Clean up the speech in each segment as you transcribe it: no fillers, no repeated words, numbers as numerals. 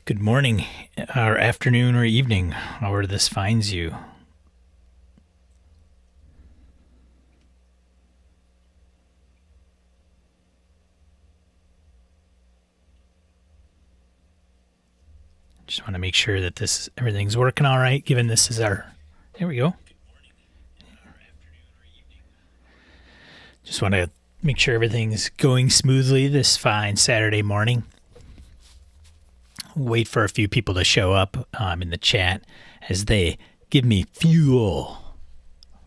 Good morning, or afternoon, or evening, however this finds you. Just want to make sure that everything's working all right, given this is our... There we go. Just want to make sure everything's going smoothly this fine Saturday morning. Wait for a few people to show up in the chat as they give me fuel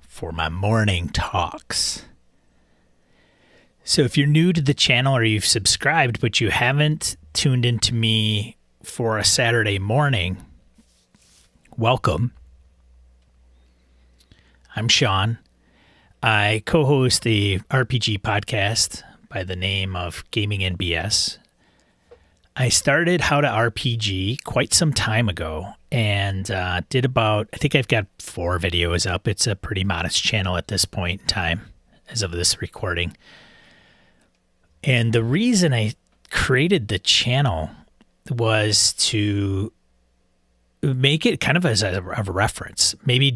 for my morning talks. So if you're new to the channel or you've subscribed but you haven't tuned into me for a Saturday morning, welcome. I'm Sean. I co-host the RPG podcast by the name of Gaming NBS. I started How to RPG quite some time ago and did about, I think I've got 4 videos up. It's a pretty modest channel at this point in time as of this recording. And the reason I created the channel was to make it kind of as a reference, maybe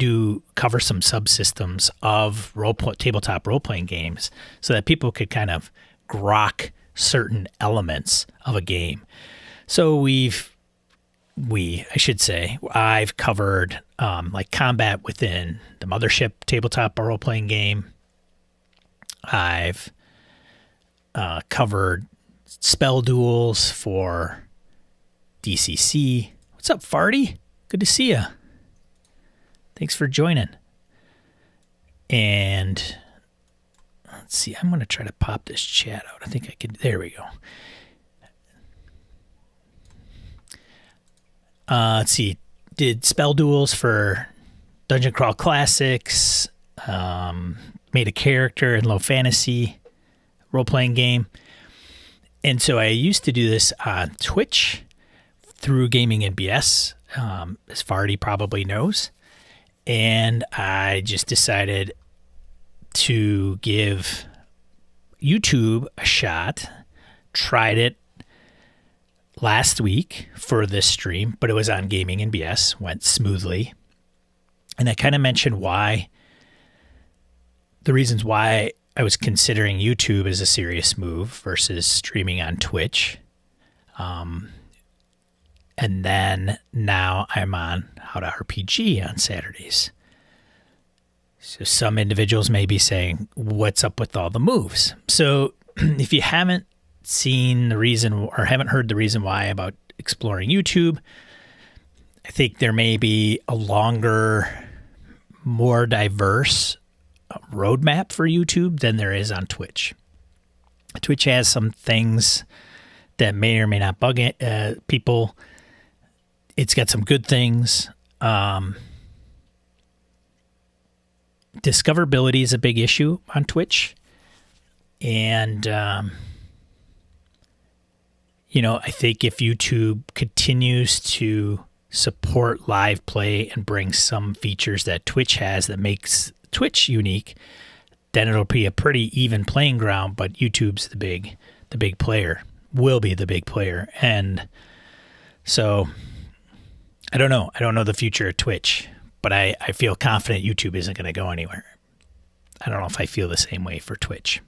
cover some subsystems of tabletop role-playing games so that people could kind of grok certain elements of a game. So I've covered like combat within the Mothership tabletop role-playing game. I've covered spell duels for DCC. What's up, Farty? Good to see you. Thanks for joining. And let's see, I'm going to try to pop this chat out. I think I could. There we go. Let's see. Did spell duels for Dungeon Crawl Classics. Made a character in low fantasy role-playing game. And so I used to do this on Twitch through Gaming NBS, as Farty probably knows. And I just decided to give YouTube a shot. Tried it last week for this stream, but it was on Gaming NBS, went smoothly. And I kind of mentioned the reasons why I was considering YouTube as a serious move versus streaming on Twitch. And then now I'm on How to RPG on Saturdays. So some individuals may be saying, what's up with all the moves? So if you haven't seen the reason or haven't heard the reason why about exploring YouTube, I think there may be a longer, more diverse roadmap for YouTube than there is on Twitch. Twitch has some things that may or may not bug people. It's got some good things. Discoverability is a big issue on Twitch. And, I think if YouTube continues to support live play and bring some features that Twitch has that makes Twitch unique, then it'll be a pretty even playing ground, but YouTube's the big player, will be the big player. And so I don't know. I don't know the future of Twitch, but I feel confident YouTube isn't going to go anywhere. I don't know if I feel the same way for Twitch.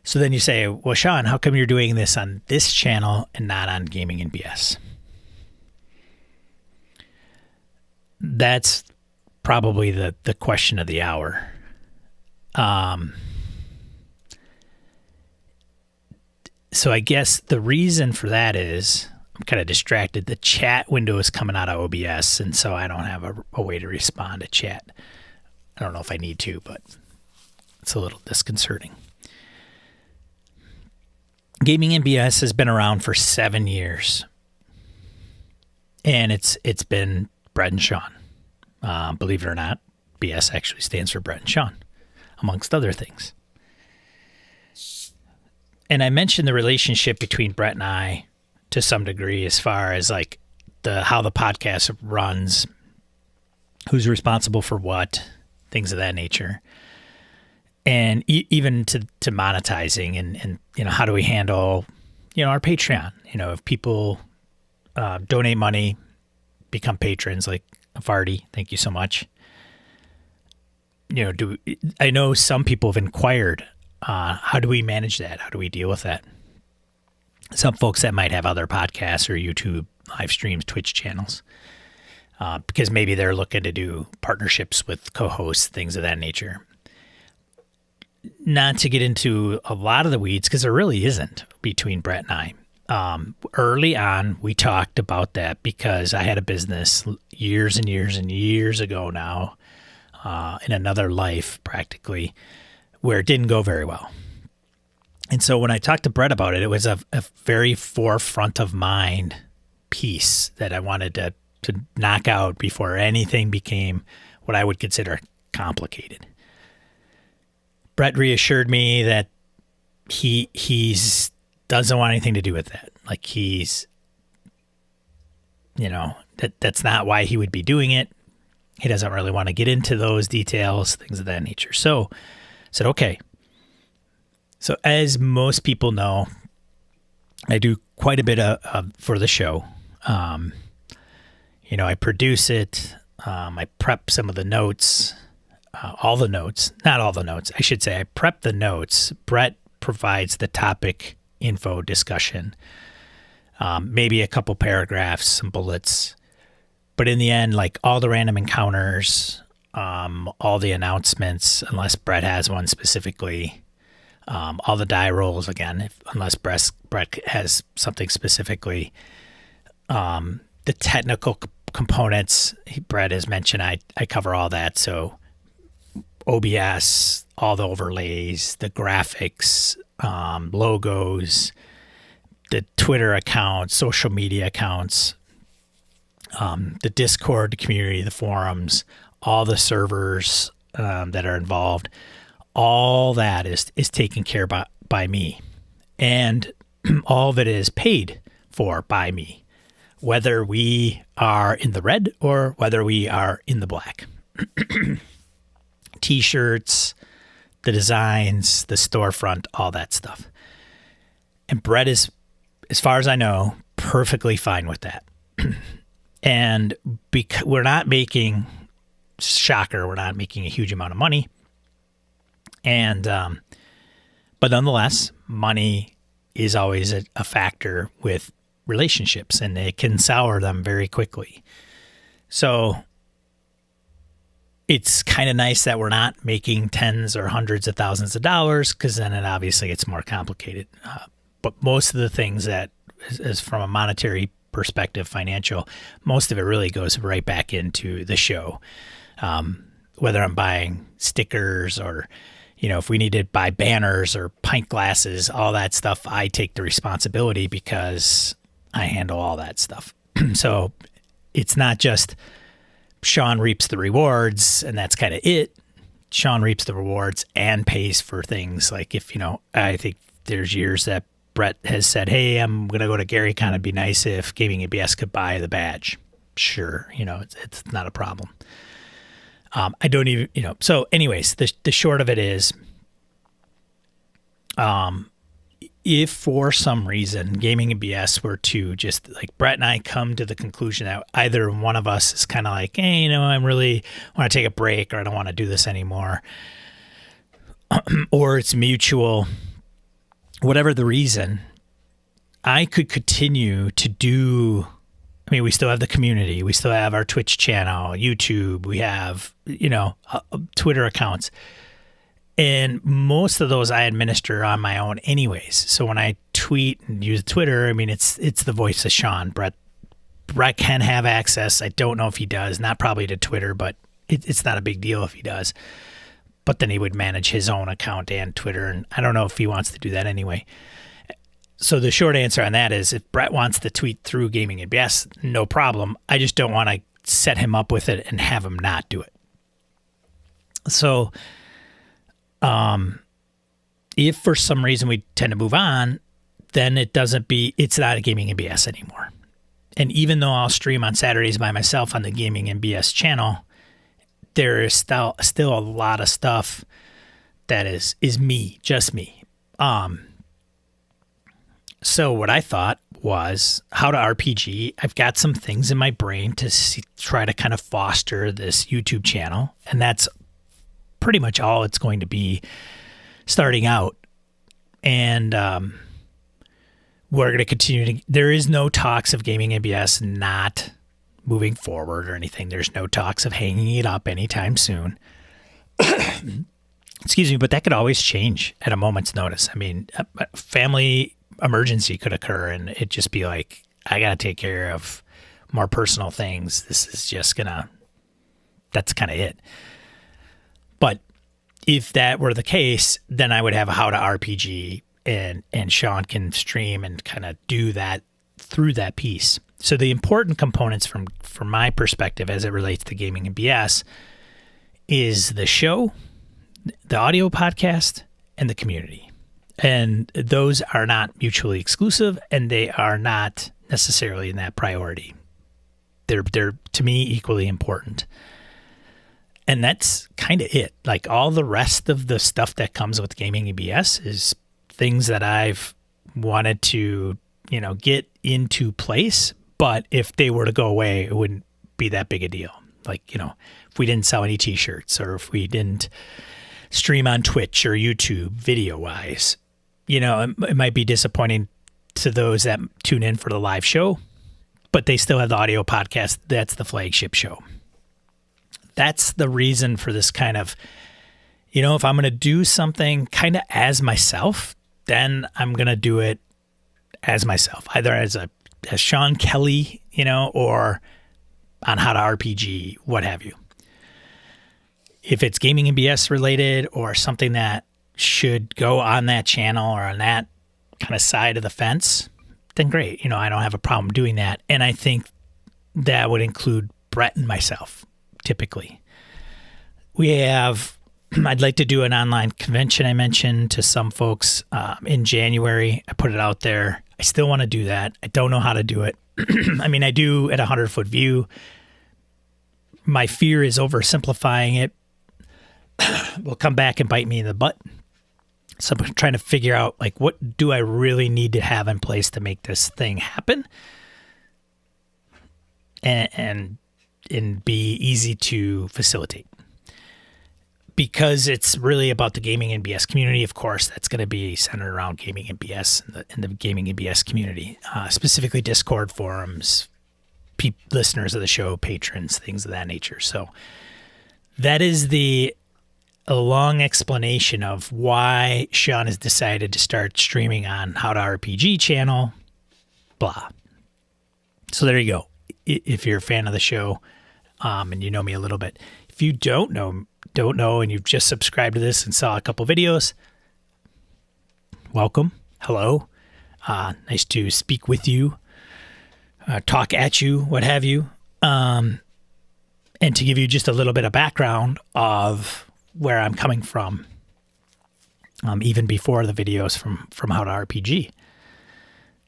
So then you say, well, Sean, how come you're doing this on this channel and not on Gaming NBS? That's probably the question of the hour. So I guess the reason for that is I'm kind of distracted. The chat window is coming out of OBS, and so I don't have a way to respond to chat. I don't know if I need to, but it's a little disconcerting. Gaming NBS has been around for 7 years, and it's been Brett and Sean. Believe it or not, BS actually stands for Brett and Sean, amongst other things. And I mentioned the relationship between Brett and I to some degree as far as like how the podcast runs, who's responsible for what, things of that nature. And even to monetizing and how do we handle our Patreon. If people donate money, become patrons, like Vardy, thank you so much. I know some people have inquired, how do we manage that? How do we deal with that? Some folks that might have other podcasts or YouTube live streams, Twitch channels, because maybe they're looking to do partnerships with co-hosts, things of that nature. Not to get into a lot of the weeds, because there really isn't between Brett and I. Early on, we talked about that because I had a business years and years and years ago now, in another life practically, where it didn't go very well. And so when I talked to Brett about it, it was a very forefront of mind piece that I wanted to knock out before anything became what I would consider complicated. Brett reassured me that he's doesn't want anything to do with that. Like that's not why he would be doing it. He doesn't really want to get into those details, things of that nature. So I said, okay. So as most people know, I do quite a bit for the show. I produce it. I prep some of the notes, all the notes, not all the notes. I should say I prep the notes. Brett provides the topic info discussion, maybe a couple paragraphs, some bullets. But in the end, like all the random encounters, all the announcements, unless Brett has one specifically, all the die rolls again, unless Brett has something specifically, the technical components Brett has mentioned, I cover all that. So OBS, all the overlays, the graphics, logos, the Twitter accounts, social media accounts, the Discord community, the forums, all the servers that are involved, all that is taken care of by me. And all of it is paid for by me, whether we are in the red or whether we are in the black. T-shirts, the designs, the storefront, all that stuff. And Brett is, as far as I know, perfectly fine with that. And we're not making, shocker, we're not making a huge amount of money. And, but nonetheless, money is always a factor with relationships, and it can sour them very quickly. So it's kind of nice that we're not making tens or hundreds of thousands of dollars, because then it obviously gets more complicated. But most of the things that is from a monetary perspective, financial, most of it really goes right back into the show. Whether I'm buying stickers or, if we need to buy banners or pint glasses, all that stuff, I take the responsibility because I handle all that stuff. So it's not just Sean reaps the rewards and that's kind of it. Sean reaps the rewards and pays for things like I think there's years that Brett has said, hey, I'm going to go to GaryCon. It'd be nice if Gaming ABS could buy the badge. Sure. It's not a problem. I don't even, so anyways, the short of it is, if for some reason Gaming ABS were to just like Brett and I come to the conclusion that either one of us is kind of like, hey, I really want to take a break, or I don't want to do this anymore, or it's mutual, whatever the reason, I could continue to do. I mean, we still have the community. We still have our Twitch channel, YouTube. We have, Twitter accounts. And most of those I administer on my own anyways. So when I tweet and use Twitter, I mean, it's the voice of Sean. Brett can have access. I don't know if he does. Not probably to Twitter, but it's not a big deal if he does. But then he would manage his own account and Twitter. And I don't know if he wants to do that anyway. So the short answer on that is, if Brett wants to tweet through Gaming ABS, no problem. I just don't want to set him up with it and have him not do it. So if for some reason we tend to move on, then it's not a Gaming ABS anymore. And even though I'll stream on Saturdays by myself on the Gaming ABS channel, there is still a lot of stuff that is me, just me. So what I thought was, how to RPG. I've got some things in my brain to try to kind of foster this YouTube channel, and that's pretty much all it's going to be starting out. And we're going to continue to. There is no talks of Gaming NBS not moving forward or anything. There's no talks of hanging it up anytime soon. Excuse me, but that could always change at a moment's notice. I mean, a family emergency could occur and it just be like, I got to take care of more personal things. This is just that's kind of it. But if that were the case, then I would have a How to RPG and Sean can stream and kind of do that through that piece. So the important components from my perspective as it relates to Gaming and BS is the show, the audio podcast, and the community. And those are not mutually exclusive, and they are not necessarily in that priority. They're to me equally important. And that's kind of it. Like all the rest of the stuff that comes with Gaming and BS is things that I've wanted to, get into place. But if they were to go away, it wouldn't be that big a deal. Like, if we didn't sell any t-shirts or if we didn't stream on Twitch or YouTube video-wise, it might be disappointing to those that tune in for the live show, but they still have the audio podcast. That's the flagship show. That's the reason for this kind of, if I'm going to do something kind of as myself, then I'm going to do it as myself, either as Sean Kelly, or on How to RPG, what have you. If it's Gaming and BS related or something that should go on that channel or on that kind of side of the fence, then great. I don't have a problem doing that. And I think that would include Brett and myself, typically. I'd like to do an online convention I mentioned to some folks in January. I put it out there. I still want to do that. I don't know how to do it. I mean, I do at 100-foot view. My fear is oversimplifying it will come back and bite me in the butt. So I'm trying to figure out, what do I really need to have in place to make this thing happen and be easy to facilitate. Because it's really about the Gaming and BS community, of course, that's going to be centered around Gaming and BS and the Gaming and BS community, specifically Discord forums, listeners of the show, patrons, things of that nature. So that is a long explanation of why Sean has decided to start streaming on How to RPG channel, blah. So there you go. If you're a fan of the show, and you know me a little bit. If you don't know, and you've just subscribed to this and saw a couple videos, welcome. Hello. Nice to speak with you, talk at you, what have you. And to give you just a little bit of background of where I'm coming from, even before the videos from How to RPG.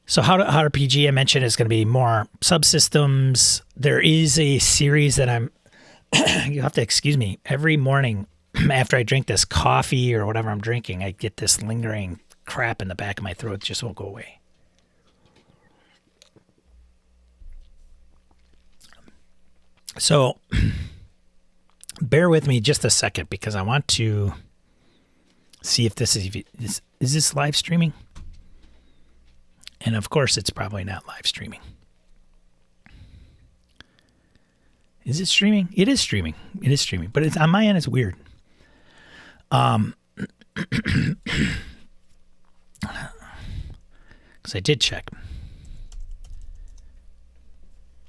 So How to RPG, I mentioned, is going to be more subsystems. There is a series that you have to excuse me, every morning after I drink this coffee or whatever I'm drinking, I get this lingering crap in the back of my throat that just won't go away. So bear with me just a second because I want to see if this is this live streaming? And of course, it's probably not live streaming. Is it streaming? It is streaming. It is streaming. But it's on my end, it's weird. Because I did check.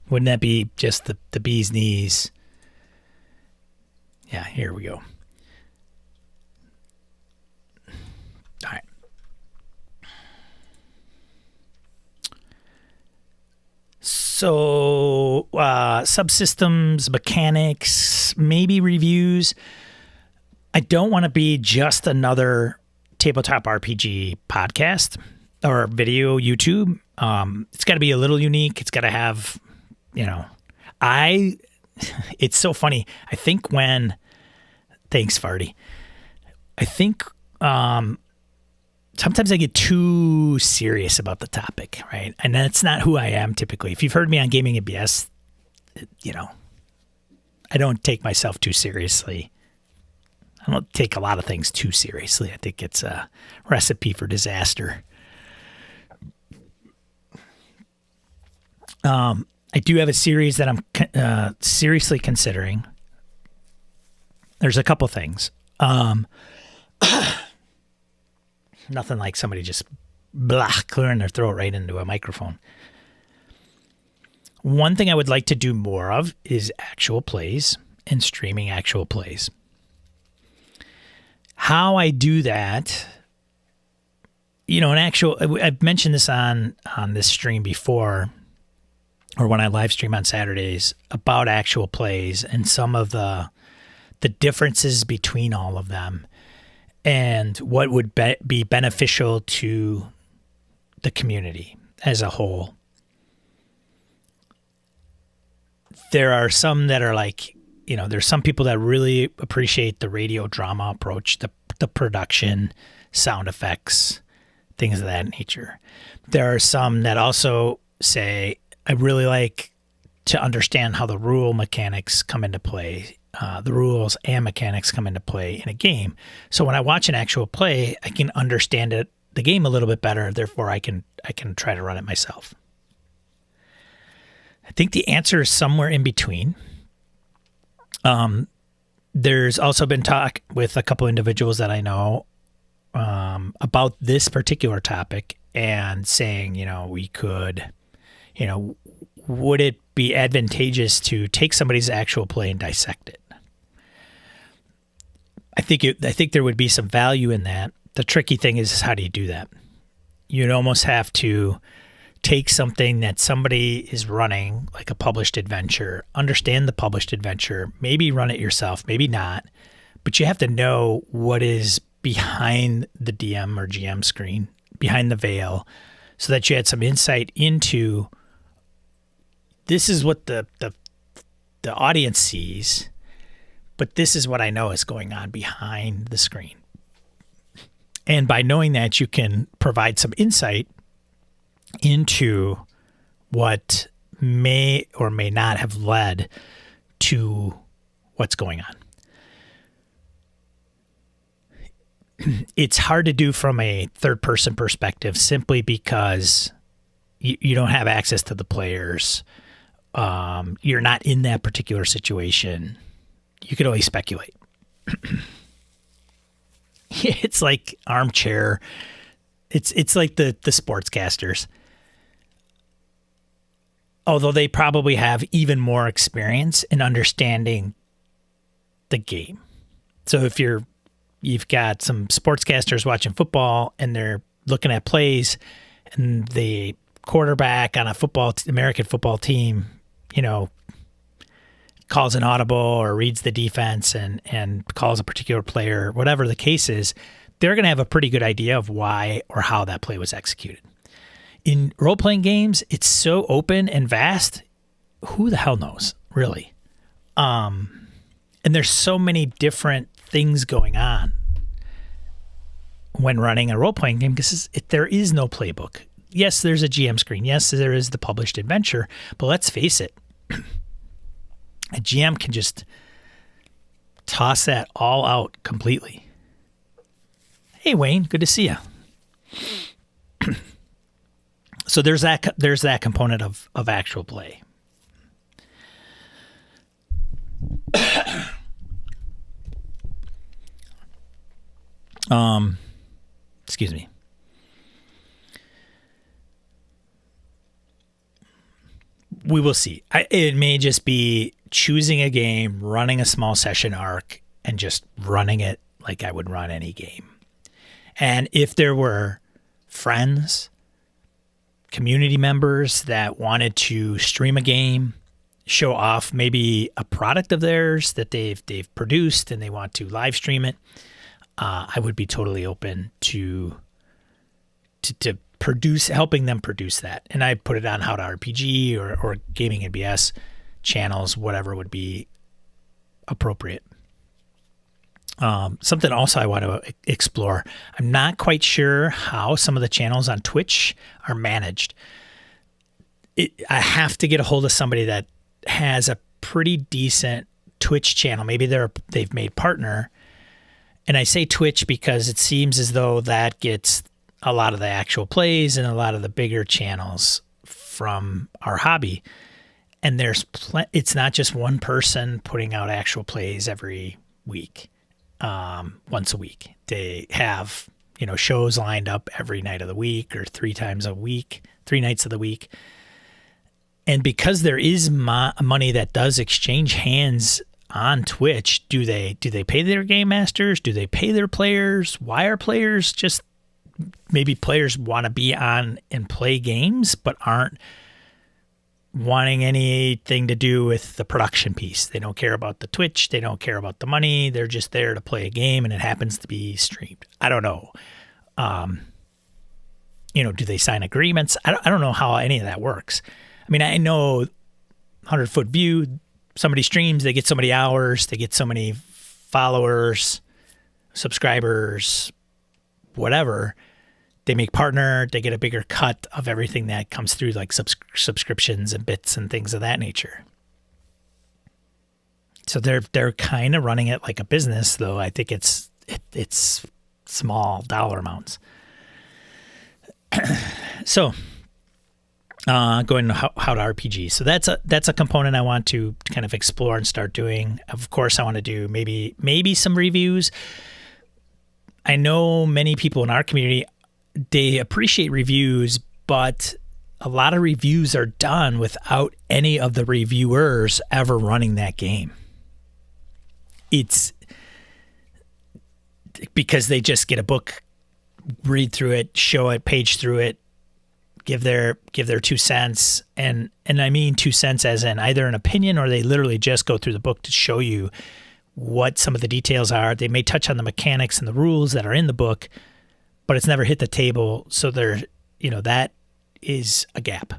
Wouldn't that be just the bee's knees? Yeah, here we go. All right. So, subsystems, mechanics, maybe reviews. I don't want to be just another tabletop RPG podcast or video YouTube. It's got to be a little unique. It's got to have, it's so funny. I think thanks, Farty. I think sometimes I get too serious about the topic, right? And that's not who I am typically. If you've heard me on Gaming and BS, I don't take myself too seriously. I don't take a lot of things too seriously. I think it's a recipe for disaster. I do have a series that I'm seriously considering. There's a couple things. Nothing like somebody just clearing their throat right into a microphone. One thing I would like to do more of is actual plays and streaming actual plays. How I do that, I've mentioned this on this stream before, or when I live stream on Saturdays, about actual plays and some of the differences between all of them and what would be beneficial to the community as a whole. There are some that are like, there's some people that really appreciate the radio drama approach, the production, sound effects, things of that nature. There are some that also say, I really like to understand how the rule mechanics come into play. The rules and mechanics come into play in a game. So when I watch an actual play, I can understand the game a little bit better. Therefore, I can try to run it myself. I think the answer is somewhere in between. There's also been talk with a couple individuals that I know about this particular topic and saying, we could, would it be advantageous to take somebody's actual play and dissect it? I think there would be some value in that. The tricky thing is how do you do that? You'd almost have to take something that somebody is running, like a published adventure, understand the published adventure, maybe run it yourself, maybe not, but you have to know what is behind the DM or GM screen, behind the veil, so that you had some insight into this is what the audience sees, but this is what I know is going on behind the screen. And by knowing that, you can provide some insight into what may or may not have led to what's going on. It's hard to do from a third-person perspective simply because you don't have access to the players. You're not in that particular situation. You can only speculate. It's like armchair. It's like the sportscasters. Although they probably have even more experience in understanding the game. So if you've got some sportscasters watching football and they're looking at plays and the quarterback on a American football team, calls an audible or reads the defense and calls a particular player, whatever the case is, they're going to have a pretty good idea of why or how that play was executed. In role-playing games, it's so open and vast, who the hell knows, really? And there's so many different things going on when running a role-playing game because there is no playbook. Yes, there's a GM screen. Yes, there is the published adventure, but let's face it, a GM can just toss that all out completely. Hey, Wayne, good to see you. So there's that component of actual play. Excuse me. We will see. It may just be choosing a game, running a small session arc, and just running it like I would run any game. And if there were friends, community members that wanted to stream a game, show off maybe a product of theirs that they've produced and they want to live stream it, I would be totally open to helping them produce that. And I put it on How to RPG or Gaming and BS channels, whatever would be appropriate. Something also I want to explore. I'm not quite sure how some of the channels on Twitch are managed. I have to get a hold of somebody that has a pretty decent Twitch channel. Maybe they've made partner. And I say Twitch because it seems as though that gets a lot of the actual plays and a lot of the bigger channels from our hobby. And it's not just one person putting out actual plays every week. Once a week. They have, shows lined up every night of the week or 3 nights of the week. And because there is money that does exchange hands on Twitch, do they pay their game masters? Do they pay their players? Why are players just, maybe players want to be on and play games, but aren't wanting anything to do with the production piece. They don't care about the Twitch. They don't care about the money. They're just there to play a game, and it happens to be streamed. I don't know. Do they sign agreements? I don't know how any of that works. I mean, I know 100-foot view, somebody streams, they get so many hours, they get so many followers, subscribers, whatever. They make partner, they get a bigger cut of everything that comes through, like subscriptions and bits and things of that nature. So they're kind of running it like a business, though I think it's small dollar amounts. So going to how to RPG. So that's a component I want to kind of explore and start doing. Of course, I want to do maybe some reviews. I know many people in our community, they appreciate reviews, but a lot of reviews are done without any of the reviewers ever running that game. It's because they just get a book, read through it, show it, page through it, give their 2 cents. And I mean 2 cents as in either an opinion, or they literally just go through the book to show you what some of the details are. They may touch on the mechanics and the rules that are in the book, but it's never hit the table. So that is a gap.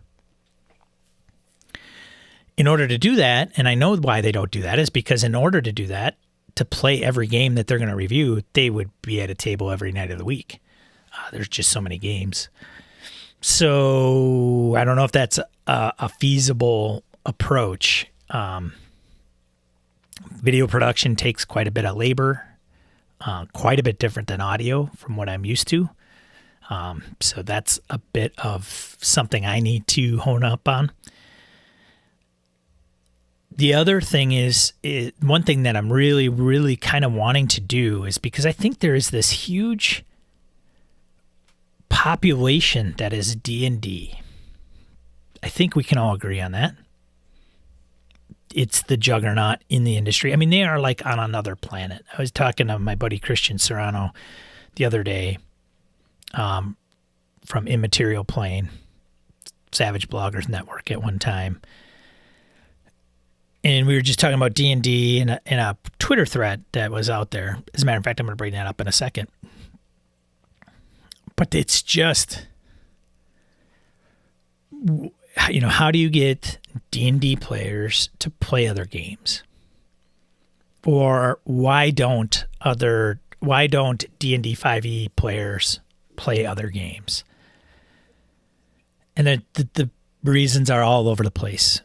In order to do that, and I know why they don't do that, is because in order to do that, to play every game that they're going to review, they would be at a table every night of the week. There's just so many games. So I don't know if that's a feasible approach. Video production takes quite a bit of labor. Quite a bit different than audio from what I'm used to. So that's a bit of something I need to hone up on. The other thing is one thing that I'm really, really kind of wanting to do is because I think there is this huge population that is D&D. I think we can all agree on that. It's the juggernaut in the industry. I mean, they are like on another planet. I was talking to my buddy Christian Serrano the other day from Immaterial Plane, Savage Bloggers Network at one time. And we were just talking about D&D in a Twitter thread that was out there. As a matter of fact, I'm going to bring that up in a second. But it's just, how do you get D&D players to play other games? Or why don't D&D 5e players play other games? And the reasons are all over the place.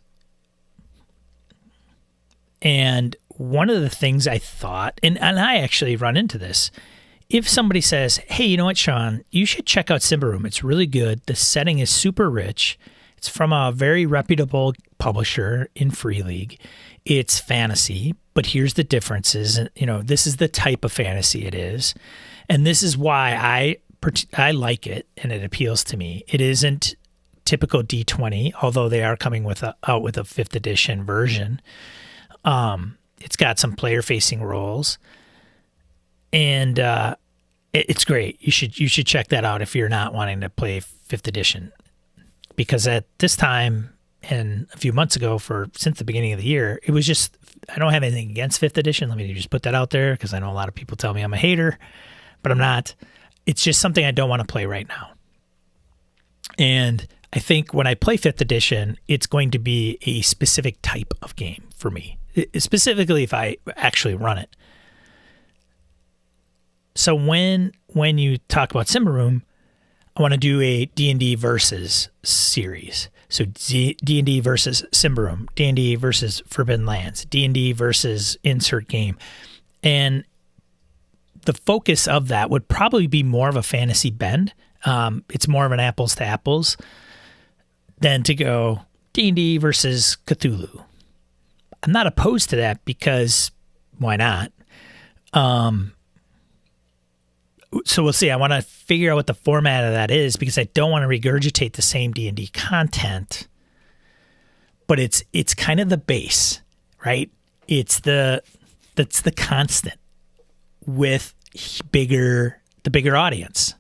And one of the things I thought, and I actually run into this, if somebody says, hey, you know what, Sean, you should check out Simba Room. It's really good. The setting is super rich. It's from a very reputable publisher in Free League. It's fantasy, but here's the differences. This is the type of fantasy it is. And this is why I like it and it appeals to me. It isn't typical D20, although they are coming out with a 5th edition version. It's got some player-facing roles, and it's great. You should check that out if you're not wanting to play 5th edition, because at this time and a few months ago, since the beginning of the year, it was just, I don't have anything against 5th edition. Let me just put that out there, because I know a lot of people tell me I'm a hater, but I'm not. It's just something I don't want to play right now. And I think when I play 5th edition, it's going to be a specific type of game for me. Specifically, if I actually run it. So when you talk about Simba Room, I want to do a D&D versus series. So D&D versus Simba Room, D&D versus Forbidden Lands, D&D versus insert game. And the focus of that would probably be more of a fantasy bend. It's more of an apples to apples than to go D&D versus Cthulhu. I'm not opposed to that because why not? So we'll see. I want to figure out what the format of that is because I don't want to regurgitate the same D&D content, but it's kind of the base, right? That's the constant with the bigger audience.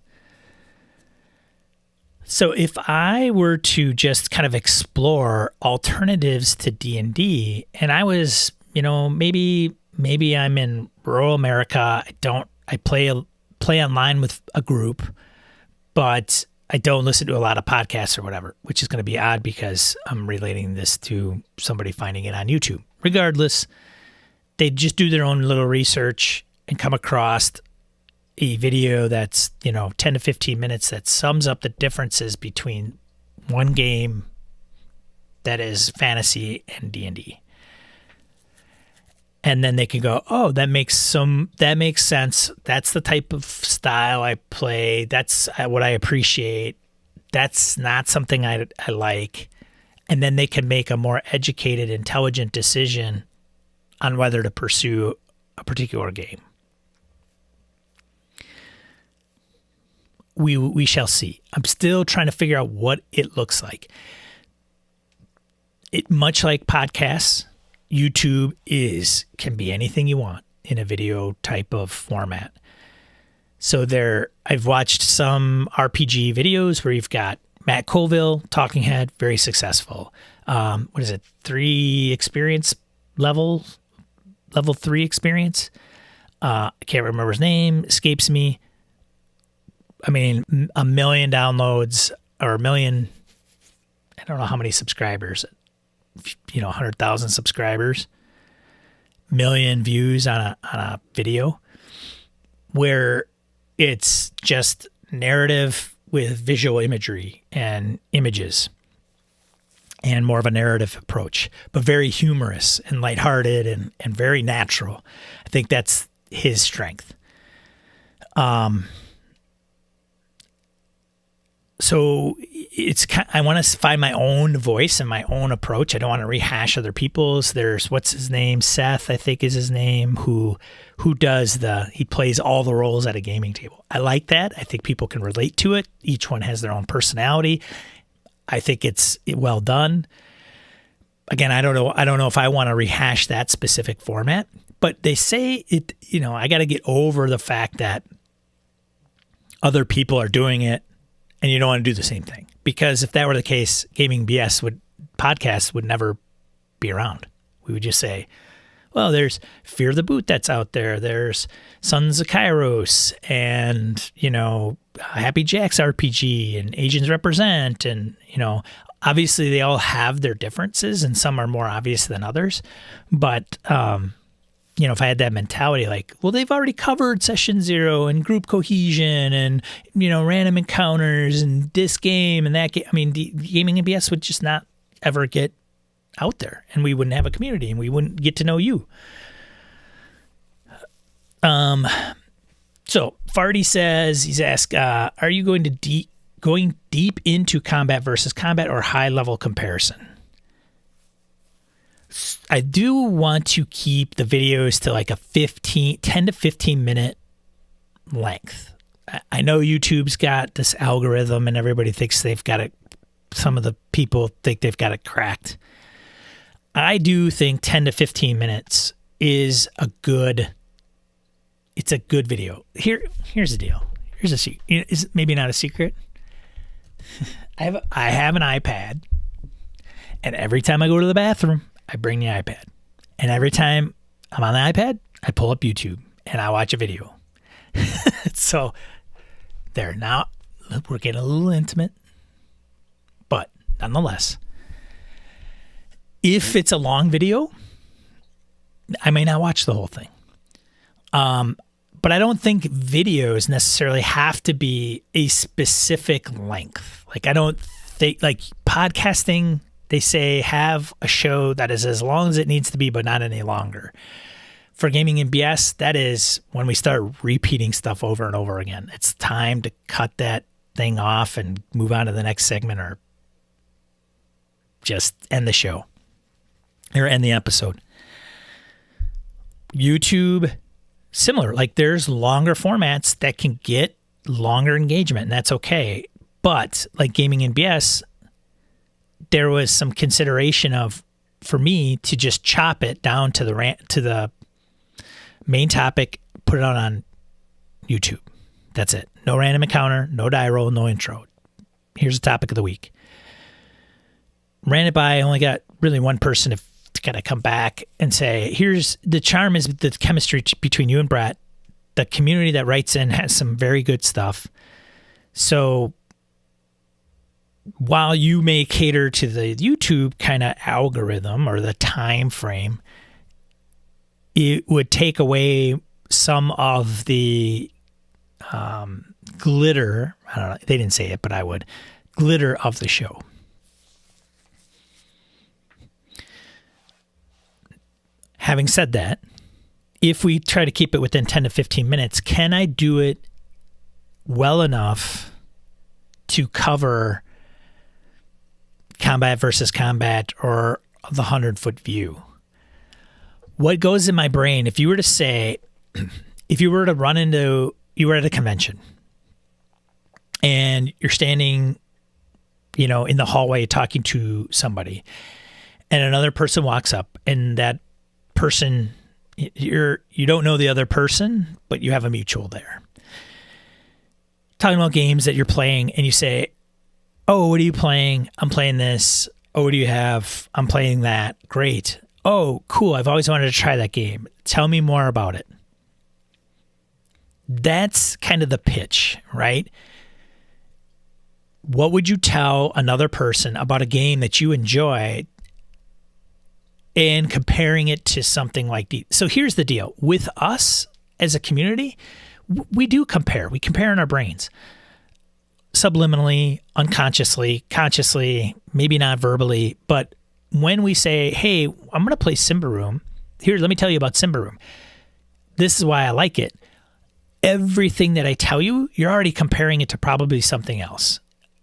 So if I were to just kind of explore alternatives to D&D, and I was, maybe I'm in rural America. I play online with a group, but I don't listen to a lot of podcasts or whatever, which is going to be odd because I'm relating this to somebody finding it on YouTube. Regardless, they just do their own little research and come across a video that's, 10 to 15 minutes that sums up the differences between one game that is fantasy and D&D. And then they can go, oh, that makes sense. That's the type of style I play. That's what I appreciate. That's not something I like. And then they can make a more educated, intelligent decision on whether to pursue a particular game. We shall see. I'm still trying to figure out what it looks like. Much like podcasts, YouTube can be anything you want in a video type of format. So I've watched some RPG videos where you've got Matt Colville, talking head, very successful. What is it? 3 experience level 3 experience. I can't remember his name, escapes me. I mean, 1 million downloads or 1 million, I don't know how many subscribers, 100,000 subscribers, 1 million views on a video where it's just narrative with visual imagery and images and more of a narrative approach, but very humorous and lighthearted and very natural. I think that's his strength. So I want to find my own voice and my own approach. I don't want to rehash other people's. There's, what's his name? Seth, I think is his name, who he plays all the roles at a gaming table. I like that. I think people can relate to it. Each one has their own personality. I think it's well done. Again, I don't know if I want to rehash that specific format, but they say it, I got to get over the fact that other people are doing it and you don't want to do the same thing. Because if that were the case, Gaming BS podcasts would never be around. We would just say, well, there's Fear the Boot that's out there. There's Sons of Kairos and, Happy Jacks RPG and Asians Represent. And, obviously they all have their differences and some are more obvious than others. But, if I had that mentality, like, well, they've already covered Session Zero and group cohesion and, random encounters and this game and that game. I mean, the Gaming BS would just not ever get out there and we wouldn't have a community and we wouldn't get to know you. So Farty says, he's asked, are you going deep into combat versus combat or high level comparison? I do want to keep the videos to like a 10 to 15 minute length. I know YouTube's got this algorithm and everybody thinks they've got it. Some of the people think they've got it cracked. I do think 10 to 15 minutes is a good video. Here's the deal. Here's a secret. Is maybe not a secret. I have an iPad, and every time I go to the bathroom, I bring the iPad. And every time I'm on the iPad, I pull up YouTube and I watch a video. So there. Now we're getting a little intimate, but nonetheless, if it's a long video, I may not watch the whole thing. But I don't think videos necessarily have to be a specific length. Like, I don't think, like, podcasting, they say have a show that is as long as it needs to be, but not any longer. For Gaming and BS, that is when we start repeating stuff over and over again. It's time to cut that thing off and move on to the next segment, or just end the show or end the episode. YouTube, similar. Like, there's longer formats that can get longer engagement, and that's okay. But like Gaming and BS, there was some consideration of, for me, to just chop it down to the main topic, put it out on YouTube. That's it. No random encounter, no die roll, no intro. Here's the topic of the week. Ran it by, only got really one person to kind of come back and say, here's the charm, is the chemistry between you and Brett. The community that writes in has some very good stuff. So while you may cater to the YouTube kind of algorithm or the time frame, it would take away some of the glitter. I don't know. They didn't say it, but I would. Glitter of the show. Having said that, if we try to keep it within 10 to 15 minutes, can I do it well enough to cover combat versus combat or the 100-foot view? What goes in my brain, if you were to say, if you were to run into, you were at a convention and you're standing, in the hallway talking to somebody, and another person walks up, and that person, you don't know the other person, but you have a mutual there. Talking about games that you're playing, and you say, oh, what are you playing? I'm playing this. Oh, what do you have? I'm playing that. Great. Oh, cool. I've always wanted to try that game. Tell me more about it. That's kind of the pitch, right? What would you tell another person about a game that you enjoy, and comparing it to something like so here's the deal. With us as a community, we do compare. We compare in our brains. Subliminally, unconsciously, consciously, maybe not verbally, but when we say, hey, I'm going to play Simba Room. Here, let me tell you about Simba Room. This is why I like it. Everything that I tell you, you're already comparing it to probably something else.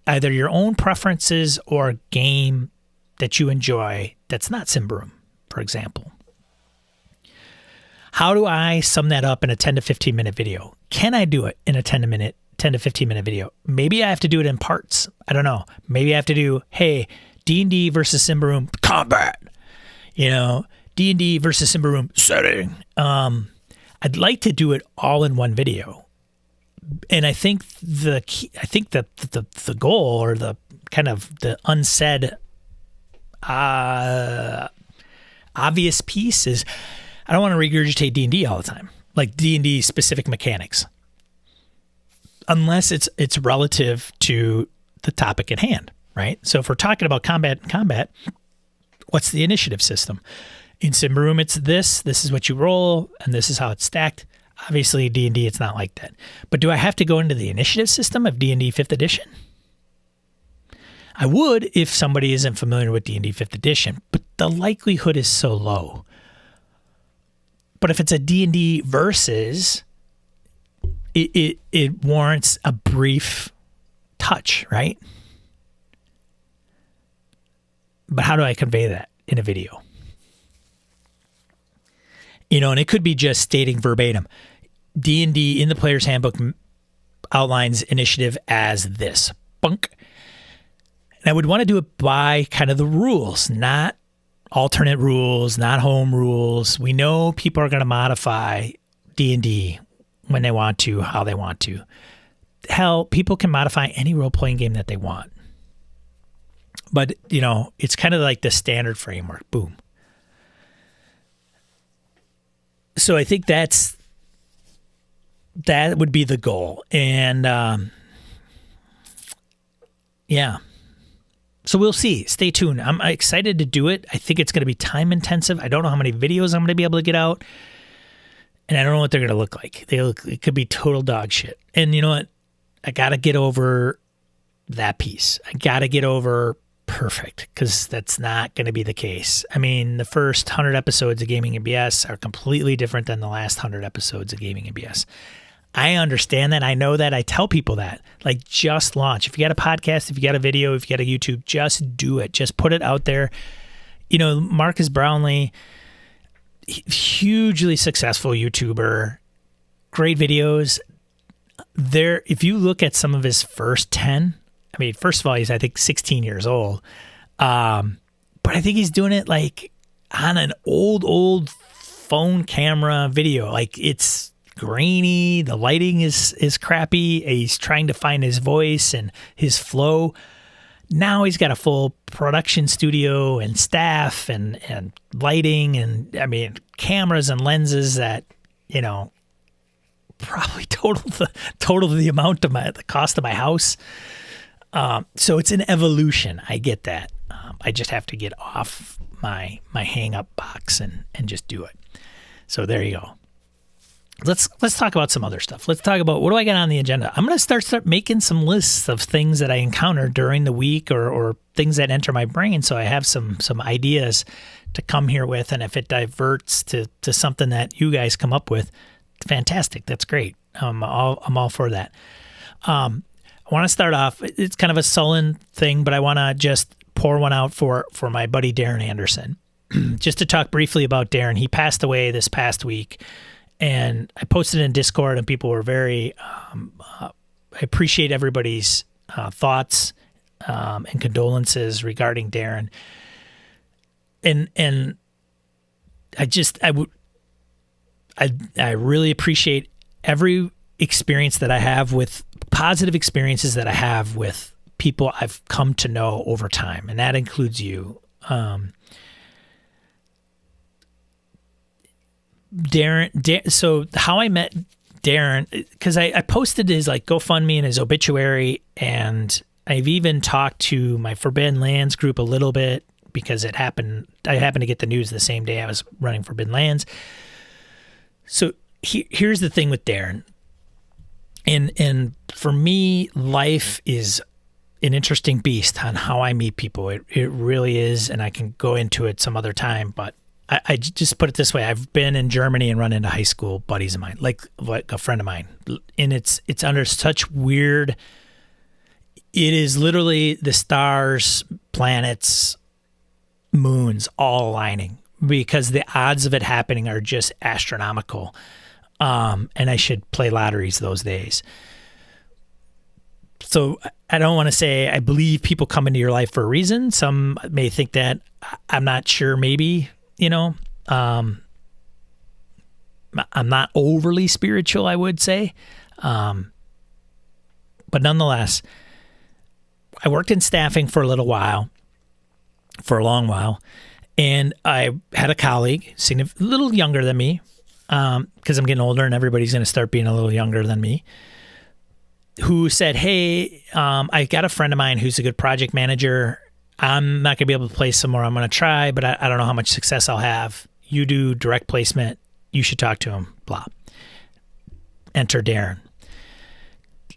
Either your own preferences or a game that you enjoy that's not Simba Room, for example. How do I sum that up in a 10 to 15 minute video? Can I do it in a 10 to 15 minute video? Maybe I have to do it in parts. I don't know. Maybe I have to do, hey, D&D versus Simba Room combat. D&D versus Simba Room setting. I'd like to do it all in one video. And I think the goal, or the kind of the unsaid obvious piece, is I don't want to regurgitate D&D all the time, like D&D specific mechanics, unless it's relative to the topic at hand, right? So if we're talking about combat, what's the initiative system? In Simba Room, it's this is what you roll, and this is how it's stacked. Obviously, D&D, it's not like that. But do I have to go into the initiative system of D&D 5th edition? I would if somebody isn't familiar with D&D 5th edition, but the likelihood is so low. But if it's a D&D versus, it warrants a brief touch, right? But how do I convey that in a video? And it could be just stating verbatim, D&D in the player's handbook outlines initiative as this. Bunk. And I would want to do it by kind of the rules, not alternate rules, not home rules. We know people are going to modify D&D when they want to, how they want to. Hell, people can modify any role-playing game that they want. But, it's kind of like the standard framework. Boom. So I think that would be the goal. And yeah. So we'll see. Stay tuned. I'm excited to do it. I think it's going to be time intensive. I don't know how many videos I'm going to be able to get out. and I don't know what they're going to look like. It could be total dog shit. And you know what? I got to get over that piece. I got to get over perfect, because that's not going to be the case. I mean, the first 100 episodes of Gaming and BS are completely different than the last 100 episodes of Gaming and BS. I understand that. I know that. I tell people that. Like, just launch. If you got a podcast, if you got a video, if you got a YouTube, just do it. Just put it out there. You know, Marcus Brownlee, hugely successful YouTuber, great videos. If you look at some of his first 10, I mean, first of all, he's, I think, 16 years old. But I think he's doing it like on an old phone camera video. Like, it's grainy. The lighting is crappy. He's trying to find his voice and his flow. Now he's got a full production studio and staff and lighting and, I mean, cameras and lenses that, you know, probably total the amount of the cost of my house. So it's an evolution. I get that. I just have to get off my hang up box and just do it. So there you go. Let's talk about some other stuff. Let's talk about, what do I got on the agenda? I'm going to start making some lists of things that I encounter during the week or things that enter my brain. So I have some ideas to come here with. And if it diverts to something that you guys come up with, fantastic. That's great. I'm all for that. I want to start off, it's kind of a sullen thing, but I want to just pour one out for my buddy Darrin Anderson. Just to talk briefly about Darrin. He passed away this past week, and I posted in Discord, and people were very, I appreciate everybody's thoughts and condolences regarding Darrin. And I really appreciate every experience that I have with positive experiences that I have with people I've come to know over time. And that includes you. So how I met Darrin, because I posted his like GoFundMe and his obituary, and I've even talked to my Forbidden Lands group a little bit because I happened to get the news the same day I was running Forbidden Lands. So here's the thing with Darrin. And for me, life is an interesting beast on how I meet people. It really is, and I can go into it some other time, but I just put it this way. I've been in Germany and run into high school buddies of mine, like a friend of mine. And it's under such weird, it is literally the stars, planets, moons all aligning, because the odds of it happening are just astronomical. And I should play lotteries those days. So I don't want to say I believe people come into your life for a reason. Some may think that. I'm not sure, maybe. You know, I'm not overly spiritual, I would say. But nonetheless, I worked in staffing for a long while, and I had a colleague, a little younger than me, because I'm getting older and everybody's going to start being a little younger than me, who said, hey, I got a friend of mine who's a good project manager. I'm not going to be able to place somewhere. I'm going to try, but I don't know how much success I'll have. You do direct placement. You should talk to him, blah. Enter Darrin.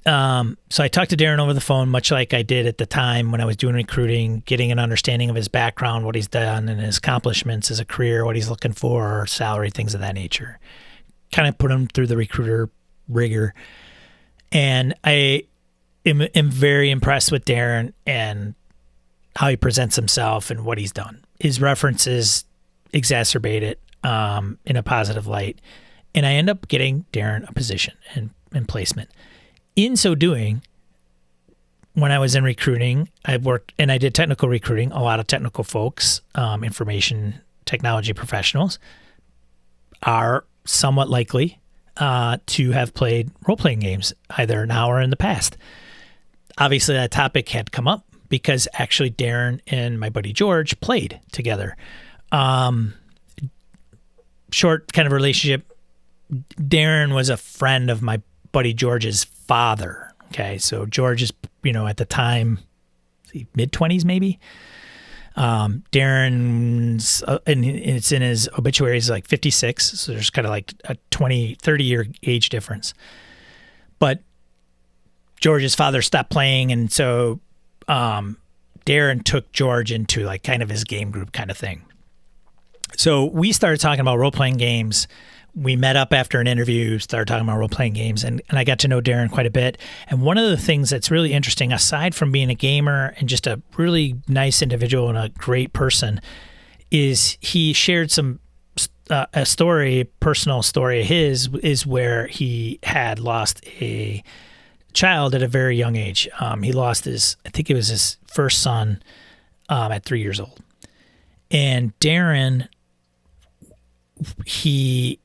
So I talked to Darrin over the phone, much like I did at the time when I was doing recruiting, getting an understanding of his background, what he's done, and his accomplishments as a career, what he's looking for, salary, things of that nature. Kind of put him through the recruiter rigor. And I am very impressed with Darrin and how he presents himself and what he's done. His references exacerbate it in a positive light. And I end up getting Darrin a position and placement. In so doing, when I was in recruiting, I worked and I did technical recruiting. A lot of technical folks, information technology professionals, are somewhat likely to have played role-playing games either now or in the past. Obviously, that topic had come up because actually Darrin and my buddy George played together. Short kind of relationship. Darrin was a friend of my buddy George's father. Okay, so George is, at the time, mid-20s maybe. Darrin's, and it's in his obituary, is like 56. So there's kind of like a 30 year age difference. But George's father stopped playing. And so Darrin took George into like kind of his game group kind of thing. So we started talking about role-playing games. We met up after an interview, started talking about role-playing games, and I got to know Darrin quite a bit. And one of the things that's really interesting, aside from being a gamer and just a really nice individual and a great person, is he shared a personal story of his, is where he had lost a child at a very young age. He lost I think it was his first son at 3 years old. And Darrin, he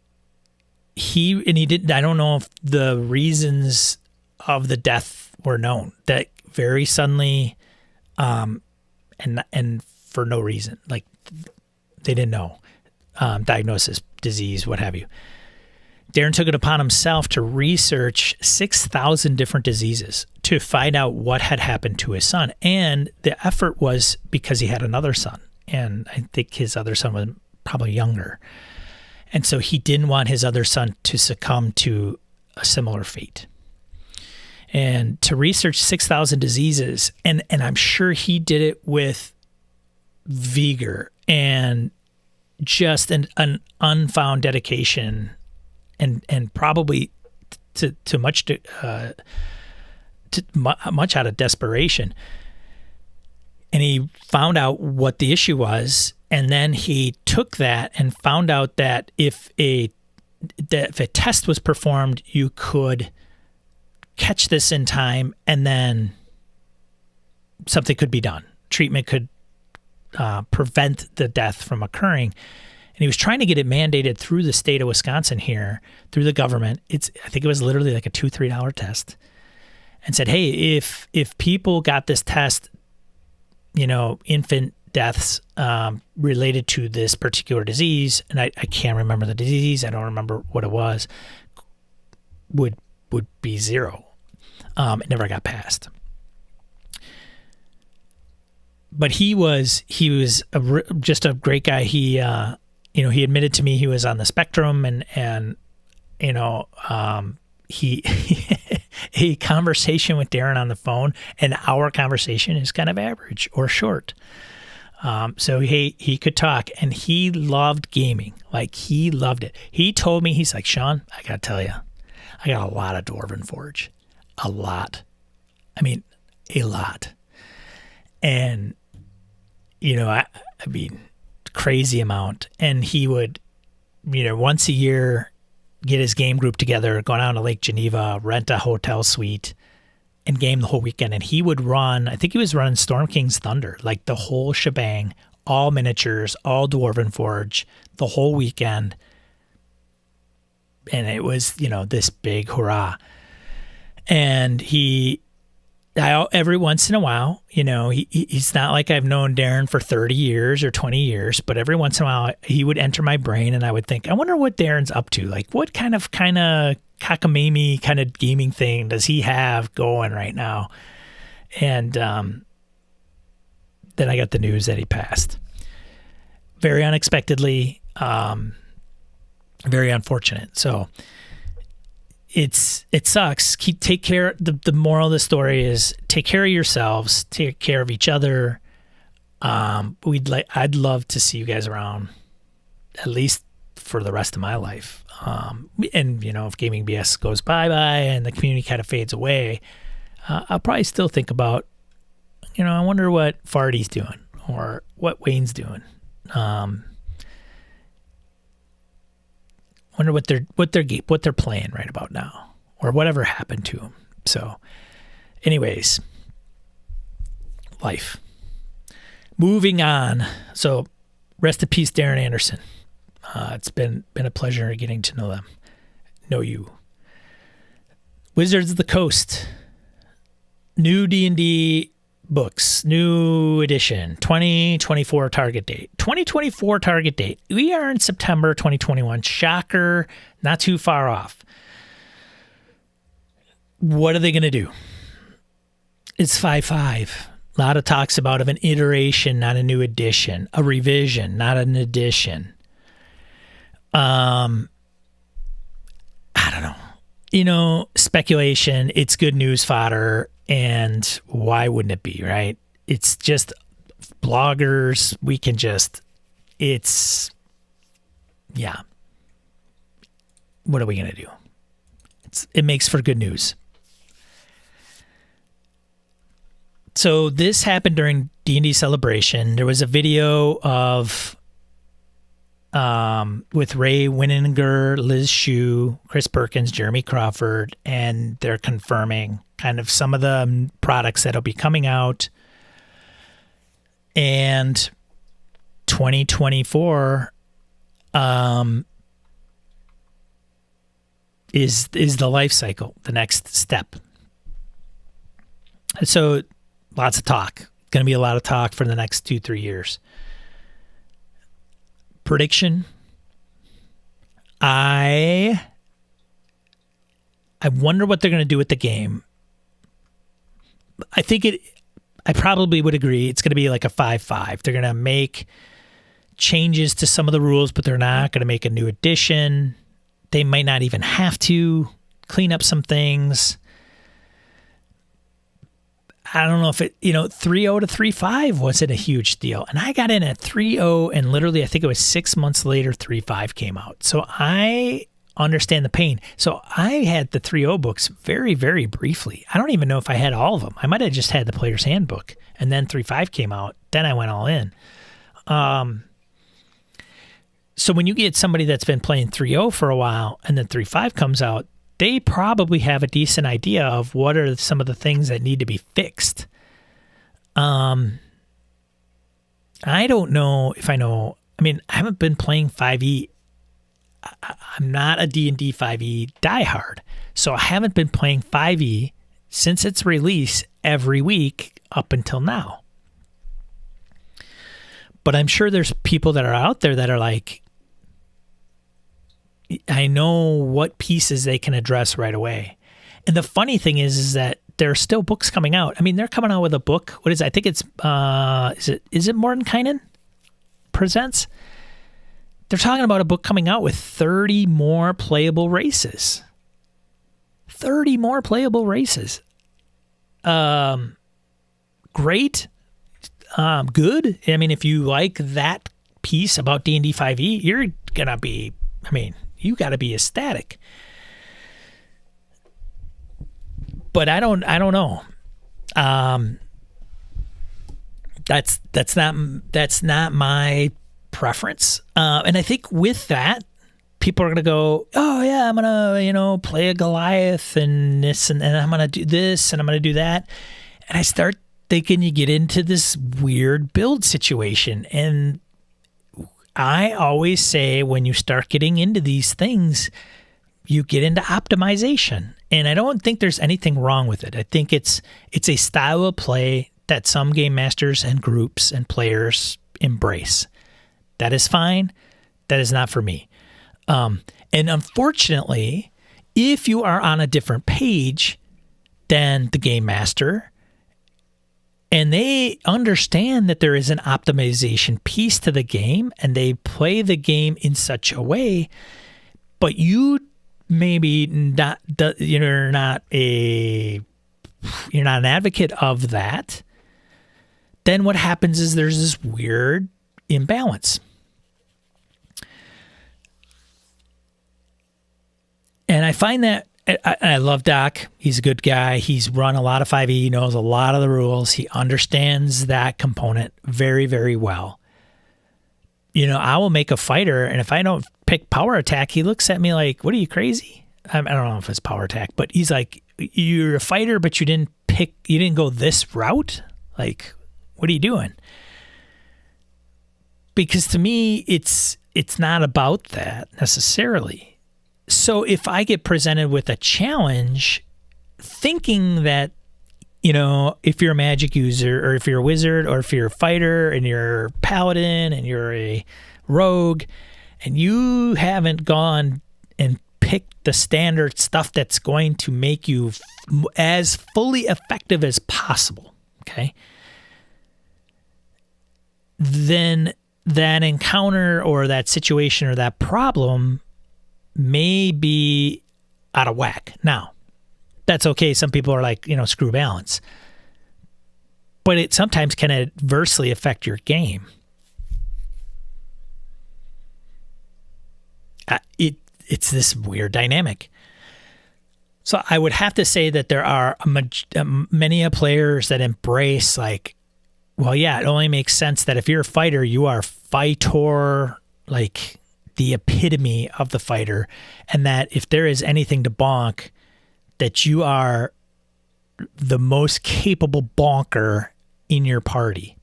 didn't, I don't know if the reasons of the death were known, that very suddenly, and for no reason, like they didn't know, diagnosis, disease, what have you. Darrin took it upon himself to research 6,000 different diseases to find out what had happened to his son. And the effort was because he had another son. And I think his other son was probably younger. And so he didn't want his other son to succumb to a similar fate. And to research 6,000 diseases, and I'm sure he did it with vigor and just an unfound dedication, and probably to much out of desperation. And he found out what the issue was, and then he took that and found out that if a test was performed, you could catch this in time, and then something could be done. Treatment could prevent the death from occurring. And he was trying to get it mandated through the state of Wisconsin here, through the government. I think it was literally like a $2-3 test, and said, hey, if people got this test, infant deaths related to this particular disease, and I can't remember the disease, I don't remember what it was, would be zero. It never got passed. But he was just a great guy. He he admitted to me he was on the spectrum, and he a conversation with Darrin on the phone, and our conversation is kind of average or short. So he could talk, and he loved gaming. Like, he loved it. He told me, he's like, Sean, I got to tell you, I got a lot of Dwarven Forge. A lot. I mean, a lot. And, I mean, crazy amount. And he would, once a year, get his game group together, go down to Lake Geneva, rent a hotel suite, and game the whole weekend. And he would run, I think he was running Storm King's Thunder, like the whole shebang, all miniatures, all Dwarven Forge, the whole weekend. And it was, this big hurrah. And every once in a while, he's not like I've known Darrin for 30 years or 20 years, but every once in a while he would enter my brain, and I would think, I wonder what Darrin's up to. Like, what kind of cockamamie kind of gaming thing does he have going right now? And then I got the news that he passed. Very unexpectedly, very unfortunate. So it sucks. Take care. The moral of the story is take care of yourselves, take care of each other. I'd love to see you guys around, at least for the rest of my life. And if Gaming BS goes bye and the community kind of fades away, I'll probably still think about, I wonder what Farty's doing or what Wayne's doing. Wonder what they're playing right about now, or whatever happened to them. So, anyways, life. Moving on. So, rest in peace, Darrin Anderson. It's been a pleasure getting to know you. Wizards of the Coast. New Dnd Books, new edition, 2024 target date. 2024 target date. We are in September 2021. Shocker, not too far off. What are they going to do? It's 5/5. A lot of talks about of an iteration, not a new edition, a revision, not an addition. I don't know. Speculation, it's good news fodder, and why wouldn't it be, right? It's just bloggers. We can just, yeah. What are we going to do? It makes for good news. So this happened during D&D Celebration. There was a video of with Ray Winninger, Liz Shue, Chris Perkins, Jeremy Crawford, and they're confirming kind of some of the products that'll be coming out. And 2024 is the life cycle, the next step. So lots of talk. Going to be a lot of talk for the next 2-3 years. Prediction. I wonder what they're going to do with the game. I probably would agree it's going to be like a 5-5. They're going to make changes to some of the rules, but they're not going to make a new edition. They might not even have to clean up some things. I don't know if 3-0 to 3-5 wasn't a huge deal. And I got in at 3-0, and literally I think it was 6 months later, 3-5 came out. So I understand the pain. So I had the 3-0 books very, very briefly. I don't even know if I had all of them. I might have just had the Player's Handbook, and then 3-5 came out. Then I went all in. So when you get somebody that's been playing 3-0 for a while, and then 3-5 comes out, they probably have a decent idea of what are some of the things that need to be fixed. I don't know if I know. I mean, I haven't been playing 5e. I'm not a D&D 5e diehard. So I haven't been playing 5e since its release every week up until now. But I'm sure there's people that are out there that are like, I know what pieces they can address right away. And the funny thing is that there are still books coming out. I mean, they're coming out with a book. What is it? I think it's, is it Mordenkainen Presents? They're talking about a book coming out with 30 more playable races. 30 more playable races. Great. Good. I mean, if you like that piece about D&D 5e, you're going to be, you got to be ecstatic. But I don't know. That's not my preference. And I think with that, people are going to go, oh yeah, I'm going to, play a Goliath and this, and I'm going to do this, and I'm going to do that. And I start thinking you get into this weird build situation. And I always say when you start getting into these things, you get into optimization. And I don't think there's anything wrong with it. I think it's a style of play that some game masters and groups and players embrace. That is fine. That is not for me. And unfortunately, if you are on a different page than the game master, and they understand that there is an optimization piece to the game, and they play the game in such a way, but you maybe not, you're not an advocate of that, then what happens is there's this weird imbalance. And I find that I love Doc. He's a good guy. He's run a lot of 5e. He knows a lot of the rules. He understands that component very, very well. I will make a fighter, and if I don't pick power attack, he looks at me like, what are you, crazy? I don't know if it's power attack, but he's like, you're a fighter, but you didn't go this route? Like, what are you doing? Because to me, it's not about that necessarily. So if I get presented with a challenge, thinking that, if you're a magic user, or if you're a wizard, or if you're a fighter and you're a paladin and you're a rogue, and you haven't gone and picked the standard stuff that's going to make you as fully effective as possible, okay? then that encounter or that situation or that problem may be out of whack. Now, that's okay. Some people are like, screw balance. But it sometimes can adversely affect your game. It's this weird dynamic. So I would have to say that there are many players that embrace like, well, yeah, it only makes sense that if you're a fighter, you are fighter, like the epitome of the fighter, and that if there is anything to bonk, that you are the most capable bonker in your party.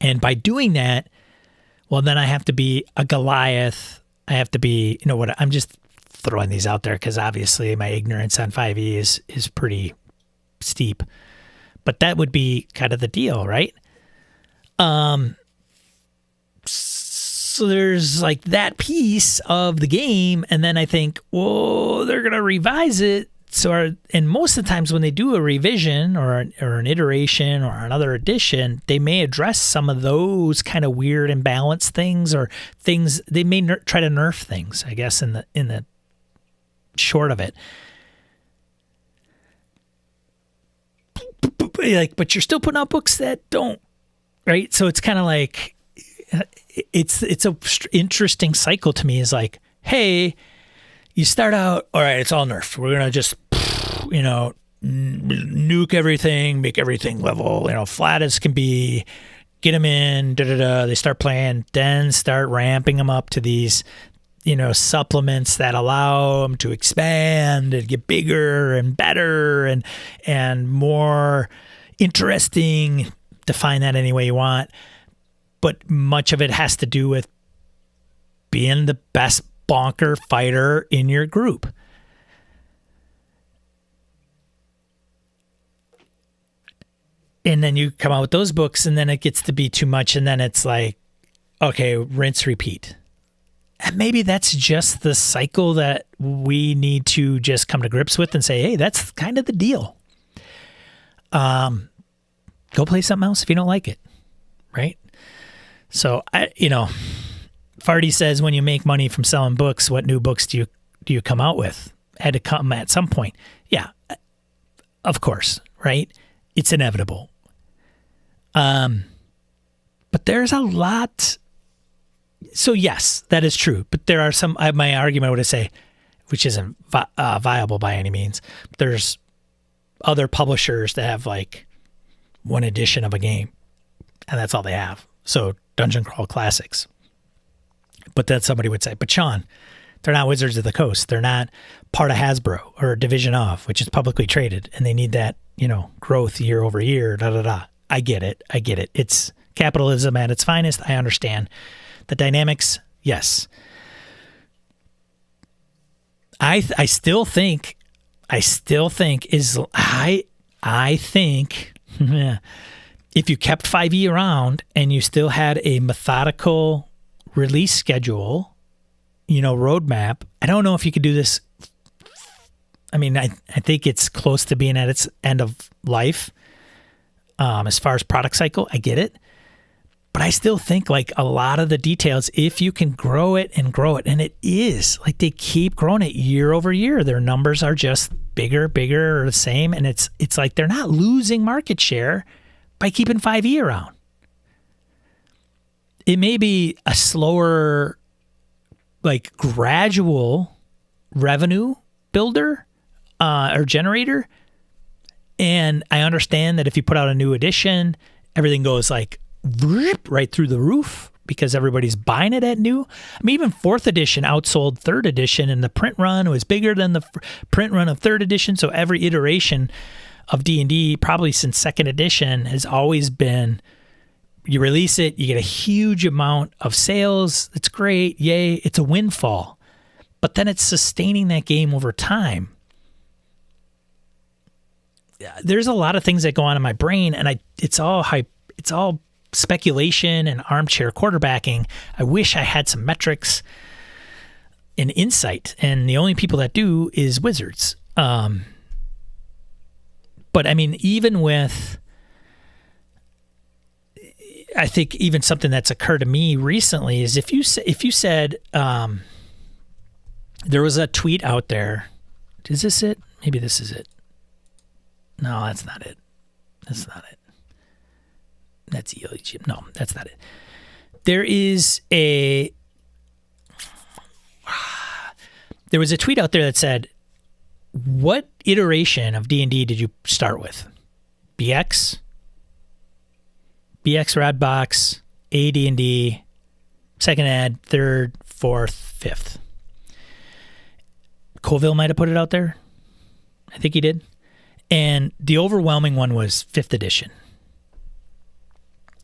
And by doing that, well, then I have to be a Goliath. I have to be, I'm just throwing these out there because obviously my ignorance on 5e is pretty steep. But that would be kind of the deal, right? So there's like that piece of the game, and then I think, well, they're going to revise it. And most of the times when they do a revision or an iteration or another edition, they may address some of those kind of weird imbalanced things or things. They may try to nerf things, I guess, in the short of it. But you're still putting out books that don't, right? So it's kind of like it's a interesting cycle to me. Is like, hey, you start out, all right, it's all nerfed. We're gonna just, nuke everything, make everything level, flat as can be, get them in. They start playing, then start ramping them up to these, supplements that allow them to expand and get bigger and better and more interesting. Define that any way you want. But much of it has to do with being the best bonker fighter in your group. And then you come out with those books, and then it gets to be too much, and then it's like, okay, rinse, repeat. And maybe that's just the cycle that we need to just come to grips with and say, hey, that's kind of the deal. Go play something else if you don't like it, right? So, Farty says, when you make money from selling books, what new books do you come out with? Had to come at some point. Yeah, of course, right? It's inevitable. But there's a lot. So yes, that is true. But there are some, my argument would say, which isn't viable by any means. There's other publishers that have like one edition of a game, and that's all they have. So Dungeon Crawl Classics. But then somebody would say, but Sean, they're not Wizards of the Coast. They're not part of Hasbro or Division of, which is publicly traded, and they need that, growth year over year, I get it. It's capitalism at its finest. I understand the dynamics. Yes. I still think if you kept 5e around and you still had a methodical release schedule, roadmap, I don't know if you could do this. I mean, I think it's close to being at its end of life. As far as product cycle, I get it. But I still think like a lot of the details, if you can grow it, and it is like they keep growing it year over year. Their numbers are just bigger or the same. And it's like they're not losing market share by keeping 5e around. It may be a slower, like gradual revenue builder or generator. And I understand that if you put out a new edition, everything goes like right through the roof because everybody's buying it at new. I mean, even 4th edition outsold 3rd edition, and the print run was bigger than the print run of 3rd edition. So every iteration of D&D, probably since 2nd edition, has always been, you release it, you get a huge amount of sales. It's great. Yay. It's a windfall. But then it's sustaining that game over time. There's a lot of things that go on in my brain, and it's all speculation and armchair quarterbacking. I wish I had some metrics and insight, and the only people that do is Wizards. But I mean, even with I think even something that's occurred to me recently is if you said there was a tweet out there. Is this it? Maybe this is it. No, that's not it. That's not it. That's Egypt. No, that's not it. There was a tweet out there that said, what iteration of D&D did you start with? BX, Radbox, AD&D, second ed, third, fourth, fifth. Colville might have put it out there. I think he did. And the overwhelming one was 5th edition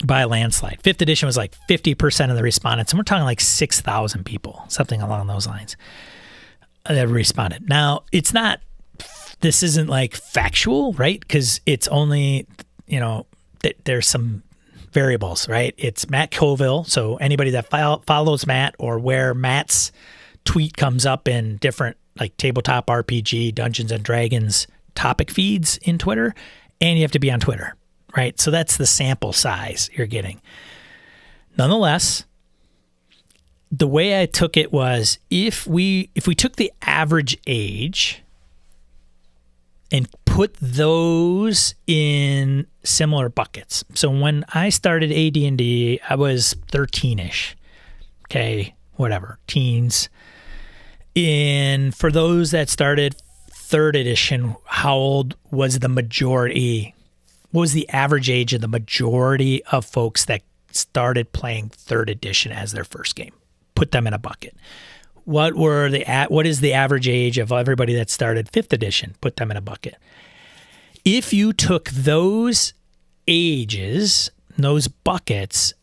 by a landslide. 5th edition was like 50% of the respondents. And we're talking like 6,000 people, something along those lines that responded. Now, this isn't like factual, right? Because it's only, there's some variables, right? It's Matt Colville. So anybody that follows Matt or where Matt's tweet comes up in different like tabletop RPG, Dungeons and Dragons topic feeds in Twitter, and you have to be on Twitter, right? So that's the sample size you're getting. Nonetheless, the way I took it was if we took the average age and put those in similar buckets. So when I started AD&D, I was 13-ish. Okay, whatever, teens. And for those that started 3rd edition, how old was the majority? What was the average age of the majority of folks that started playing 3rd edition as their first game? Put them in a bucket. What is the average age of everybody that started 5th edition? Put them in a bucket. If you took those ages, those buckets,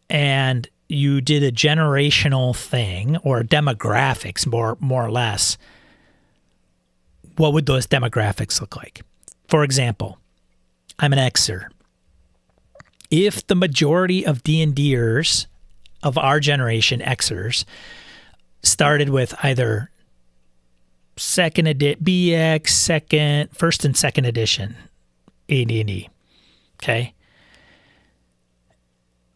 and you did a generational thing or demographics more or less, what would those demographics look like? For example, I'm an Xer. If the majority of D&Ders of our generation, Xers, started with either BX, first and second edition AD&D, okay?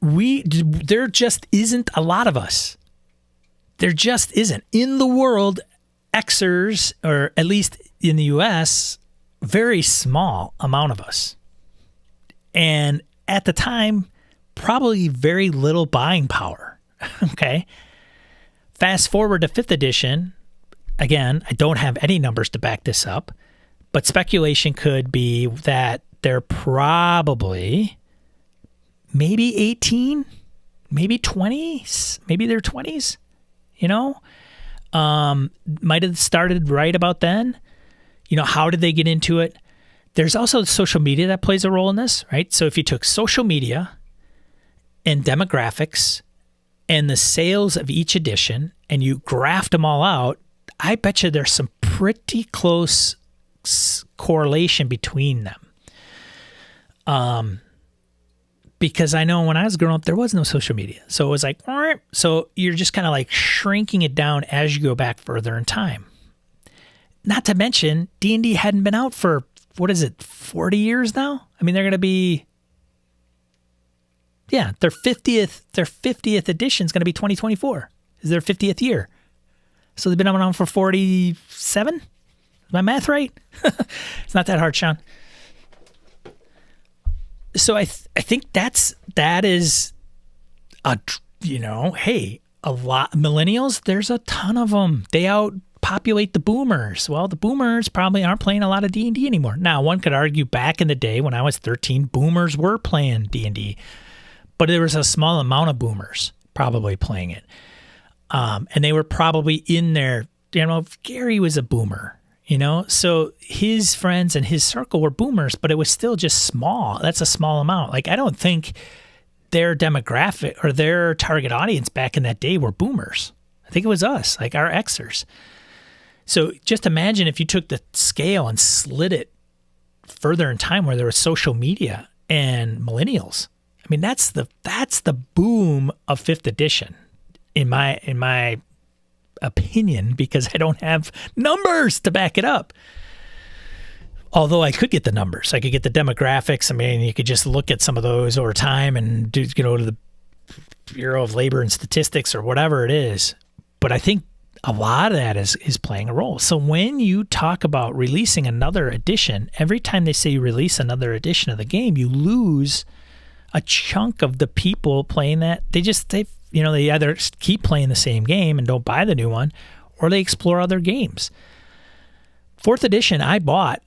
There just isn't a lot of us. There just isn't. In the world, Xers, or at least in the US, very small amount of us. And at the time, probably very little buying power. Okay. Fast forward to 5th edition. Again, I don't have any numbers to back this up, but speculation could be that they're probably maybe 18, maybe 20s, maybe they're 20s, might have started right about then. How did they get into it? There's also social media that plays a role in this, right? So if you took social media and demographics and the sales of each edition and you graphed them all out, I bet you there's some pretty close correlation between them. Because I know when I was growing up, there was no social media. So it was like, all right. So you're just kind of like shrinking it down as you go back further in time. Not to mention, D&D hadn't been out for, 40 years now? I mean, they're going to be, their 50th edition is going to be 2024. Is their 50th year. So they've been around for 47? Is my math right? It's not that hard, Sean. So I think that is hey, a lot millennials, there's a ton of them. They outpopulate the boomers. Well, the boomers probably aren't playing a lot of D&D anymore. Now, one could argue back in the day when I was 13, boomers were playing D&D, but there was a small amount of boomers probably playing it. And they were probably in there, Gary was a boomer. So his friends and his circle were boomers, but it was still just small. That's a small amount. Like, I don't think their demographic or their target audience back in that day were boomers. I think it was us, like our Xers. So just imagine if you took the scale and slid it further in time where there was social media and millennials. I mean, that's the boom of 5th edition in my opinion, because I don't have numbers to back it up. Although I could get the numbers, I could get the demographics. I mean, you could just look at some of those over time and to the Bureau of Labor and Statistics or whatever it is. But I think a lot of that is playing a role. So when you talk about releasing another edition, every time they say you release another edition of the game, you lose a chunk of the people playing that. They either keep playing the same game and don't buy the new one, or they explore other games. 4th edition, I bought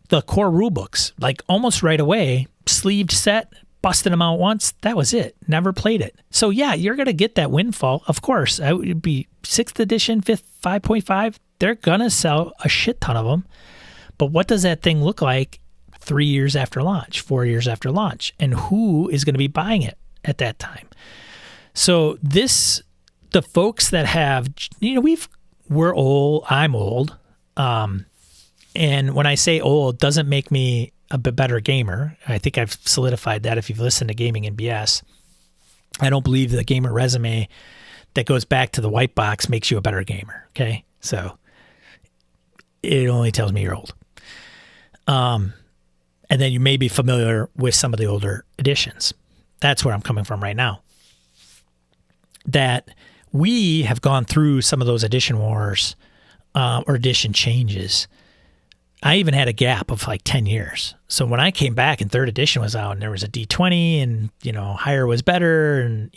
the core rule books, like almost right away, sleeved set, busted them out once. That was it. Never played it. So yeah, you're going to get that windfall. Of course, it would be 6th edition, 5.5. They're going to sell a shit ton of them. But what does that thing look like 3 years after launch, 4 years after launch? And who is going to be buying it at that time? So the folks that have, we're old, I'm old. And when I say old, doesn't make me a better gamer. I think I've solidified that if you've listened to Gaming and BS. I don't believe the gamer resume that goes back to the white box makes you a better gamer. Okay. So it only tells me you're old. And then you may be familiar with some of the older editions. That's where I'm coming from right now. That we have gone through some of those edition wars or edition changes. I even had a gap of like 10 years. So when I came back and 3rd edition was out and there was a D20 and, higher was better and,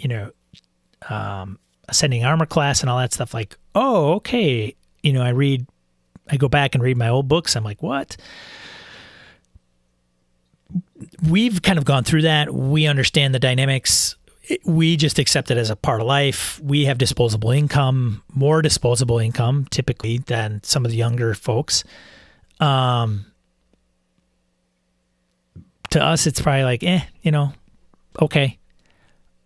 ascending armor class and all that stuff, like, oh, okay. I go back and read my old books. I'm like, what? We've kind of gone through that. We understand the dynamics. We just accept it as a part of life. We have disposable income, more disposable income typically than some of the younger folks. To us, it's probably like, okay.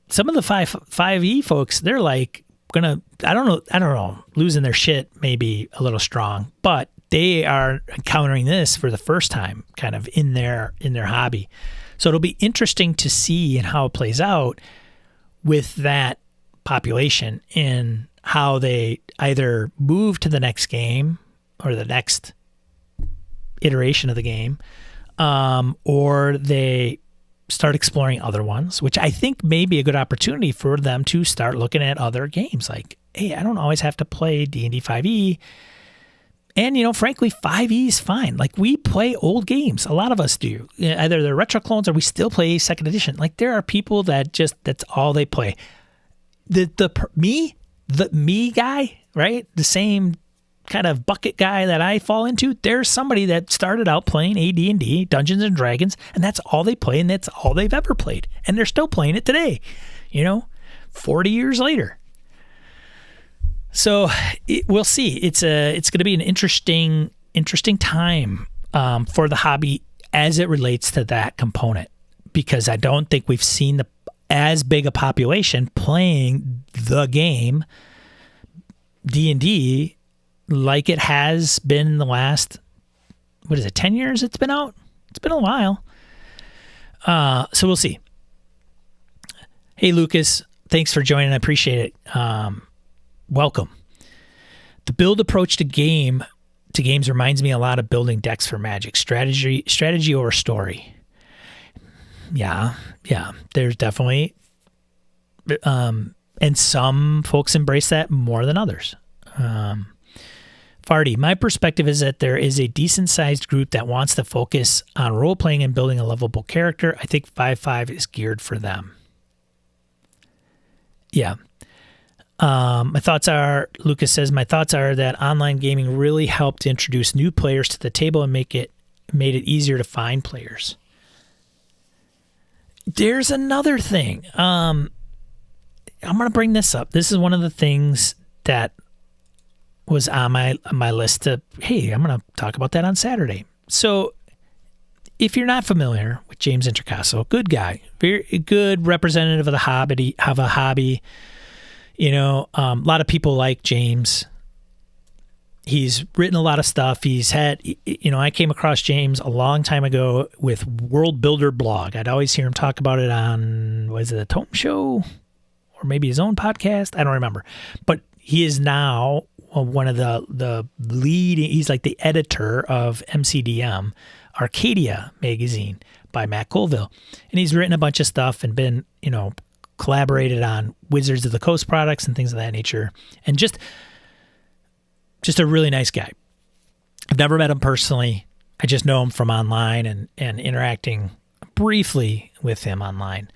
Some of the 5e folks, they're like I don't know, losing their shit may be a little strong, but they are encountering this for the first time kind of in their hobby. So it'll be interesting to see and how it plays out with that population and how they either move to the next game or the next iteration of the game, or they start exploring other ones, which I think may be a good opportunity for them to start looking at other games. Like, hey, I don't always have to play D&D 5e. And, frankly, 5e is fine. Like, we play old games. A lot of us do. Either they're retro clones or we still play 2nd edition. Like, there are people that that's all they play. The me guy, right? The same kind of bucket guy that I fall into, there's somebody that started out playing AD&D, Dungeons and Dragons, and that's all they play, and that's all they've ever played. And they're still playing it today, 40 years later. So we'll see. It's going to be an interesting time for the hobby as it relates to that component, because I don't think we've seen as big a population playing the game D&D like it has been the last, 10 years it's been out? It's been a while. So we'll see. Hey, Lucas, thanks for joining. I appreciate it. Welcome. The build approach to games reminds me a lot of building decks for Magic. Strategy over story. Yeah. There's definitely, and some folks embrace that more than others. Farty, my perspective is that there is a decent-sized group that wants to focus on role-playing and building a lovable character. I think 5.5 is geared for them. Yeah. Lucas says, my thoughts are that online gaming really helped to introduce new players to the table and made it easier to find players. There's another thing. I'm going to bring this up. This is one of the things that was on my list to, hey, I'm going to talk about that on Saturday. So if you're not familiar with James Introcaso, good guy, very good representative of the hobby, a lot of people like James. He's written a lot of stuff. He's had, I came across James a long time ago with World Builder blog. I'd always hear him talk about it on, was it a Tome Show or maybe his own podcast? I don't remember. But he is now one of the leading, he's like the editor of MCDM, Arcadia magazine by Matt Colville. And he's written a bunch of stuff and been, collaborated on Wizards of the Coast products and things of that nature. And just a really nice guy. I've never met him personally. I just know him from online and interacting briefly with him online.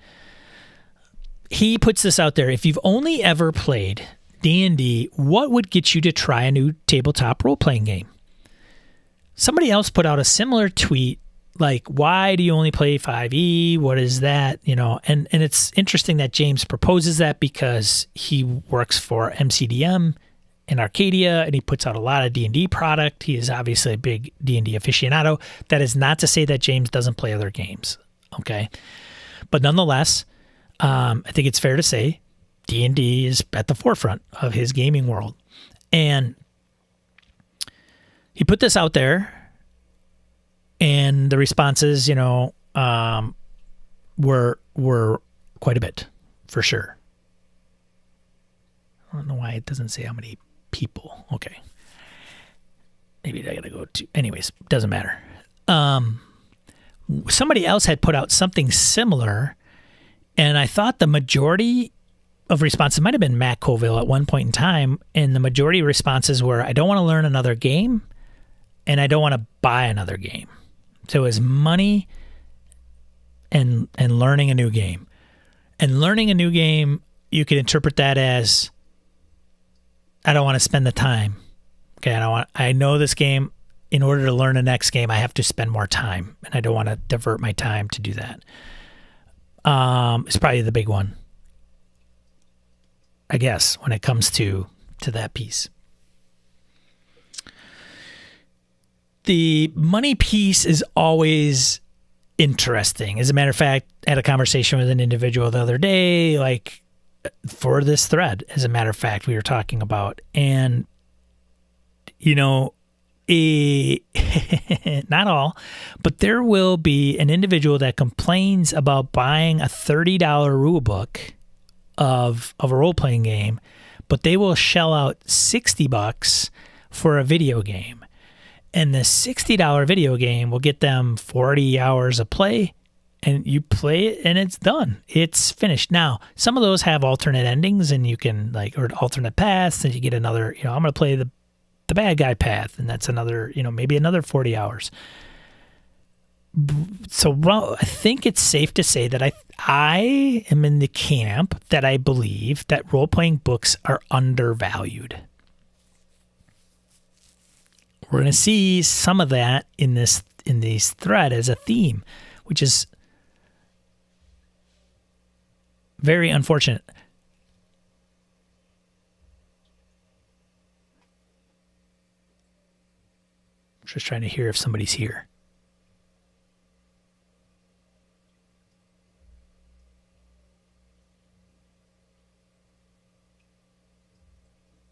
He puts this out there. If you've only ever played D&D, what would get you to try a new tabletop role-playing game? Somebody else put out a similar tweet, like, why do you only play 5e? What is that? And it's interesting that James proposes that because he works for MCDM in Arcadia, and he puts out a lot of D&D product. He is obviously a big D&D aficionado. That is not to say that James doesn't play other games, okay? But nonetheless, I think it's fair to say D&D is at the forefront of his gaming world. And he put this out there, and the responses, were quite a bit, for sure. I don't know why it doesn't say how many people. Okay. Maybe I gotta go to... Anyways, doesn't matter. Somebody else had put out something similar, and I thought the majority of responses might have been Matt Colville at one point in time, and the majority of responses were, I don't want to learn another game, and I don't want to buy another game. So it was money and learning a new game. And learning a new game, you could interpret that as, I don't want to spend the time. Okay, I know this game. In order to learn the next game, I have to spend more time, and I don't want to divert my time to do that. It's probably the big one, I guess, when it comes to that piece. The money piece is always interesting. As a matter of fact, I had a conversation with an individual the other day, like for this thread, as a matter of fact, we were talking about. And, not all, but there will be an individual that complains about buying a $30 rule book of a role-playing game, but they will shell out $60 for a video game. And the $60 video game will get them 40 hours of play, and you play it and it's done. It's finished. Now, some of those have alternate endings, and you can or alternate paths, and you get another, I'm going to play the bad guy path, and that's another, maybe another 40 hours. So I think it's safe to say that I am in the camp that I believe that role-playing books are undervalued. We're going to see some of that in this thread as a theme, which is very unfortunate. I'm just trying to hear if somebody's here.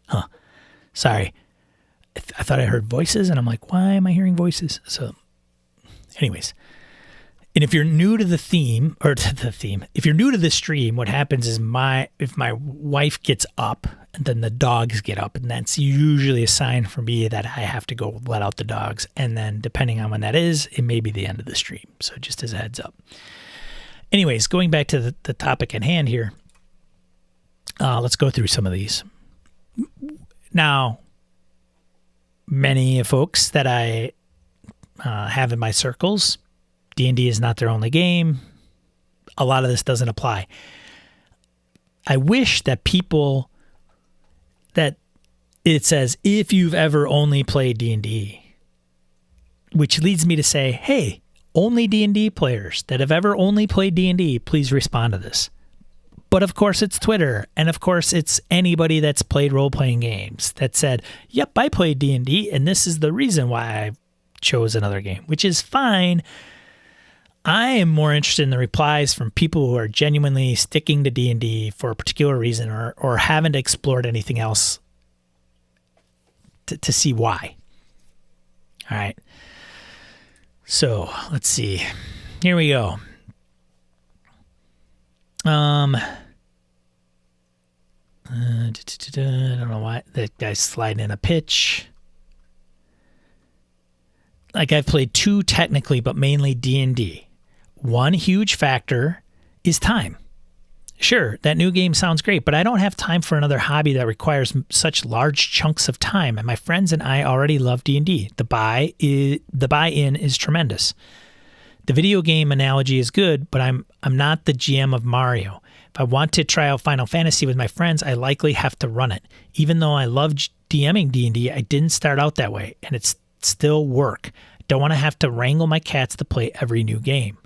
Huh. Sorry. I thought I heard voices, and I'm like, why am I hearing voices? So anyways, and if you're new to the theme, if you're new to the stream, what happens is if my wife gets up, and then the dogs get up, and that's usually a sign for me that I have to go let out the dogs. And then depending on when that is, it may be the end of the stream. So just as a heads up. Anyways, going back to the topic at hand here, let's go through some of these. Now, many folks that I have in my circles, D&D is not their only game. A lot of this doesn't apply. I wish that that it says, if you've ever only played D&D, which leads me to say, hey, only D&D players that have ever only played D&D, please respond to this. But of course it's Twitter, and of course it's anybody that's played role-playing games that said, yep, I played D&D, and this is the reason why I chose another game, which is fine. I am more interested in the replies from people who are genuinely sticking to D&D for a particular reason, or haven't explored anything else to see why. All right. So let's see. Here we go. I don't know why. That guy's sliding in a pitch. Like, I've played 2 technically, but mainly D&D. One huge factor is time. Sure, that new game sounds great, but I don't have time for another hobby that requires such large chunks of time. And my friends and I already love D&D. The buy-in is tremendous. The video game analogy is good, but I'm not the GM of Mario. If I want to try out Final Fantasy with my friends, I likely have to run it. Even though I love DMing D&D, I didn't start out that way, and it's still work. I don't want to have to wrangle my cats to play every new game.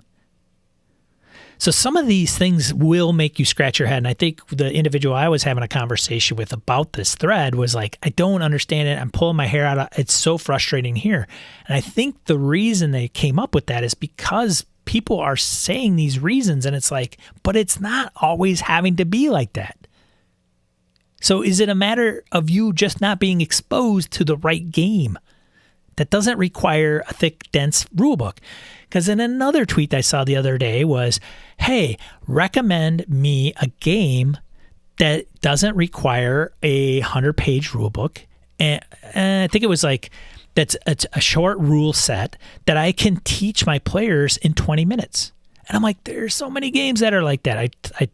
So some of these things will make you scratch your head. And I think the individual I was having a conversation with about this thread was like, I don't understand it. I'm pulling my hair out. It's so frustrating here. And I think the reason they came up with that is because people are saying these reasons, and it's like, but it's not always having to be like that. So is it a matter of you just not being exposed to the right game that doesn't require a thick, dense rule book? Because in another tweet I saw the other day was, hey, recommend me a game that doesn't require a 100-page rule book. And I think it was like, it's a short rule set that I can teach my players in 20 minutes. And I'm like, there's so many games that are like that. I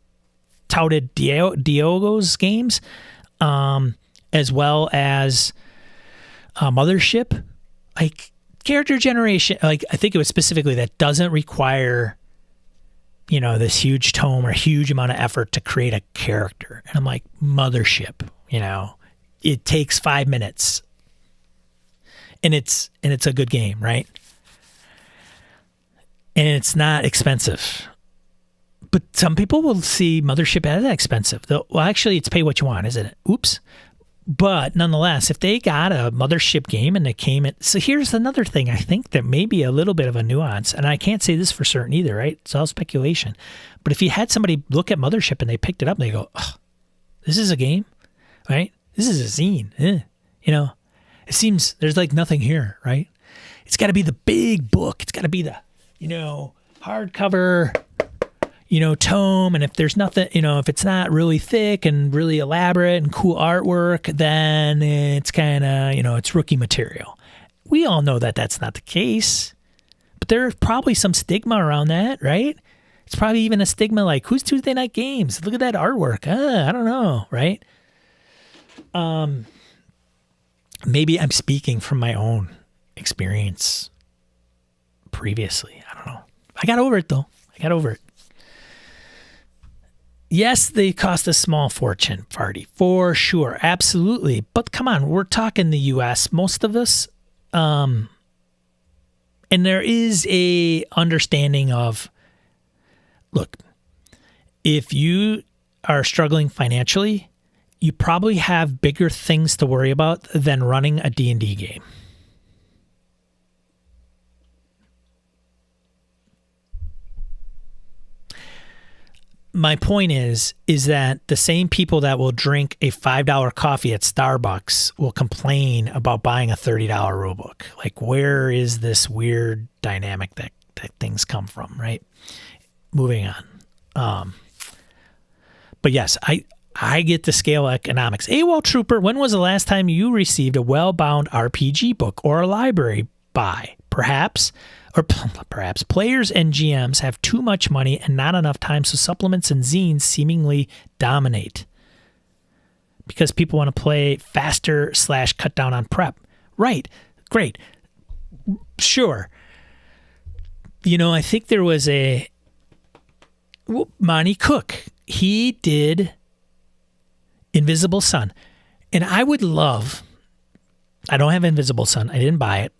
touted Diogo's games, as well as Mothership. Like, character generation, like, I think it was specifically that doesn't require, this huge tome or huge amount of effort to create a character. And I'm like, Mothership, it takes 5 minutes, and it's a good game, right? And it's not expensive. But some people will see Mothership as expensive. Well, actually, it's pay what you want, isn't it? Oops. But nonetheless, if they got a Mothership game and they came in, so here's another thing I think that may be a little bit of a nuance, and I can't say this for certain either, right? It's all speculation. But if you had somebody look at Mothership and they picked it up and they go, oh, this is a game, right? This is a zine. It seems there's like nothing here, right? It's got to be the big book. It's got to be the, hardcover, tome. And if there's nothing, if it's not really thick and really elaborate and cool artwork, then it's kind of, it's rookie material. We all know that that's not the case, but there's probably some stigma around that, right? It's probably even a stigma like, who's Tuesday Night Games? Look at that artwork. I don't know, right? Maybe I'm speaking from my own experience previously. I don't know. I got over it, though. Yes, they cost a small fortune, Farty, for sure. Absolutely. But come on, we're talking the U.S., most of us. And there is a understanding of, look, if you are struggling financially, you probably have bigger things to worry about than running a D&D game. My point is that the same people that will drink a $5 coffee at Starbucks will complain about buying a $30 rulebook. Like, where is this weird dynamic that things come from, right? Moving on. But yes, I get the scale economics. AWOL Trooper, when was the last time you received a well-bound RPG book or a library buy? Perhaps players and GMs have too much money and not enough time, so supplements and zines seemingly dominate because people want to play faster / cut down on prep. Right. Great. Sure. I think there was Monty Cook. He did Invisible Sun. And I would love, I don't have Invisible Sun. I didn't buy it.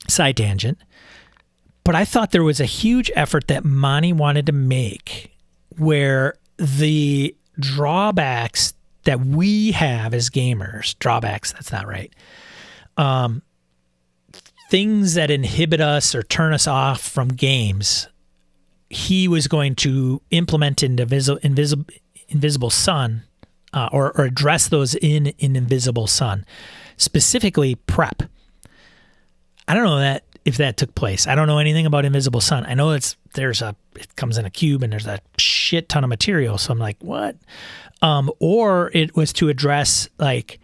Side tangent. But I thought there was a huge effort that Monty wanted to make where the drawbacks that we have as gamers, that's not right, things that inhibit us or turn us off from games, he was going to implement in Invisible Sun or address those in Invisible Sun, specifically prep. I don't know that if that took place. I don't know anything about Invisible Sun. I know it comes in a cube and there's a shit ton of material. So I'm like, what? Or it was to address like,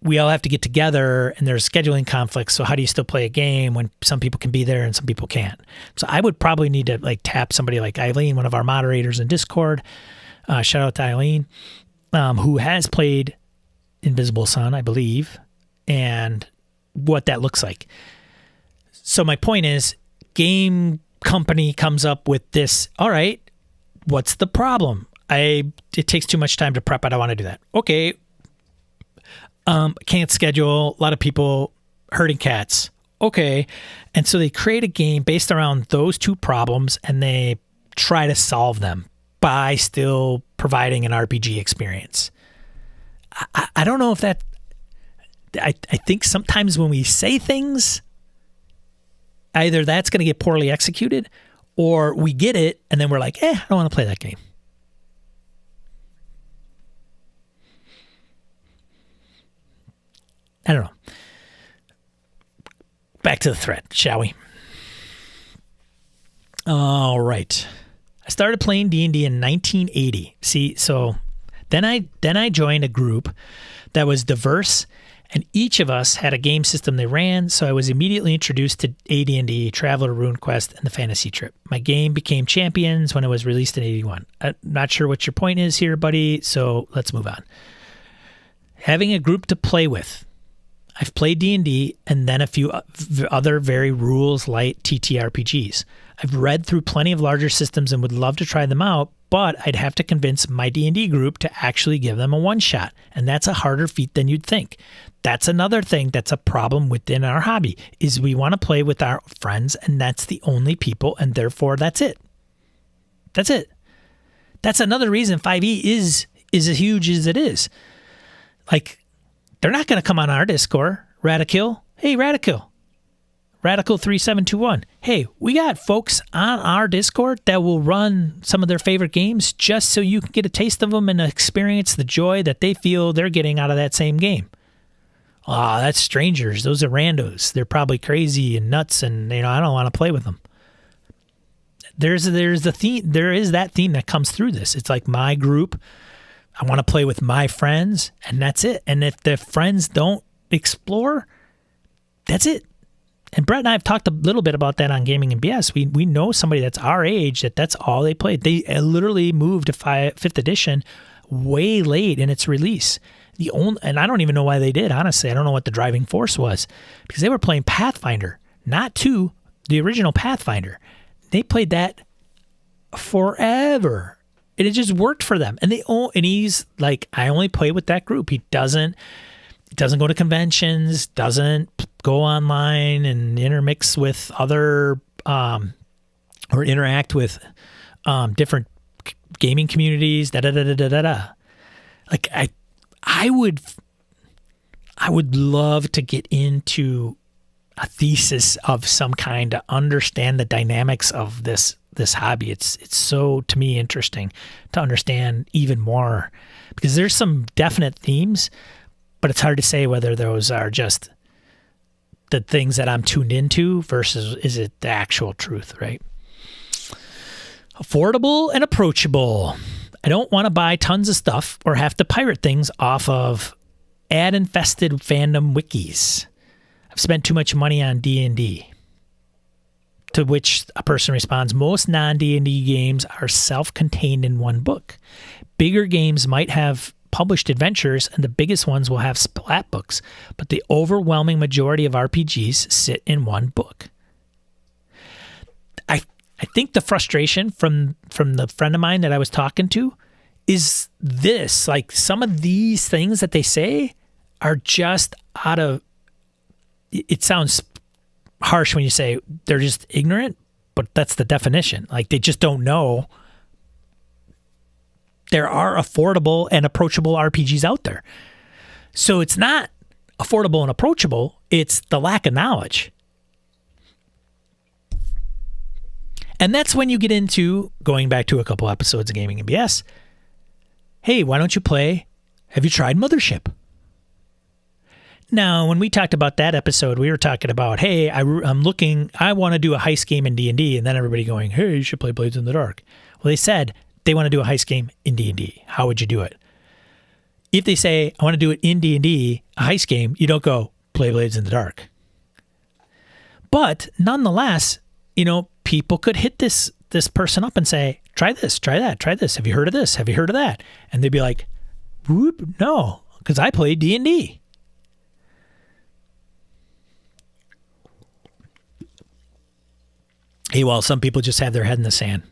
we all have to get together and there's scheduling conflicts. So how do you still play a game when some people can be there and some people can't? So I would probably need to like tap somebody like Eileen, one of our moderators in Discord. Shout out to Eileen, who has played Invisible Sun, I believe, and what that looks like. So my point is, game company comes up with this, all right, what's the problem? It takes too much time to prep. I don't want to do that. Okay. Can't schedule. A lot of people herding cats. Okay. And so they create a game based around those two problems and they try to solve them by still providing an RPG experience. I don't know if that, I think sometimes when we say things, either that's going to get poorly executed or we get it and then we're like, I don't want to play that game. I don't know. Back to the thread, shall we? All right. I started playing D&D in 1980. See, so then I joined a group that was diverse, and each of us had a game system they ran, so I was immediately introduced to AD&D, Traveler, RuneQuest, and the Fantasy Trip. My game became Champions when it was released in 81. I'm not sure what your point is here, buddy, so let's move on. Having a group to play with. I've played D&D and then a few other very rules-light TTRPGs. I've read through plenty of larger systems and would love to try them out, but I'd have to convince my D&D group to actually give them a one-shot, and that's a harder feat than you'd think. That's another thing that's a problem within our hobby, is we want to play with our friends, and that's the only people, and therefore that's it. That's it. That's another reason 5e is as huge as it is. Like, they're not going to come on our Discord. Radical. Hey, Radical. Radical3721. Hey, we got folks on our Discord that will run some of their favorite games just so you can get a taste of them and experience the joy that they feel they're getting out of that same game. Ah, that's strangers. Those are randos. They're probably crazy and nuts, and I don't want to play with them. There's the theme. There is that theme that comes through this. It's like my group. I want to play with my friends, and that's it. And if the friends don't explore, that's it. And Brett and I have talked a little bit about that on Gaming and BS. We know somebody that's our age that's all they played. They literally moved to 5th edition way late in its release. And I don't even know why they did, honestly. I don't know what the driving force was, because they were playing Pathfinder, not 2, the original Pathfinder. They played that forever. It just worked for them. And he's like, I only play with that group. He doesn't go to conventions, doesn't go online and intermix with other or interact with different gaming communities. Like I would love to get into a thesis of some kind to understand the dynamics of this hobby. It's so, to me, interesting to understand even more, because there's some definite themes, but it's hard to say whether those are just the things that I'm tuned into versus is it the actual truth, right? Affordable and approachable. I don't want to buy tons of stuff or have to pirate things off of ad-infested fandom wikis. I've spent too much money on D&D. To which a person responds, most non-D&D games are self-contained in one book. Bigger games might have published adventures, and the biggest ones will have splat books, but the overwhelming majority of RPGs sit in one book. I think the frustration from the friend of mine that I was talking to is this, like some of these things that they say are just out of, it sounds harsh when you say they're just ignorant, but that's the definition. Like they just don't know there are affordable and approachable RPGs out there. So it's not affordable and approachable, it's the lack of knowledge. And that's when you get into, going back to a couple episodes of Gaming and BS, hey, why don't you play, have you tried Mothership? Now, when we talked about that episode, we were talking about, hey, I want to do a heist game in D&D, and then everybody going, hey, you should play Blades in the Dark. Well, they said they want to do a heist game in D&D. How would you do it? If they say, I want to do it in D&D, a heist game, you don't go, play Blades in the Dark. But nonetheless, people could hit this person up and say, try this, try that, try this. Have you heard of this? Have you heard of that? And they'd be like, whoop, no, because I play D&D. Hey, well, some people just have their head in the sand.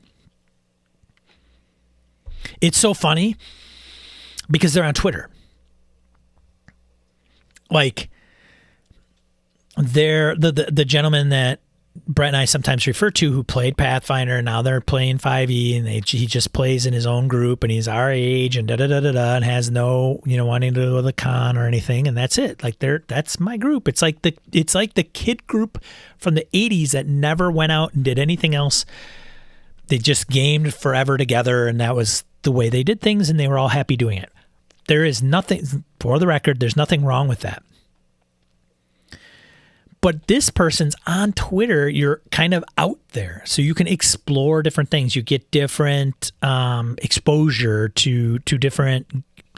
It's so funny because they're on Twitter. Like, they're the gentleman that Brett and I sometimes refer to who played Pathfinder, and now they're playing 5e, and he just plays in his own group, and he's our age, and and has no, wanting to go to the con or anything, and that's it. Like, that's my group. It's like the kid group from the 80s that never went out and did anything else. They just gamed forever together, and that was the way they did things, and they were all happy doing it. There is nothing, for the record, there's nothing wrong with that. But this person's on Twitter, you're kind of out there. So you can explore different things. You get different exposure to different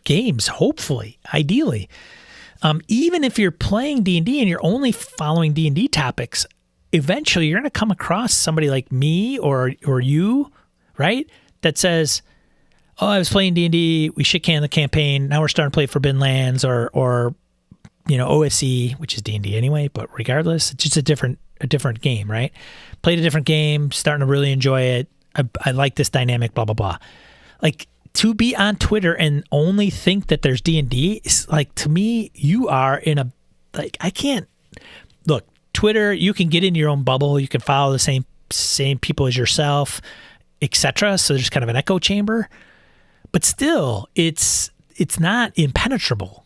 games, hopefully, ideally. Even if you're playing D&D and you're only following D&D topics, eventually you're going to come across somebody like me or you, right? That says, oh, I was playing D&D, we shit-canned the campaign, now we're starting to play Forbidden Lands or OSE, which is D&D anyway, but regardless, it's just a different game, right? Played a different game, starting to really enjoy it. I like this dynamic, blah, blah, blah. Like, to be on Twitter and only think that there's D&D is like, to me, you are in a, like, I can't, look, Twitter, you can get in your own bubble, you can follow the same people as yourself, etc. So there's kind of an echo chamber, but still, it's not impenetrable.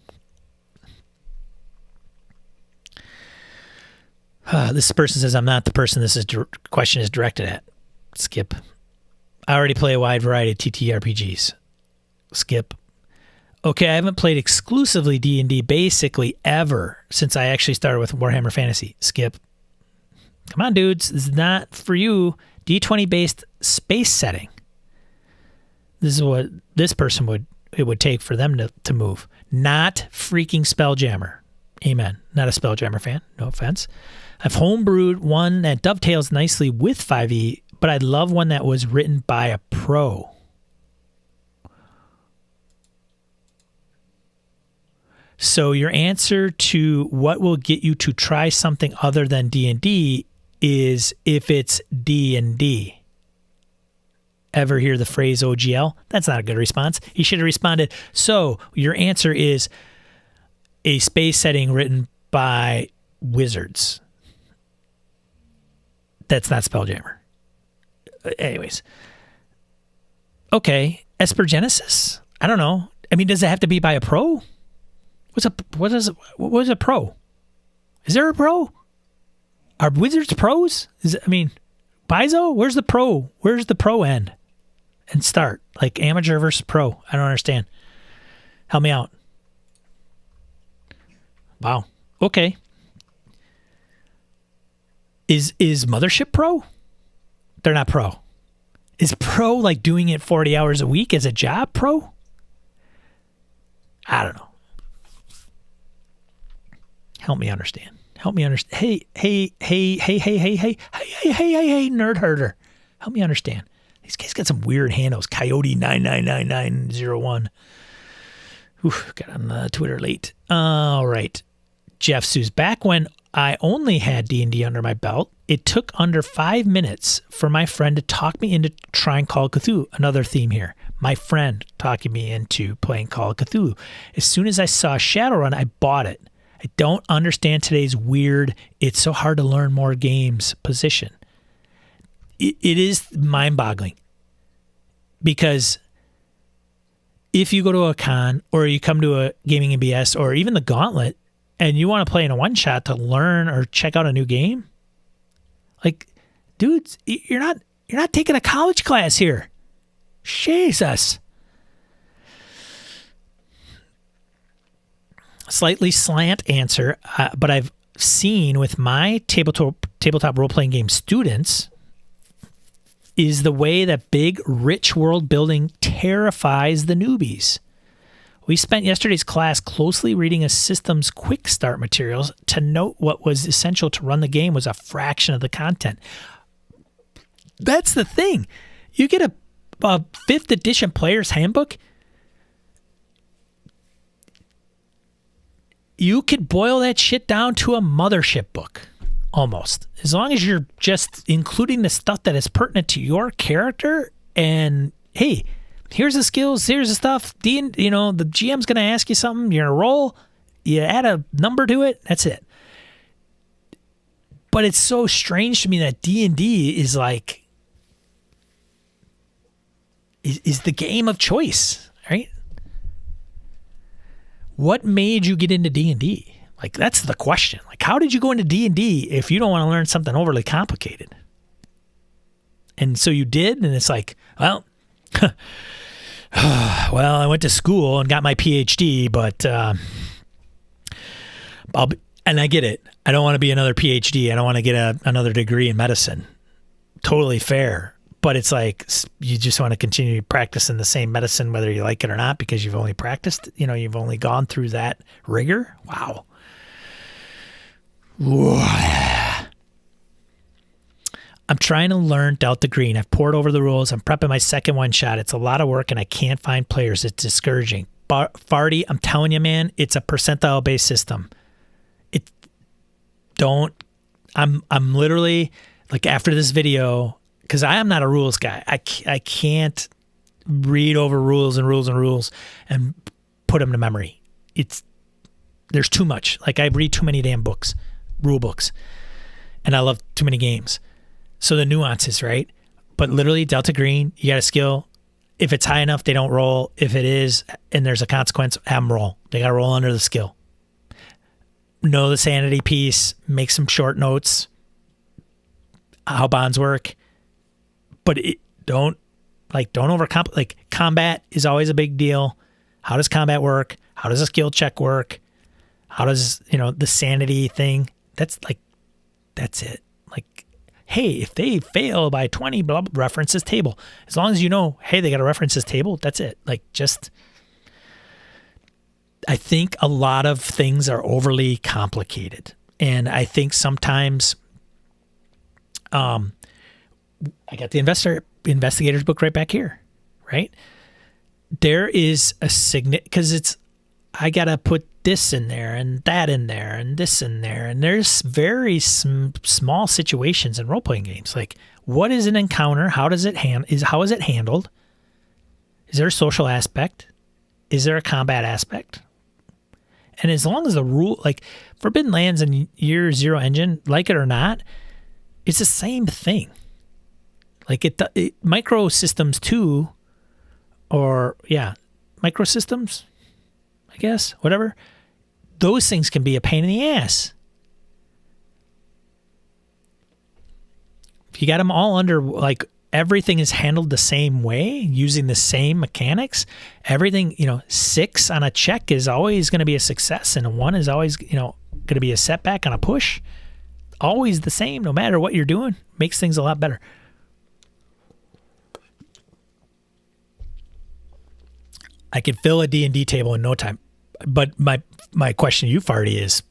This person says, I'm not the person this question is directed at. Skip. I already play a wide variety of TTRPGs. Skip. Okay, I haven't played exclusively D&D basically ever since I actually started with Warhammer Fantasy. Skip. Come on, dudes. This is not for you. D20-based space setting. This is what this person would take for them to move. Not freaking Spelljammer. Amen. Not a Spelljammer fan. No offense. I've homebrewed one that dovetails nicely with 5e, but I'd love one that was written by a pro. So your answer to what will get you to try something other than D&D is if it's D&D. Ever hear the phrase OGL? That's not a good response. He should have responded, so your answer is a space setting written by wizards. That's not Spelljammer. Anyways. Okay. Espergenesis? I don't know. I mean, does it have to be by a pro? What is a pro? Is there a pro? Are wizards pros? Bizo? Where's the pro? Where's the pro end and start? Like amateur versus pro. I don't understand. Help me out. Wow. Okay. Is Mothership pro? They're not pro. Is pro like doing it 40 hours a week as a job pro? I don't know. Help me understand. Hey, nerd herder. Help me understand. These guys got some weird handles. Coyote 999901. Oof, got on Twitter late. All right. Jeff Sues, back when I only had D&D under my belt, it took under 5 minutes for my friend to talk me into trying Call of Cthulhu. Another theme here. My friend talking me into playing Call of Cthulhu. As soon as I saw Shadowrun, I bought it. I don't understand today's weird, it's so hard to learn more games position. It is mind-boggling. Because if you go to a con or you come to a Gaming and BS or even the Gauntlet and you want to play in a one-shot to learn or check out a new game, like, dudes, you're not taking a college class here. Jesus. slightly slant answer, but I've seen with my tabletop role-playing game students is the way that big, rich world building terrifies the newbies. We spent yesterday's class closely reading a system's quick start materials to note what was essential to run the game was a fraction of the content. That's the thing. You get a 5th edition player's handbook, you could boil that shit down to a mothership book, almost. As long as you're just including the stuff that is pertinent to your character, and hey, here's the skills, here's the stuff. The GM's going to ask you something, you're going to roll, you add a number to it, that's it. But it's so strange to me that D&D is like, is the game of choice, right? What made you get into D&D? Like, that's the question. Like, how did you go into D&D if you don't want to learn something overly complicated? And so you did, and it's like, well, I went to school and got my PhD, but and I get it. I don't want to be another PhD. I don't want to get another degree in medicine. Totally fair. But it's like you just want to continue practicing the same medicine whether you like it or not because you've only practiced, you've only gone through that rigor. Wow. I'm trying to learn Delta Green. I've poured over the rules. I'm prepping my second one shot. It's a lot of work and I can't find players. It's discouraging. Farty, I'm telling you, man, it's a percentile-based system. I'm literally, like, after this video, because I am not a rules guy. I can't read over rules and put them to memory. There's too much. Like, I read too many damn books, rule books, and I love too many games. So the nuances, right? But literally, Delta Green, you got a skill. If it's high enough, they don't roll. If it is, and there's a consequence, have them roll. They got to roll under the skill. Know the sanity piece. Make some short notes. How bonds work. But don't overcomplicate. Like, combat is always a big deal. How does combat work? How does a skill check work? How does, the sanity thing? That's it. Like, hey, if they fail by 20, blah, blah, reference this table. As long as you know, hey, they got to reference this table, that's it. Like, I think a lot of things are overly complicated. And I think sometimes, I got the investigator's book right back here, right? There is a because I got to put this in there and that in there and this in there. And there's very small situations in role-playing games. Like, what is an encounter? How is it handled? Is there a social aspect? Is there a combat aspect? And as long as the rule, like Forbidden Lands and Year Zero Engine, like it or not, it's the same thing. Like microsystems too, microsystems, I guess, whatever. Those things can be a pain in the ass. If you got them all under, like, everything is handled the same way, using the same mechanics, everything, 6 on a check is always going to be a success, and a 1 is always, going to be a setback on a push. Always the same, no matter what you're doing. Makes things a lot better. I could fill a D&D table in no time. But my question to you, Farty, is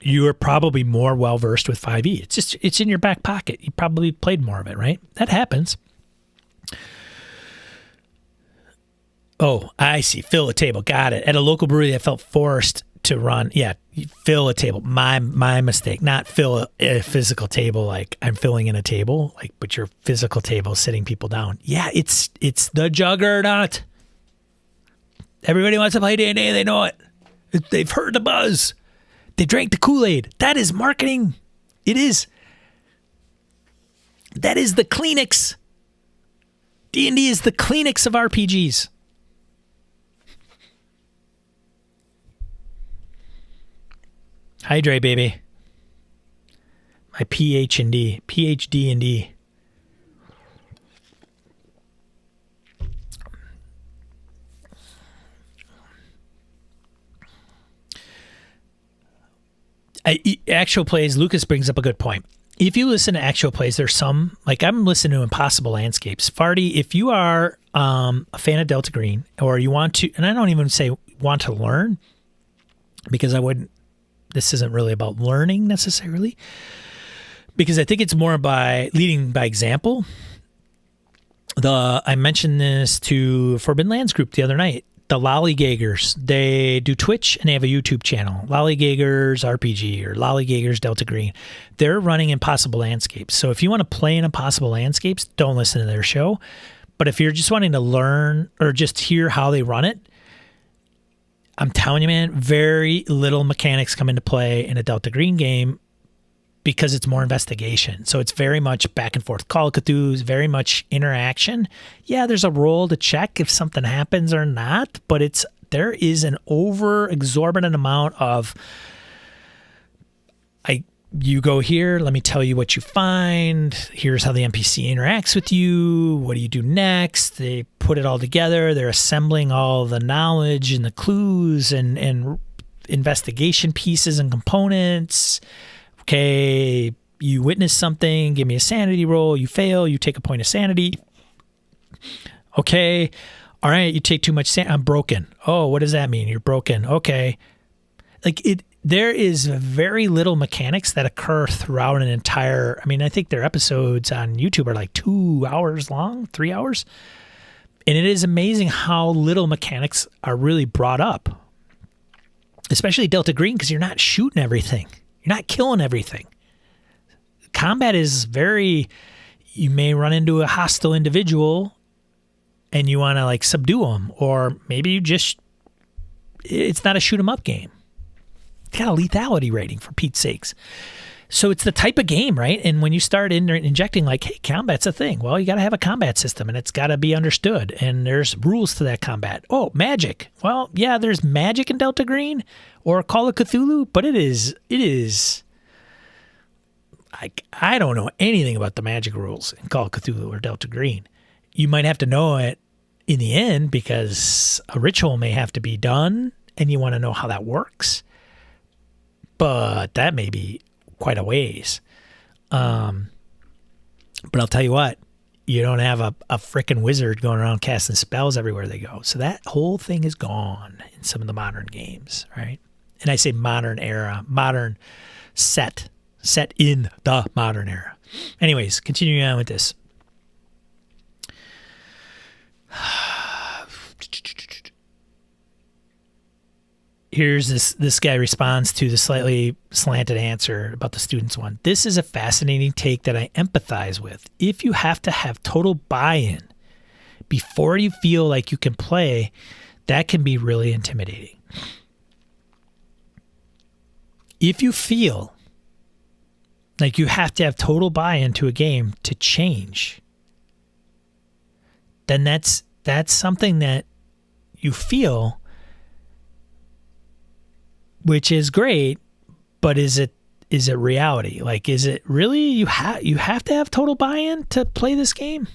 you are probably more well-versed with 5e. It's in your back pocket. You probably played more of it, right? That happens. Oh, I see. Fill a table. Got it. At a local brewery, I felt forced to run. Yeah, fill a table. My mistake. Not fill a physical table like I'm filling in a table, like, but your physical table sitting people down. Yeah, it's the juggernaut. Everybody wants to play D&D. They know it. They've heard the buzz. They drank the Kool-Aid. That is marketing. It is. That is the Kleenex. D&D is the Kleenex of RPGs. Hydrate, baby. My PhD and D. Actual plays, Lucas brings up a good point. If you listen to actual plays, there's some, like I'm listening to Impossible Landscapes. Farty, if you are a fan of Delta Green, or you want to, and I don't even say want to learn, because this isn't really about learning necessarily, because I think it's more by leading by example. I mentioned this to Forbidden Lands group the other night. The Lollygaggers, they do Twitch and they have a YouTube channel, Lollygaggers RPG or Lollygaggers Delta Green. They're running Impossible Landscapes. So if you want to play in Impossible Landscapes, don't listen to their show. But if you're just wanting to learn or just hear how they run it, I'm telling you, man, very little mechanics come into play in a Delta Green game because it's more investigation. So it's very much back and forth. Call of Cthulhu is very much interaction. Yeah, there's a roll to check if something happens or not, but there is an exorbitant amount of, you go here, let me tell you what you find. Here's how the NPC interacts with you. What do you do next? They put it all together. They're assembling all the knowledge and the clues and investigation pieces and components. Okay, you witness something, give me a sanity roll. You fail, you take a point of sanity. Okay, all right, you take too much sanity. I'm broken. Oh, what does that mean? You're broken. Okay. There is very little mechanics that occur throughout an entire, I think their episodes on YouTube are like 2 hours long, 3 hours. And it is amazing how little mechanics are really brought up, especially Delta Green, because you're not shooting everything. You're not killing everything. Combat is you may run into a hostile individual and you want to subdue them, or maybe it's not a shoot 'em up game. It's got a lethality rating, for Pete's sakes. So it's the type of game, right? And when you start injecting hey, combat's a thing. Well, you got to have a combat system and it's got to be understood. And there's rules to that combat. Oh, magic. Well, yeah, there's magic in Delta Green or Call of Cthulhu, but it is, I don't know anything about the magic rules in Call of Cthulhu or Delta Green. You might have to know it in the end because a ritual may have to be done and you want to know how that works. But that may be quite a ways. But I'll tell you what, you don't have a frickin' wizard going around casting spells everywhere they go. So that whole thing is gone in some of the modern games, right? And I say modern era, modern set in the modern era. Anyways, continuing on with this. Here's this guy responds to the slightly slanted answer about the students one. This is a fascinating take that I empathize with. If you have to have total buy-in before you feel like you can play, that can be really intimidating. If you feel like you have to have total buy-in to a game to change, then that's something that you feel, which is great, but is it reality? Is it really you have to have total buy-in to play this game?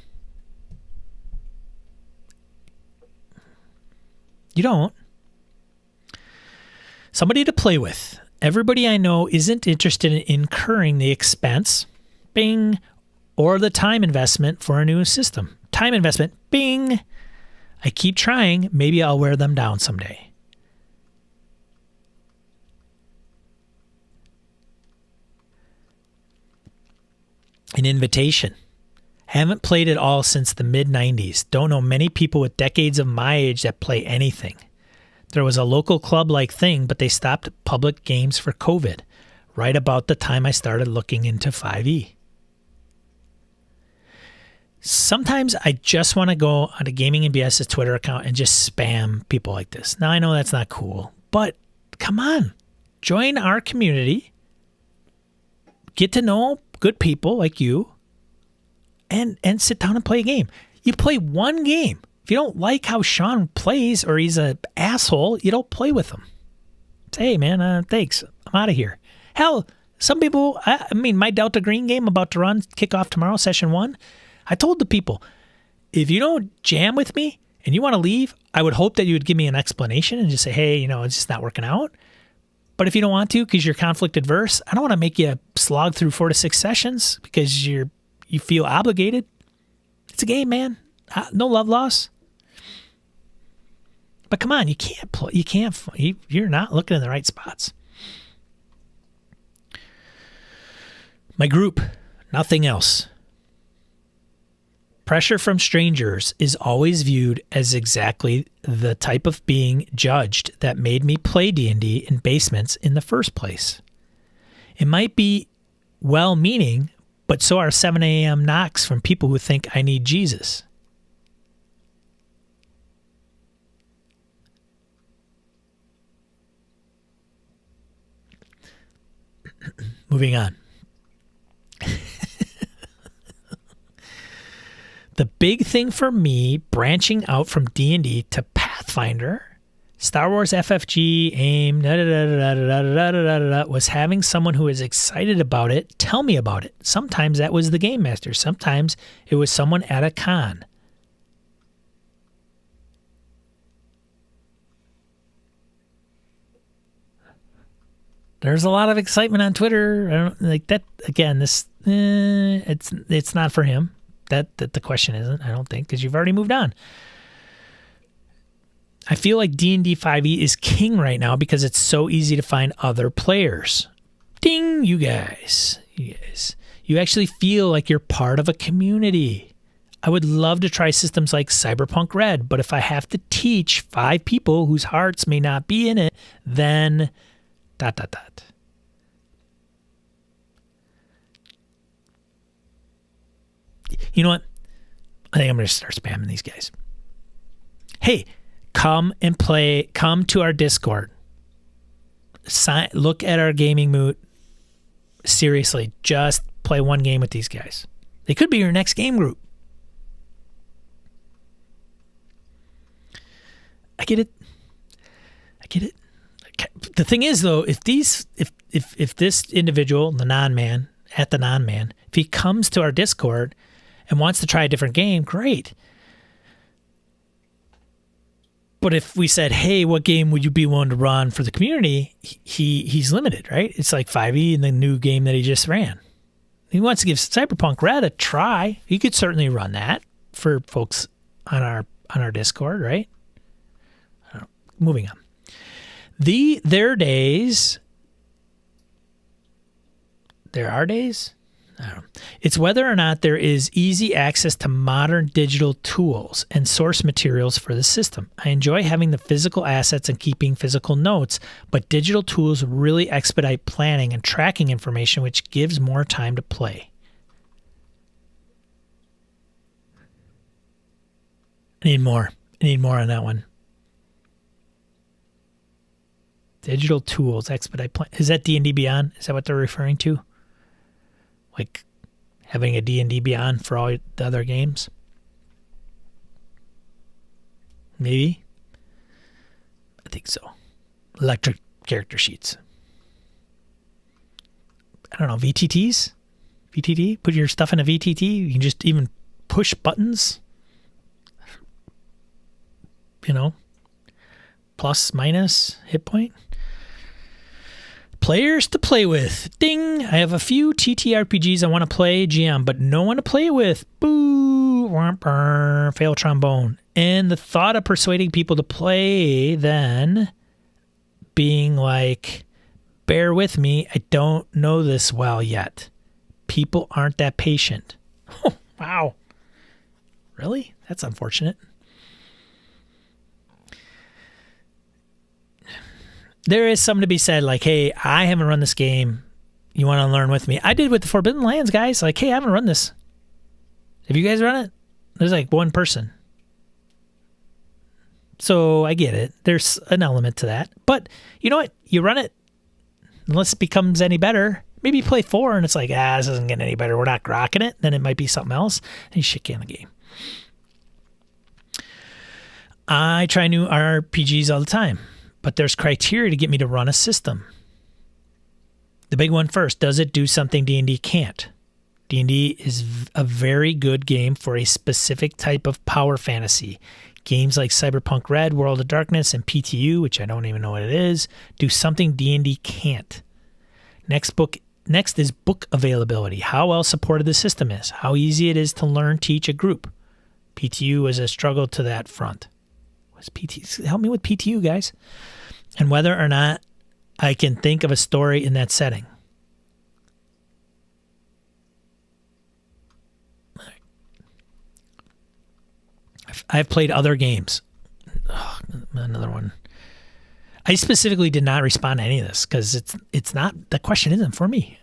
You don't. Somebody to play with. Everybody I know isn't interested in incurring the expense, bing, or the time investment for a new system. Time investment, bing. I keep trying. Maybe I'll wear them down someday. An invitation. Haven't played it all since the mid-90s. Don't know many people with decades of my age that play anything. There was a local club-like thing, but they stopped public games for COVID, right about the time I started looking into 5e. Sometimes I just want to go onto Gaming and BS's Twitter account and just spam people like this. Now, I know that's not cool, but come on. Join our community. Get to know good people like you and sit down and play a game. You play one game. If you don't like how Sean plays or he's an asshole, you don't play with him. Say, hey, man, thanks. I'm out of here. Hell, some people, my Delta Green game about to run, kick off tomorrow, session 1. I told the people, if you don't jam with me and you want to leave, I would hope that you would give me an explanation and just say, hey, it's just not working out. But if you don't want to because you're conflict adverse, I don't want to make you slog through 4 to 6 sessions because you feel obligated. It's a game, man. No love loss. But come on, you're not looking in the right spots. My group, nothing else. Pressure from strangers is always viewed as exactly the type of being judged that made me play D&D in basements in the first place. It might be well-meaning, but so are 7 a.m. knocks from people who think I need Jesus. Moving on. The big thing for me, branching out from D&D to Pathfinder, Star Wars FFG, AIM, was having someone who is excited about it tell me about it. Sometimes that was the game master. Sometimes it was someone at a con. There's a lot of excitement on Twitter. I don't like that. Again, it's not for him. That the question isn't, I don't think, because you've already moved on. I feel like D&D 5e is king right now because it's so easy to find other players. Ding, you guys. You actually feel like you're part of a community. I would love to try systems like Cyberpunk Red, but if I have to teach 5 people whose hearts may not be in it, then ... You know what? I think I'm going to start spamming these guys. Hey, come and play. Come to our Discord. Look at our gaming mood. Seriously, just play one game with these guys. They could be your next game group. I get it. The thing is, though, if this individual, the non-man, if he comes to our Discord and wants to try a different game, great. But if we said, hey, what game would you be willing to run for the community? He's limited, right? It's like 5e and the new game that he just ran. He wants to give Cyberpunk Red a try. He could certainly run that for folks on our Discord, right? Moving on. There are days. I don't know. It's whether or not there is easy access to modern digital tools and source materials for the system. I enjoy having the physical assets and keeping physical notes, but digital tools really expedite planning and tracking information, which gives more time to play. I need more on that one. Digital tools expedite plan. Is that D&D Beyond? Is that what they're referring to? Like having a D&D Beyond for all the other games? Maybe. I think so. Electric character sheets. I don't know, VTTs? VTT? Put your stuff in a VTT? You can just even push buttons? You know? Plus, minus, hit point? Players to play with. Ding! I have a few TTRPGs I want to play, GM, but no one to play with. Boo! Fail trombone. And the thought of persuading people to play, then being like, bear with me, I don't know this well yet. People aren't that patient. Oh, wow. Really? That's unfortunate. There is something to be said, like, hey, I haven't run this game. You want to learn with me? I did with the Forbidden Lands, guys. Like, hey, I haven't run this. Have you guys run it? There's like one person. So I get it. There's an element to that. But you know what? You run it. Unless it becomes any better. Maybe you play 4 and it's like, this isn't getting any better. We're not grokking it. Then it might be something else. And you shit can the game. I try new RPGs all the time. But there's criteria to get me to run a system. The big one first, does it do something D&D can't? D&D is a very good game for a specific type of power fantasy. Games like Cyberpunk Red, World of Darkness, and PTU, which I don't even know what it is, do something D&D can't. Next is book availability. How well supported the system is. How easy it is to learn, teach a group. PTU was a struggle to that front. Help me with PTU, guys. And whether or not I can think of a story in that setting. I've played other games. Oh, another one. I specifically did not respond to any of this because it's not, the question isn't for me.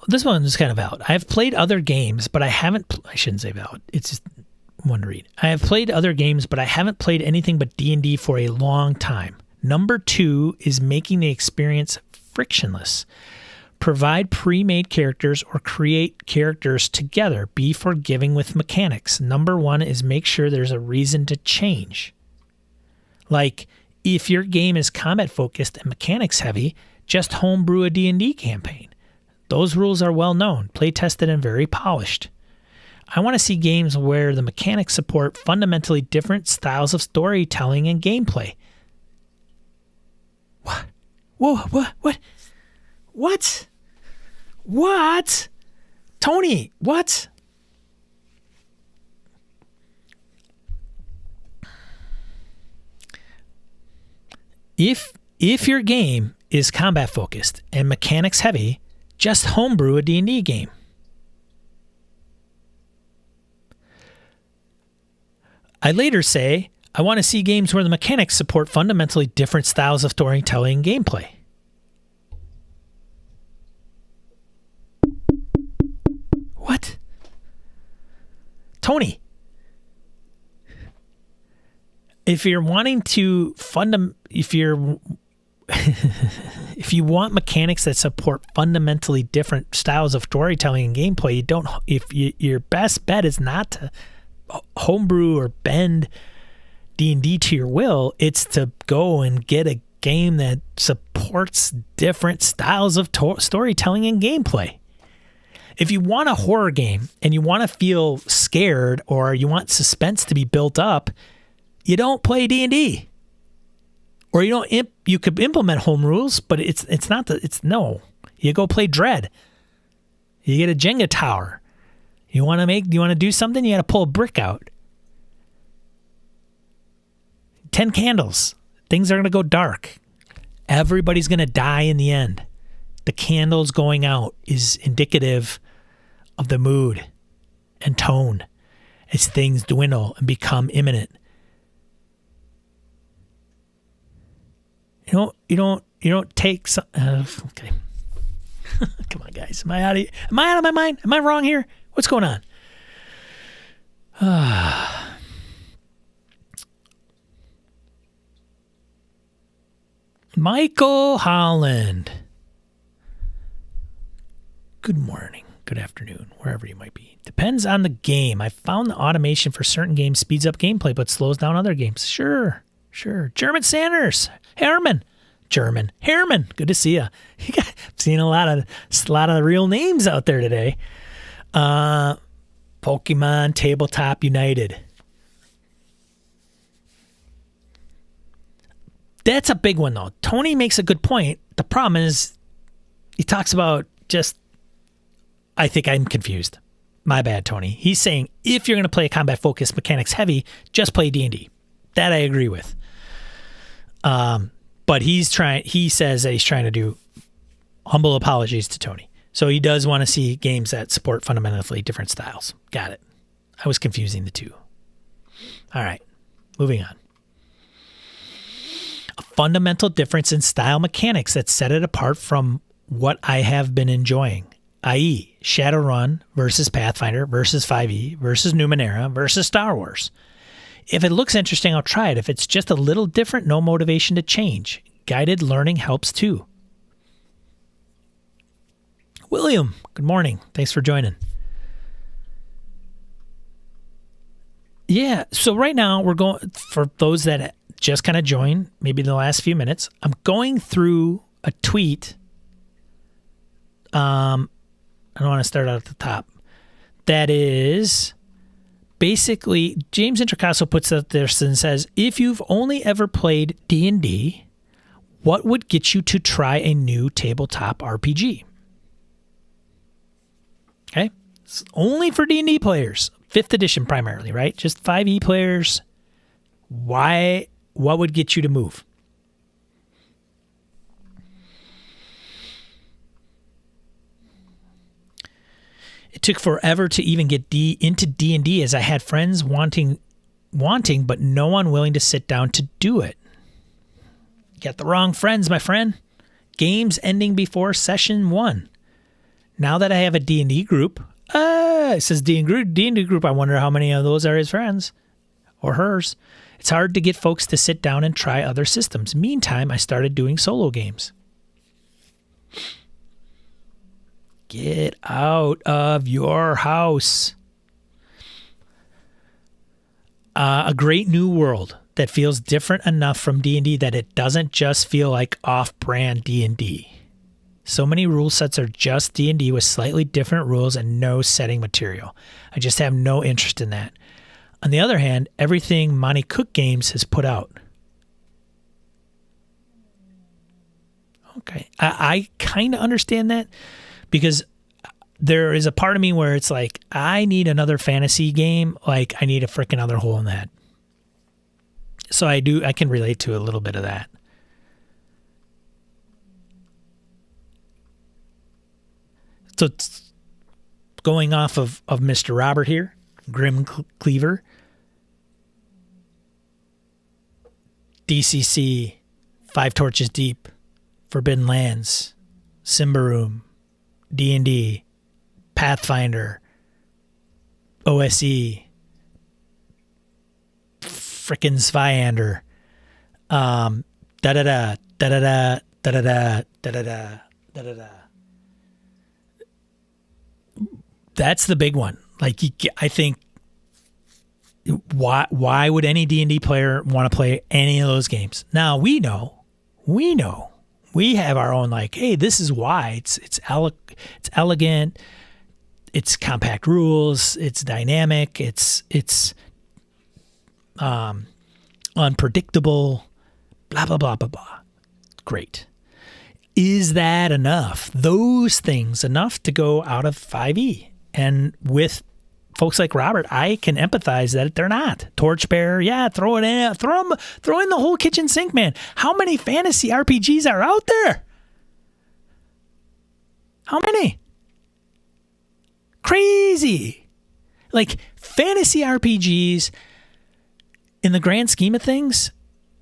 This one is kind of valid. I've played other games, but I shouldn't say valid. It's just one to read. I have played other games, but I haven't played anything but D&D for a long time. Number 2 is making the experience frictionless. Provide pre-made characters or create characters together. Be forgiving with mechanics. Number 1 is make sure there's a reason to change. Like, if your game is combat focused and mechanics heavy, just homebrew a D&D campaign. Those rules are well known, play tested, and very polished. I want to see games where the mechanics support fundamentally different styles of storytelling and gameplay. What? Whoa, what? What? Tony, what? If your game is combat focused and mechanics heavy, just homebrew a D&D game. I later say, I want to see games where the mechanics support fundamentally different styles of storytelling and gameplay. What? Tony, if you're wanting to if you want mechanics that support fundamentally different styles of storytelling and gameplay, your best bet is not to homebrew or bend D&D to your will. It's to go and get a game that supports different styles of storytelling and gameplay. If you want a horror game and you want to feel scared or you want suspense to be built up, you don't play D&D. Or you could implement home rules, but no. You go play Dread. You get a Jenga tower. You want to do something, you got to pull a brick out. 10 candles. Things are going to go dark. Everybody's going to die in the end. The candles going out is indicative of the mood and tone as things dwindle and become imminent. You don't take some. Okay. Come on, guys. Am I out of my mind? Am I wrong here? What's going on? Michael Holland. Good morning. Good afternoon, wherever you might be. Depends on the game. I found the automation for certain games speeds up gameplay, but slows down other games. Sure. German Sanders. Herman. Good to see you. I've seen a lot of real names out there today. Pokemon Tabletop United. That's a big one, though. Tony makes a good point. The problem is he talks about I think I'm confused. My bad, Tony. He's saying if you're going to play a combat-focused mechanics heavy, just play D&D. That I agree with. But he says that he's trying to do humble apologies to Tony. So he does want to see games that support fundamentally different styles. Got it. I was confusing the two. All right, moving on. A fundamental difference in style mechanics that set it apart from what I have been enjoying, i.e. Shadowrun versus Pathfinder versus 5e versus Numenera versus Star Wars. If it looks interesting, I'll try it. If it's just a little different, no motivation to change. Guided learning helps too. William, good morning. Thanks for joining. Yeah, so right now we're going, for those that just kind of joined, maybe in the last few minutes, I'm going through a tweet. I don't want to start out at the top. that is basically, James Introcaso puts out there and says, if you've only ever played D&D, what would get you to try a new tabletop RPG? Okay. It's only for D&D players. 5th edition primarily, right? Just 5e players. Why? What would get you to move? It took forever to even get into D&D as I had friends wanting, but no one willing to sit down to do it. You got the wrong friends, my friend. Games ending before session 1. Now that I have a D&D group, it says D&D group, I wonder how many of those are his friends or hers. It's hard to get folks to sit down and try other systems. Meantime, I started doing solo games. Get out of your house. A great new world that feels different enough from D&D that it doesn't just feel like off-brand D&D. So many rule sets are just D&D with slightly different rules and no setting material. I just have no interest in that. On the other hand, everything Monty Cook Games has put out. Okay. I kind of understand that because there is a part of me where it's like, I need another fantasy game. Like I need a freaking other hole in the head. So I can relate to a little bit of that. So going off of Mr. Robert here, Grim Cleaver, DCC, Five Torches Deep, Forbidden Lands, Symbaroum, D&D, Pathfinder, OSE, frickin' Svyander, da-da-da, da-da-da, da-da-da, da-da-da, da-da-da. That's the big one. Like, I think, why would any D&D player want to play any of those games? Now, we know, we have our own, like, hey, this is why. It's elegant, it's compact rules, it's dynamic, it's unpredictable, blah, blah, blah, blah, blah. Great. Is that enough? Those things enough to go out of 5e? And with folks like Robert, I can empathize that they're not. Torchbearer, yeah, throw it in. Throw in the whole kitchen sink, man. How many fantasy RPGs are out there? How many? Crazy. Like, fantasy RPGs, in the grand scheme of things,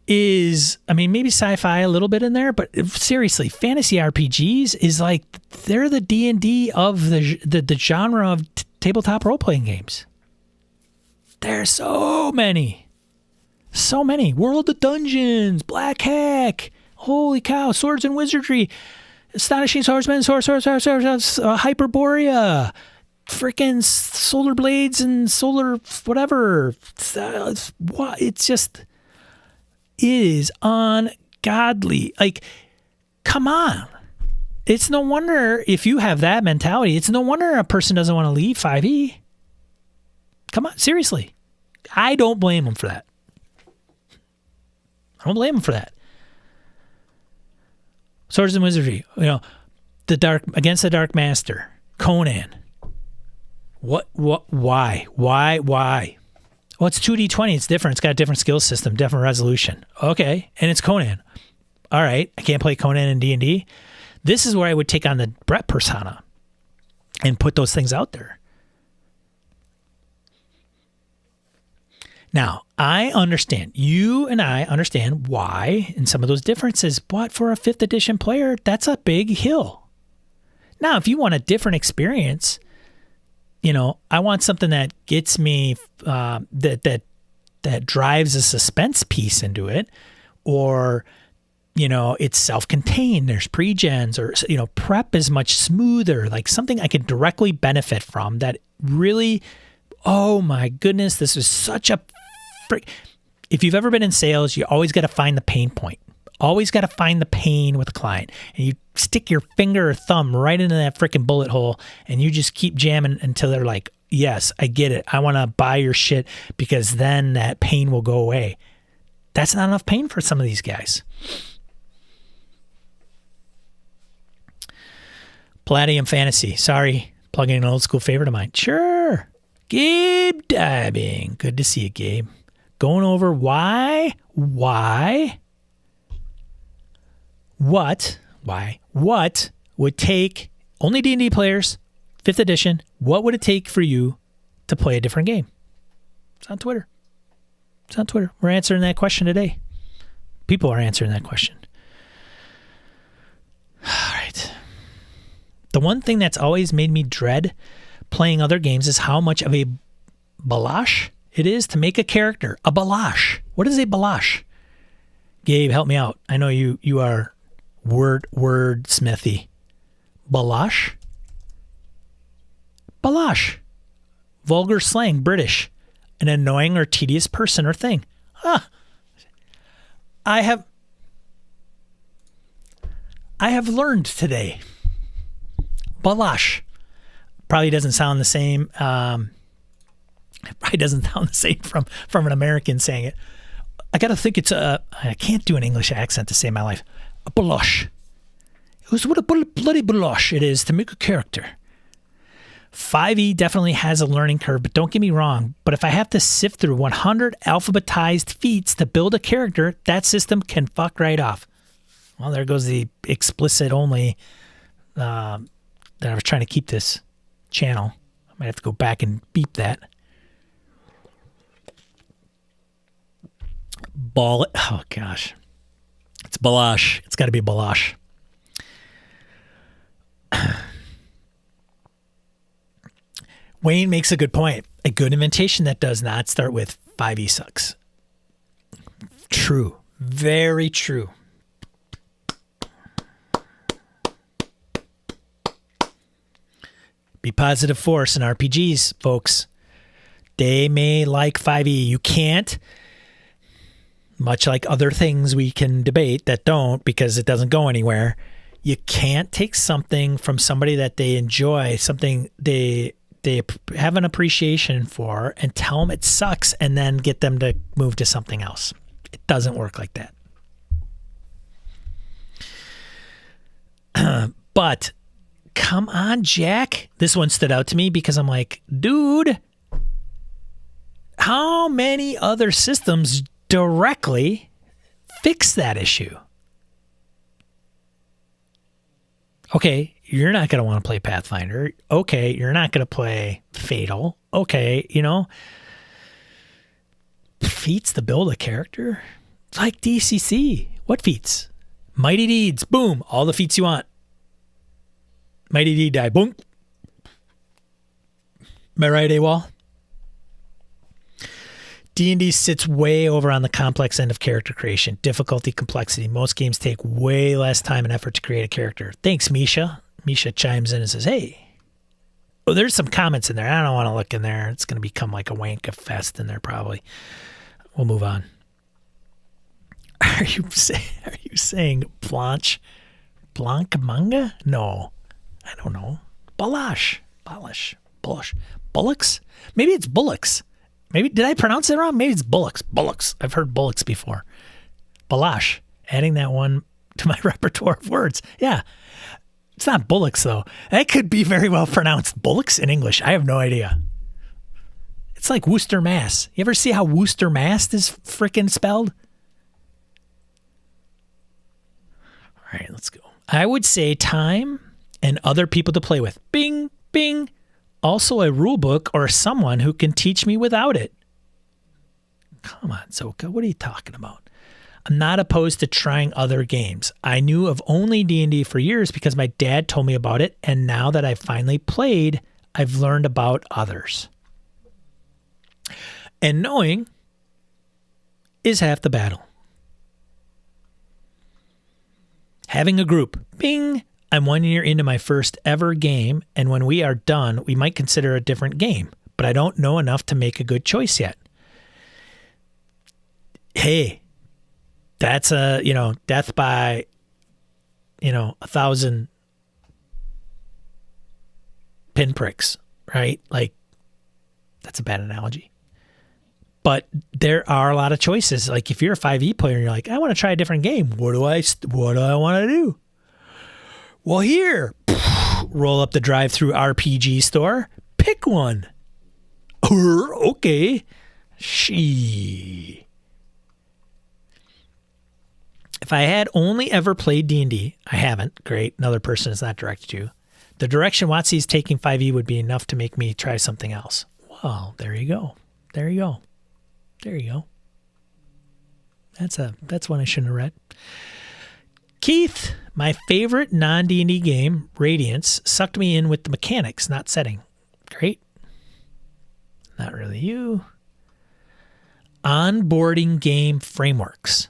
is, I mean, maybe sci-fi a little bit in there, but seriously, fantasy RPGs is like, they're the D&D of the genre of tabletop role-playing games. There's so many. World of Dungeons, Black Hack, holy cow, Swords and Wizardry, Astonishing Swordsman, Hyperborea, freaking Solar Blades and Solar whatever. It's just... It is ungodly. Like, come on. It's no wonder if you have that mentality, it's no wonder a person doesn't want to leave 5e. Come on, seriously. I don't blame them for that. I don't blame them for that. Swords and Wizardry, Against the Dark Master, Conan. Why? Well, it's 2D20. It's different. It's got a different skill system, different resolution. Okay. And it's Conan. All right. I can't play Conan in D&D. This is where I would take on the Brett persona and put those things out there. Now, I understand. You and I understand why in some of those differences, but for a 5th edition player, that's a big hill. Now, if you want a different experience... I want something that gets me, that drives a suspense piece into it, or, it's self-contained. There's pre-gens, or, prep is much smoother, like something I could directly benefit from that really, oh my goodness, this is such a if you've ever been in sales, you always got to find the pain point. Always got to find the pain with a client, and you stick your finger or thumb right into that freaking bullet hole, and you just keep jamming until they're like, Yes, I get it. I want to buy your shit because then that pain will go away. That's not enough pain for some of these guys. Palladium Fantasy. Sorry, plugging an old school favorite of mine. Sure. Gabe Diving. Good to see you, Gabe. Going over why? What would take only D&D players, 5th edition, what would it take for you to play a different game? It's on Twitter. We're answering that question today. People are answering that question. All right. The one thing that's always made me dread playing other games is how much of a balash it is to make a character. A balash. What is a balash? Gabe, help me out. I know you are wordsmithy. Balash? Balash. Vulgar slang, British. An annoying or tedious person or thing. I have learned today. Balash. Probably doesn't sound the same. From an American saying it. I got to think it's I can't do an English accent to save my life. A balash. It was what a bloody balash it is to make a character. 5e definitely has a learning curve, but don't get me wrong. But if I have to sift through 100 alphabetized feats to build a character, that system can fuck right off. Well, there goes the explicit only that I was trying to keep this channel. I might have to go back and beep that. Oh, gosh. It's balash. It's got to be balash. Wayne makes a good point. A good inventation that does not start with 5e sucks. True. Very true. Be positive force in RPGs, folks. They may like 5e. You can't, much like other things we can debate that don't because it doesn't go anywhere. You can't take something from somebody that they enjoy, something they have an appreciation for, and tell them it sucks and then get them to move to something else. It doesn't work like that. But come on, Jack. This one stood out to me because I'm like, dude, how many other systems directly fix that issue? Okay, you're not going to want to play Pathfinder. Okay, you're not going to play Fatal. Okay, feats to build a character? It's like DCC. What feats? Mighty Deeds. Boom. All the feats you want. Mighty Deed die. Boom. Am I right, AWOL? D&D sits way over on the complex end of character creation. Difficulty, complexity. Most games take way less time and effort to create a character. Thanks, Misha. Misha chimes in and says, hey. Oh, there's some comments in there. I don't want to look in there. It's going to become like a wank fest in there probably. We'll move on. Are you saying Blanche manga? No. I don't know. Bullocks? Maybe it's bullocks. Maybe, did I pronounce it wrong? Maybe it's bullocks. I've heard bullocks before. Balash. Adding that one to my repertoire of words. Yeah. It's not bullocks, though. That could be very well pronounced bullocks in English. I have no idea. It's like Worcester, Mass. You ever see how Worcester, Mass is frickin' spelled? All right, let's go. I would say time and other people to play with. Bing, bing. Also a rule book or someone who can teach me without it. Come on, Zoka. What are you talking about? I'm not opposed to trying other games. I knew of only D&D for years because my dad told me about it, and now that I've finally played, I've learned about others. And knowing is half the battle. Having a group. Bing! I'm 1 year into my first ever game, and when we are done, we might consider a different game, but I don't know enough to make a good choice yet. Hey, that's death by, 1,000 pinpricks, right? Like, That's a bad analogy. But there are a lot of choices. Like if you're a 5e player and you're like, I want to try a different game. What do I want to do? Well, here, roll up the drive-through RPG store. Pick one. Okay. If I had only ever played D&D, I haven't. Great. Another person is not directed to. The direction WotC is taking 5e would be enough to make me try something else. Well, there you go. That's one I shouldn't have read. Keith, my favorite non-D&D game, Radiance, sucked me in with the mechanics, not setting. Great. Not really you. Onboarding game frameworks.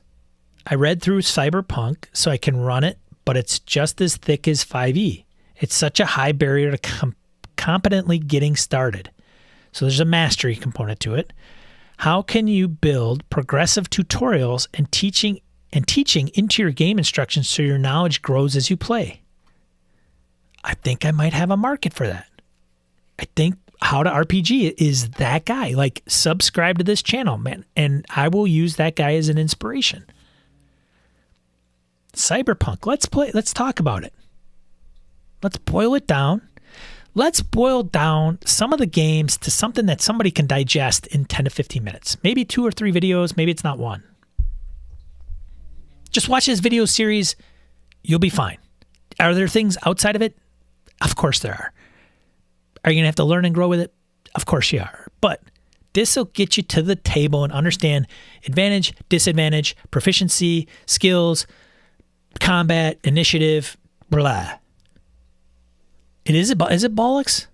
I read through Cyberpunk so I can run it, but it's just as thick as 5e. It's such a high barrier to competently getting started. So there's a mastery component to it. How can you build progressive tutorials and teaching into your game instructions so your knowledge grows as you play? I think I might have a market for that. I think How to RPG is that guy. Like, subscribe to this channel, man, and I will use that guy as an inspiration. Cyberpunk. Let's talk about it. Let's boil it down. Let's boil down some of the games to something that somebody can digest in 10 to 15 minutes. Maybe 2 or 3 videos. Maybe it's not one. Just watch this video series. You'll be fine. Are there things outside of it? Of course there are. Are you going to have to learn and grow with it? Of course you are. But this will get you to the table and understand advantage, disadvantage, proficiency, skills, combat, initiative, blah. Is it bollocks?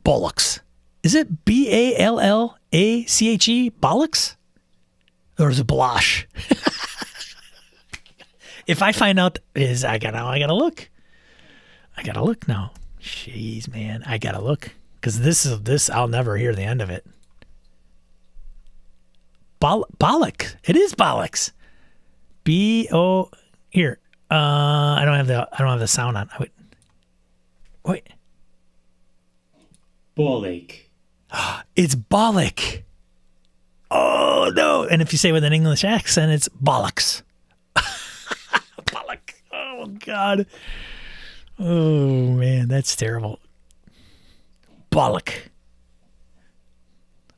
Bollocks. Is it Ballache? Bollocks? Or is it Balash? If I find out I gotta look. I gotta look now. Jeez, man, I gotta look because this I'll never hear the end of it. Bollock. It is bollocks. B-O. Here. I don't have the sound on. Wait. Bollock. It's bollock. Oh no! And if you say it with an English accent, it's bollocks. Bollock. Oh God. Oh man, that's terrible. Bollock.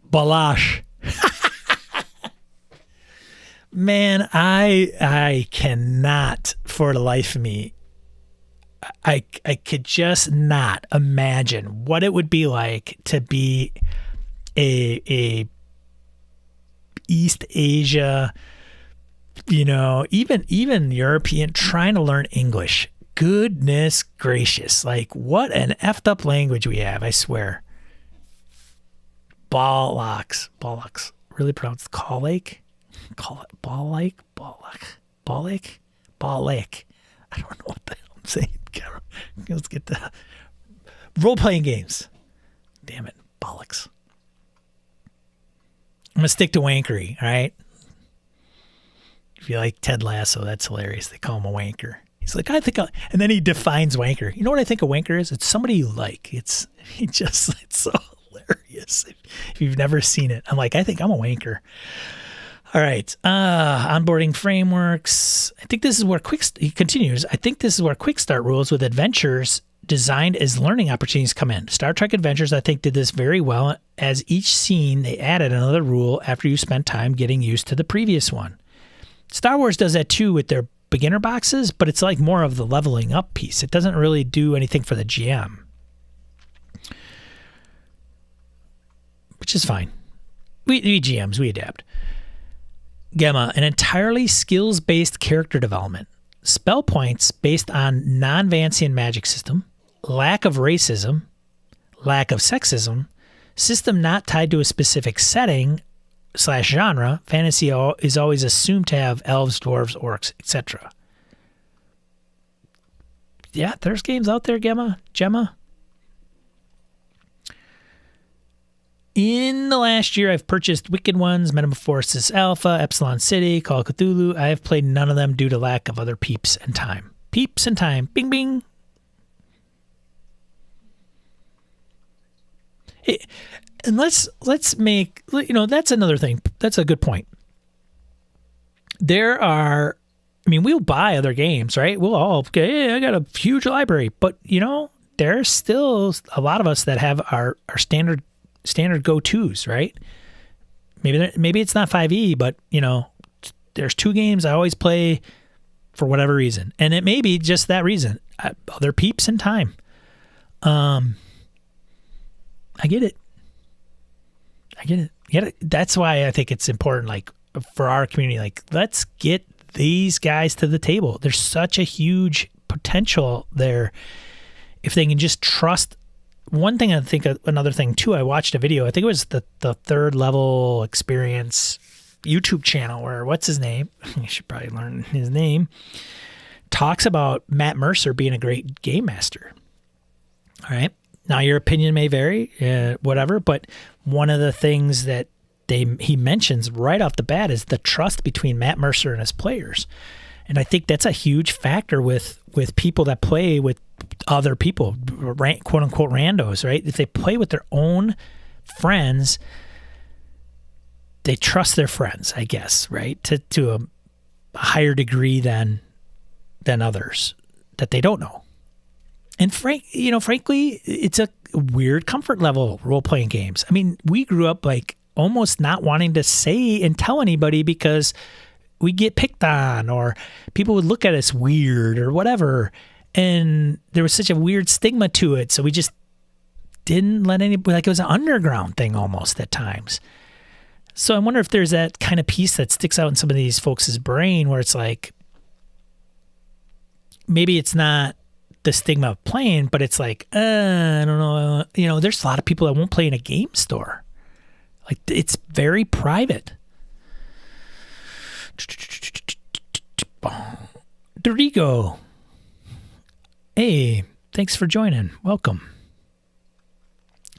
Balash. Man, I cannot for the life of me. I could just not imagine what it would be like to be a East Asia, even European trying to learn English. Goodness gracious. Like, what an effed up language we have, I swear. Bollocks. Really pronounced Bollake. I don't know what the hell I'm saying. Let's get the role-playing games. Damn it. Bollocks. I'm going to stick to wankery, all right? If you like Ted Lasso, that's hilarious. They call him a wanker. He's like, and then he defines wanker. You know what I think a wanker is? It's somebody you like. It's so hilarious. If you've never seen it, I'm like, I think I'm a wanker. All right. Onboarding frameworks. I think this is where he continues. I think this is where quick start rules with adventures designed as learning opportunities come in. Star Trek Adventures, I think, did this very well. As each scene, they added another rule after you spent time getting used to the previous one. Star Wars does that too with their beginner boxes, but it's like more of the leveling up piece. It doesn't really do anything for the GM, which is fine. We GMs, we adapt. Gemma, an entirely skills-based character development. Spell points based on non-Vancian magic system, lack of racism, lack of sexism, system not tied to a specific setting / genre. Fantasy is always assumed to have elves, dwarves, orcs, etc. Yeah, there's games out there, Gemma. In the last year, I've purchased Wicked Ones, Metamorphosis Alpha, Epsilon City, Call of Cthulhu. I have played none of them due to lack of other peeps and time. Peeps and time. Bing, bing. And let's make, that's another thing. That's a good point. We'll buy other games, right? We'll all, okay, I got a huge library, but there's still a lot of us that have our standard go-tos, right? Maybe it's not 5e, but there's 2 games I always play for whatever reason, and it may be just that reason. Other peeps in time. I get it. That's why I think it's important, like, for our community, like, let's get these guys to the table. There's such a huge potential there if they can just trust. One thing, I think another thing too, I watched a video, I think it was the Third Level Experience YouTube channel, where, what's his name? I should probably learn his name. Talks about Matt Mercer being a great game master. All right. Now, your opinion may vary, whatever, but one of the things that he mentions right off the bat is the trust between Matt Mercer and his players. And I think that's a huge factor with people that play with other people, quote unquote randos, right? If they play with their own friends, they trust their friends, I guess, right? To a higher degree than others that they don't know. And frankly, it's a weird comfort level, role-playing games. I mean, we grew up like almost not wanting to say and tell anybody because we get picked on, or people would look at us weird or whatever. And there was such a weird stigma to it. So we just didn't let anybody, like, it was an underground thing almost at times. So I wonder if there's that kind of piece that sticks out in some of these folks' brain where it's like, maybe it's not the stigma of playing, but it's like, I don't know. There's a lot of people that won't play in a game store. Like, it's very private. Dorigo. Hey, thanks for joining. Welcome.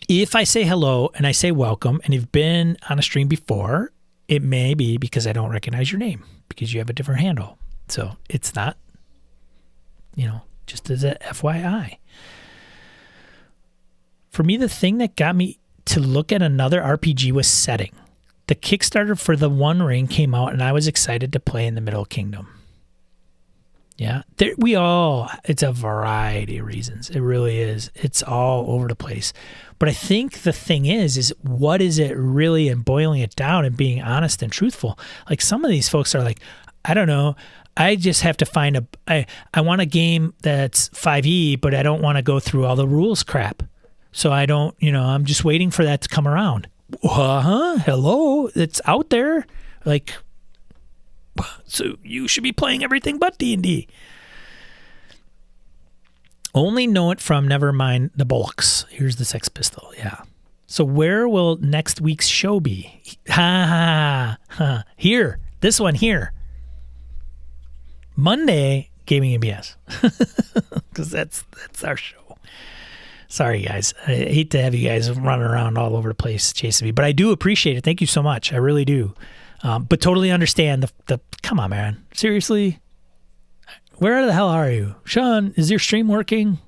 If I say hello and I say welcome and you've been on a stream before, it may be because I don't recognize your name because you have a different handle. So it's not, just as a FYI. For me, the thing that got me to look at another RPG was setting. The Kickstarter for the One Ring came out and I was excited to play in the Middle Kingdom. Yeah, it's a variety of reasons. It really is. It's all over the place. But I think the thing is what is it really, and boiling it down and being honest and truthful. Like, some of these folks are like, I don't know, I just have to find I want a game that's 5e, but I don't want to go through all the rules crap. So I don't, I'm just waiting for that to come around. Hello, it's out there. Like, so you should be playing everything but D&D. Only know it from never mind the Books. Here's the Sex Pistol. Yeah. So where will next week's show be? Here. This one here. Monday, Gaming and BS. Because that's our show. Sorry, guys. I hate to have you guys running around all over the place chasing me, but I do appreciate it. Thank you so much. I really do. But totally understand the come on, man. Seriously? Where the hell are you? Sean, is your stream working?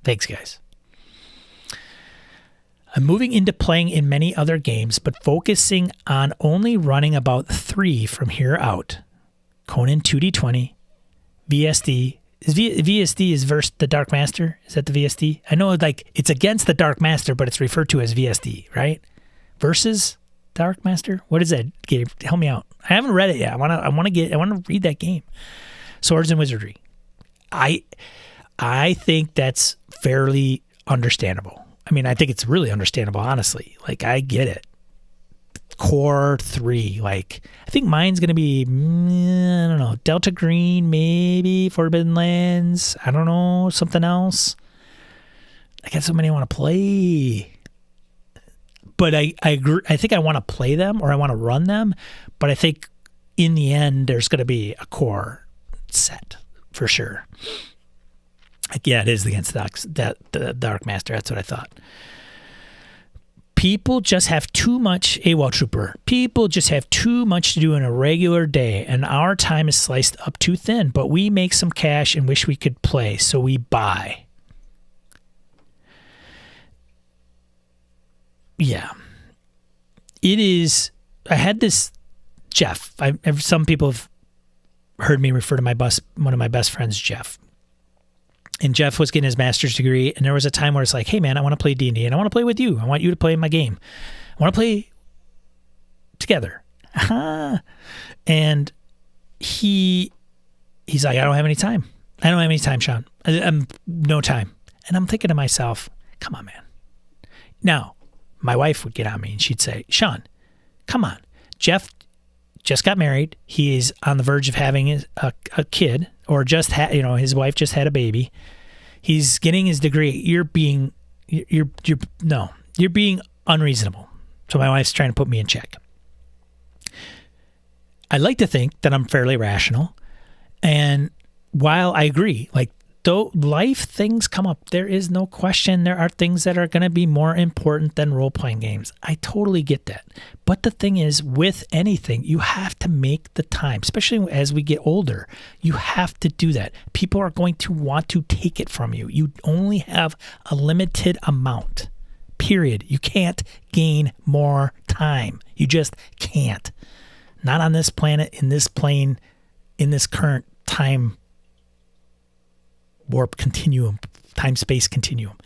Thanks, guys. I'm moving into playing in many other games, but focusing on only running about 3 from here out. Conan 2D20, VSD. VSD is versus the Dark Master? Is that the VSD? I know, like, it's against the Dark Master, but it's referred to as VSD, right? Versus Dark Master? What is that? Help me out. I haven't read it yet. I want to read that game. Swords and Wizardry. I think that's fairly understandable. I mean, I think it's really understandable, honestly. Like, I get it. Core 3. Like, I think mine's going to be, I don't know, Delta Green, maybe, Forbidden Lands. I don't know, something else. I got so many I want to play. But I agree. I think I want to play them or I want to run them. But I think in the end, there's going to be a core set for sure. Like, yeah, it is against the Dark Master. That's what I thought. People just have too much, AWOL Trooper. People just have too much to do in a regular day, and our time is sliced up too thin. But we make some cash and wish we could play, so we buy. yeah, it is. I had this Jeff. Some people have heard me refer to one of my best friends, Jeff. And Jeff was getting his master's degree, and there was a time where it's like, hey man, I want to play D&D, and I want to play with you. I want you to play my game. I want to play together. And he's like, I don't have any time. I don't have any time, Sean. I'm no time. And I'm thinking to myself, come on, man. Now, my wife would get on me and she'd say, Sean, come on. Jeff just got married. He is on the verge of having a kid, or just his wife just had a baby. He's getting his degree. You're being unreasonable. So my wife's trying to put me in check. I like to think that I'm fairly rational. And while I agree, like, though life things come up, there is no question there are things that are going to be more important than role-playing games. I totally get that. But the thing is, with anything, you have to make the time, especially as we get older. You have to do that. People are going to want to take it from you. You only have a limited amount, period. You can't gain more time. You just can't. Not on this planet, in this plane, in this current time warp continuum, time-space continuum.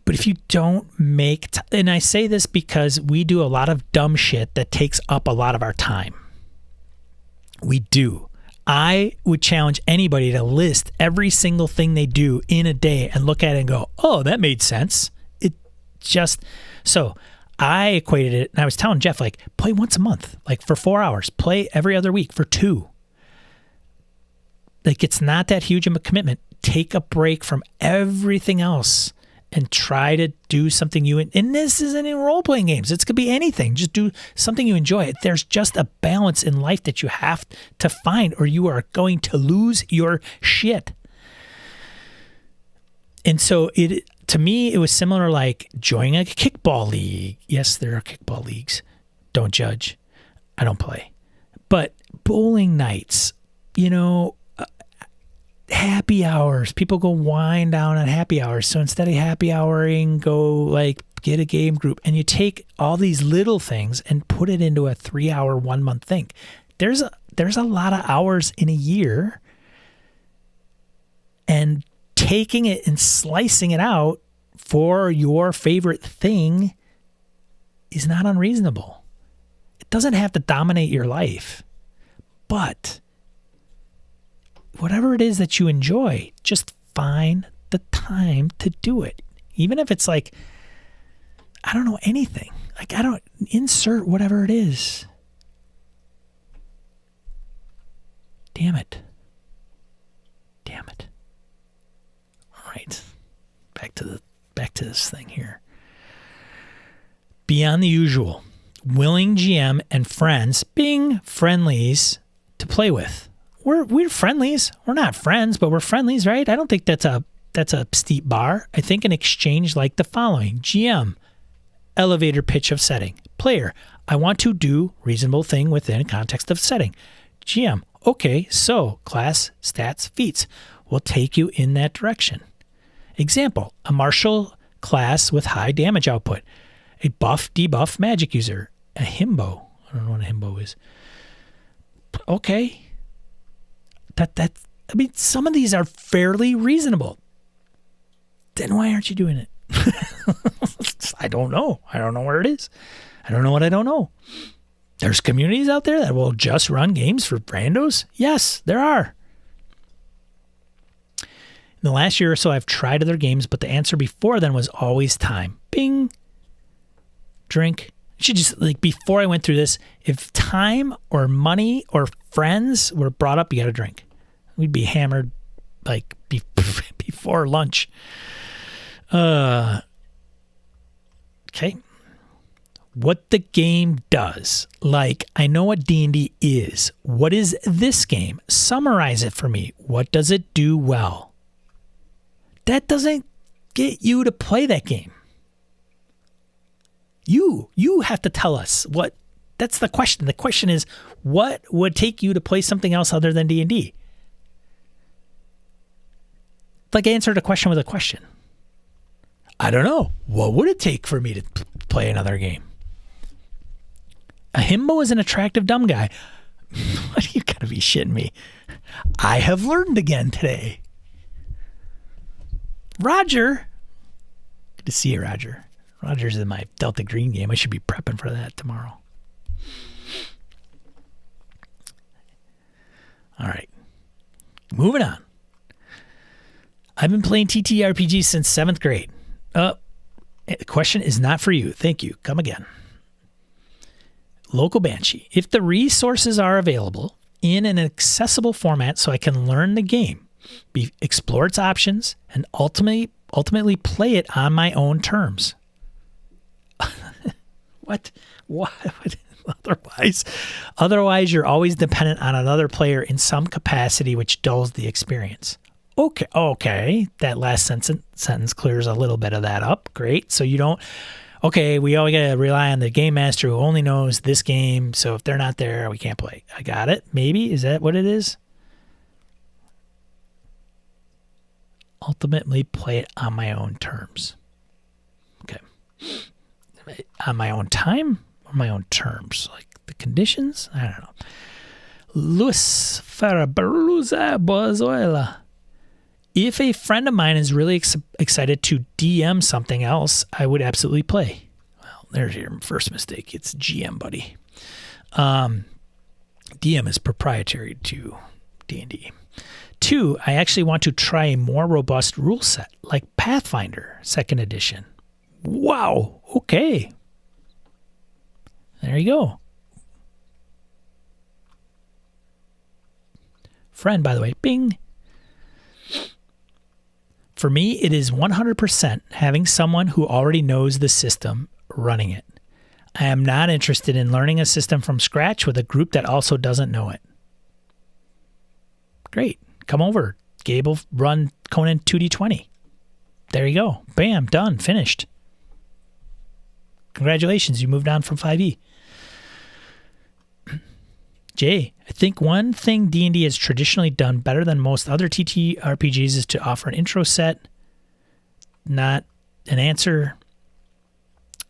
But if you don't make, and I say this because we do a lot of dumb shit that takes up a lot of our time. We do. I would challenge anybody to list every single thing they do in a day and look at it and go, oh, that made sense. So I equated it, and I was telling Jeff, like, play once a month, like for 4 hours, play every other week for 2. Like, it's not that huge of a commitment. Take a break from everything else and try to do something and this isn't in role-playing games. It could be anything. Just do something you enjoy. There's just a balance in life that you have to find, or you are going to lose your shit. And so to me, it was similar, like joining a kickball league. Yes, there are kickball leagues. Don't judge. I don't play. But bowling nights, happy hours. People go wind down at happy hours. So instead of happy houring, go like get a game group, and you take all these little things and put it into a 3-hour, 1-month thing. There's a lot of hours in a year, and taking it and slicing it out for your favorite thing is not unreasonable. It doesn't have to dominate your life, but whatever it is that you enjoy, just find the time to do it. Even if it's like, I don't know, anything. Like, I don't insert whatever it is. Damn it. All right. Back to this thing here. Beyond the usual. Willing GM and friends being friendlies to play with. We're friendlies. We're not friends, but we're friendlies, right? I don't think that's a steep bar. I think an exchange like the following. GM, elevator pitch of setting. Player, I want to do reasonable thing within context of setting. GM, okay, so class, stats, feats. We'll take you in that direction. Example, a martial class with high damage output. A buff, debuff magic user. A himbo. I don't know what a himbo is. Okay. I mean, some of these are fairly reasonable. Then why aren't you doing it? I don't know. I don't know where it is. I don't know what I don't know. There's communities out there that will just run games for randos. Yes, there are. In the last year or so, I've tried other games, but the answer before then was always time. Bing. Drink. Should just, like, before I went through this, if time or money or friends were brought up, you got to drink. We'd be hammered like before lunch. Okay. What the game does. Like, I know what D&D is. What is this game? Summarize it for me. What does it do well? That doesn't get you to play that game. You have to tell us what. That's the question. The question is, what would take you to play something else other than D&D? Like, answer the question with a question. I don't know. What would it take for me to play another game? A himbo is an attractive dumb guy. What, you gotta be shitting me. I have learned again today. Roger. Good to see you, Roger. Roger's in my Delta Green game. I should be prepping for that tomorrow. All right. Moving on. I've been playing TTRPG since 7th grade. The question is not for you. Thank you. Come again. Local Banshee. If the resources are available in an accessible format so I can learn the game, explore its options, and ultimately play it on my own terms. What? Otherwise, you're always dependent on another player in some capacity, which dulls the experience. Okay. That last sentence clears a little bit of that up. Great. So you don't. Okay, we always got to rely on the game master who only knows this game, so if they're not there, we can't play. I got it. Maybe. Is that what it is? Ultimately play it on my own terms. Okay. On my own time or my own terms? Like the conditions? I don't know. Luis Farabaruza Bozuela. If a friend of mine is really excited to DM something else, I would absolutely play. Well, there's your first mistake. It's GM, buddy. DM is proprietary to D&D. 2, I actually want to try a more robust rule set, like Pathfinder 2nd edition. Wow. Okay. There you go. Friend, by the way. Bing. For me, it is 100% having someone who already knows the system running it. I am not interested in learning a system from scratch with a group that also doesn't know it. Great. Come over. Gabe will run Conan 2D20. There you go. Bam. Done. Finished. Congratulations. You moved on from 5e. Jay, I think one thing D&D has traditionally done better than most other TTRPGs is to offer an intro set, not an answer.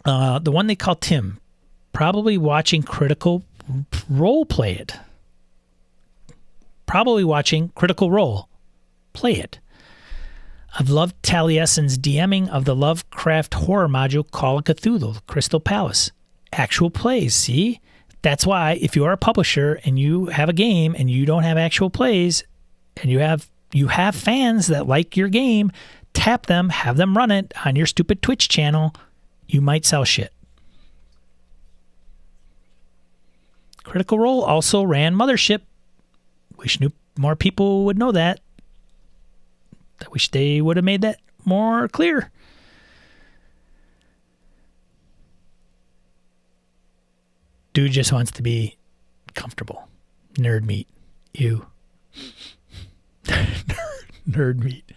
The one they call Tim, probably watching Critical Role play it. Probably watching Critical Role play it. I've loved Taliesin's DMing of the Lovecraft horror module Call of Cthulhu, Crystal Palace. Actual plays, see? That's why if you are a publisher and you have a game and you don't have actual plays and you have fans that like your game, tap them, have them run it on your stupid Twitch channel. You might sell shit. Critical Role also ran Mothership. Wish more people would know that. I wish they would have made that more clear. Dude just wants to be comfortable. Nerd meat. You. Nerd meat.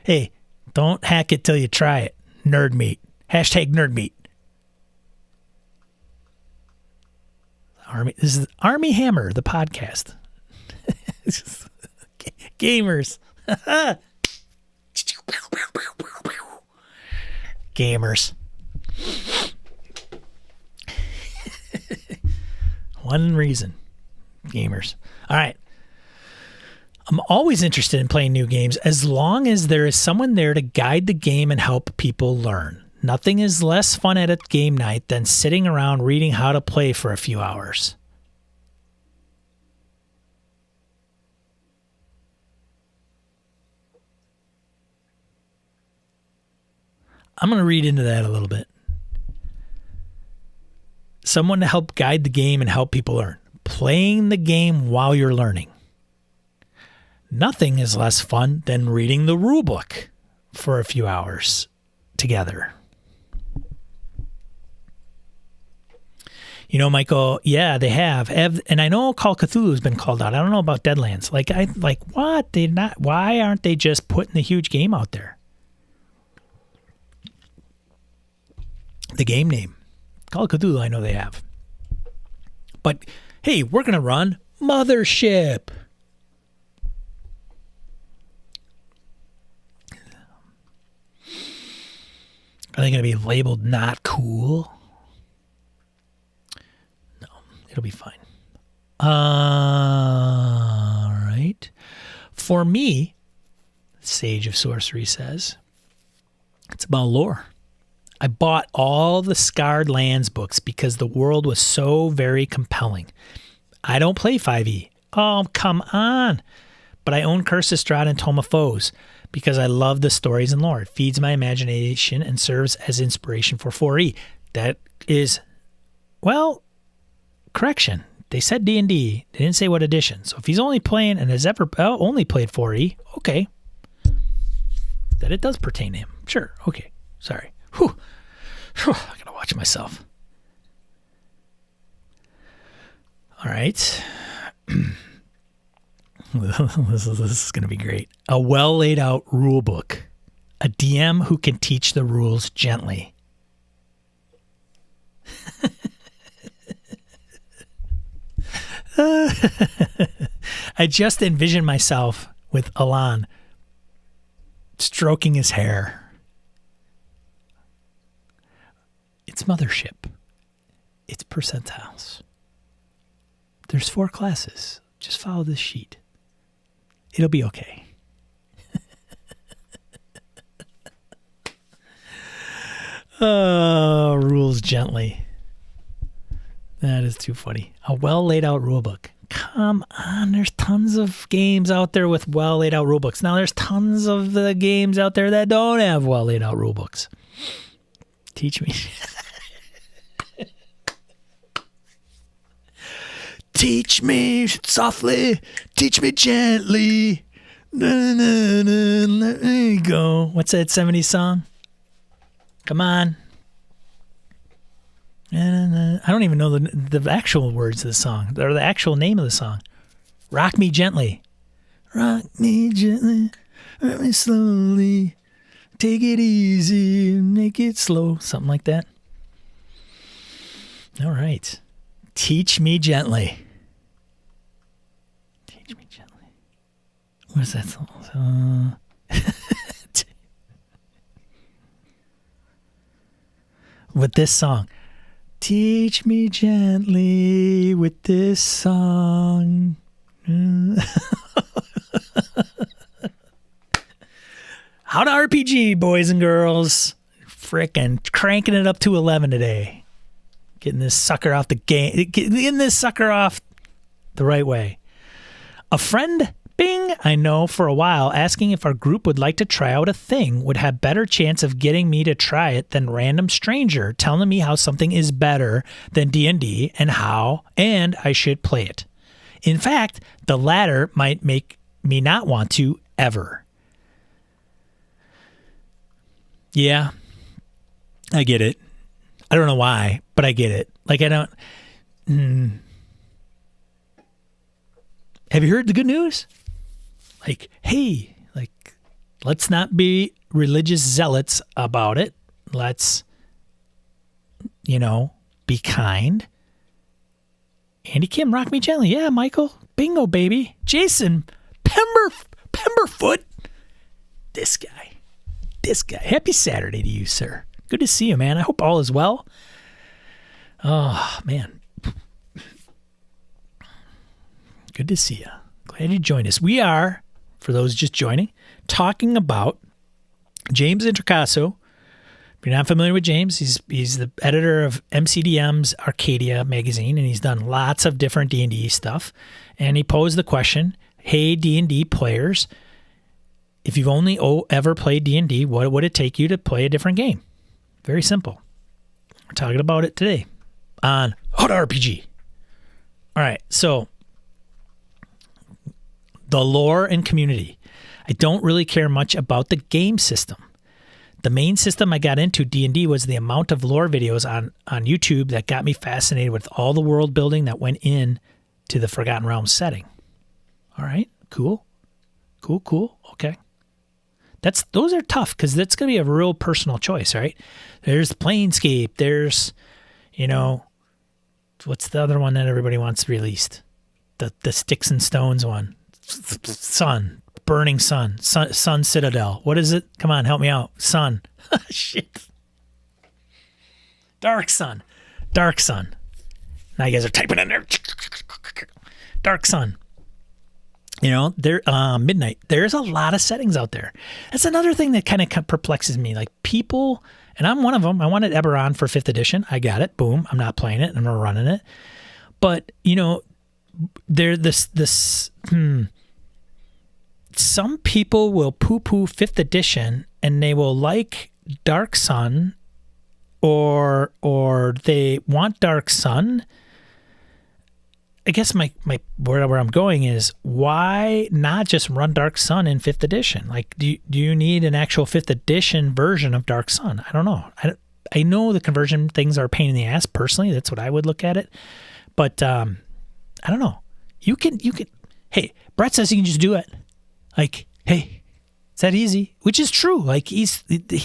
Hey, don't hack it till you try it. Nerd meat. Hashtag nerd meat. This is Army Hammer, the podcast. Gamers. Gamers. One reason. Gamers. All right. I'm always interested in playing new games as long as there is someone there to guide the game and help people learn. Nothing is less fun at a game night than sitting around reading how to play for a few hours. I'm going to read into that a little bit. Someone to help guide the game and help people learn. Playing the game while you're learning. Nothing is less fun than reading the rule book for a few hours together. You know, Michael, yeah, they have. And I know Call of Cthulhu has been called out. I don't know about Deadlands. What? Why aren't they just putting the huge game out there? The game name. Call of Cthulhu, I know they have. But, hey, we're going to run Mothership. Are they going to be labeled not cool? No, it'll be fine. All right. For me, Sage of Sorcery says, it's about lore. I bought all the Scarred Lands books because the world was so very compelling. I don't play 5e. Oh, come on. But I own Curse of Strahd and Tome of Foes because I love the stories and lore. It feeds my imagination and serves as inspiration for 4e. That is, well, correction. They said D&D. They didn't say what edition. So if he's only playing and has ever only played 4e, okay. That it does pertain to him. Sure. Okay. Sorry. Whew. I gotta watch myself. All right. This is going to be great. A well laid out rule book. A DM who can teach the rules gently. I just envision myself with Alan stroking his hair. It's Mothership. It's percentiles. There's 4 classes. Just follow this sheet. It'll be okay. Rules gently. That is too funny. A well laid out rule book. Come on, there's tons of games out there with well laid out rule books. Now there's tons of the games out there that don't have well laid out rule books. Teach me. Teach me softly, teach me gently. Na, na, na, let me go. What's that 70s song? Come on. Na, na, na. I don't even know the actual words of the song, or the actual name of the song. Rock me gently. Rock me gently, rock me slowly. Take it easy, make it slow. Something like that. All right. Teach me gently. Teach me gently. What is that song? With this song. Teach me gently with this song. How to RPG, boys and girls. Frickin' cranking it up to 11 today. Getting this sucker off the game. Getting this sucker off the right way. A friend, Bing, I know for a while, asking if our group would like to try out a thing would have better chance of getting me to try it than random stranger telling me how something is better than D&D and how and I should play it. In fact, the latter might make me not want to ever. Yeah, I get it. I don't know why, but I get it. Like, I don't... Have you heard the good news? Like, hey, like, let's not be religious zealots about it. Let's, be kind. Andy Kim, rock me gently. Yeah, Michael. Bingo, baby. Jason, Pemberfoot. This guy. Happy Saturday to you, sir. Good to see you, man. I hope all is well. Oh, man. Good to see you. Glad you joined us. We are, for those just joining, talking about James Introcaso. If you're not familiar with James, he's the editor of MCDM's Arcadia magazine, and he's done lots of different D&D stuff. And he posed the question, hey, D&D players, if you've only ever played D&D, what would it take you to play a different game? Very simple. We're talking about it today on How to RPG. All right, so the lore and community. I don't really care much about the game system. The main system I got into D&D was the amount of lore videos on YouTube that got me fascinated with all the world building that went in to the Forgotten Realms setting. All right, cool. Okay. Those are tough because that's going to be a real personal choice, right? There's Planescape. There's, what's the other one that everybody wants released? The Sticks and Stones one. Burning Sun Citadel. What is it? Come on, help me out. Sun. Shit. Dark Sun. Dark Sun. Now you guys are typing in there. Dark Sun. You know, there midnight. There's a lot of settings out there. That's another thing that kind of perplexes me. Like people, and I'm one of them. I wanted Eberron for 5th edition. I got it. Boom. I'm not playing it. I'm not running it. But, you know, some people will poo-poo 5th edition and they will like Dark Sun or they want Dark Sun. I guess my where I'm going is, why not just run Dark Sun in 5th edition? Like, do you need an actual 5th edition version of Dark Sun? I don't know. I know the conversion things are a pain in the ass. Personally, that's what I would look at it. But I don't know. You can. Hey, Brett says you can just do it. Like, hey, it's that easy, which is true. Like he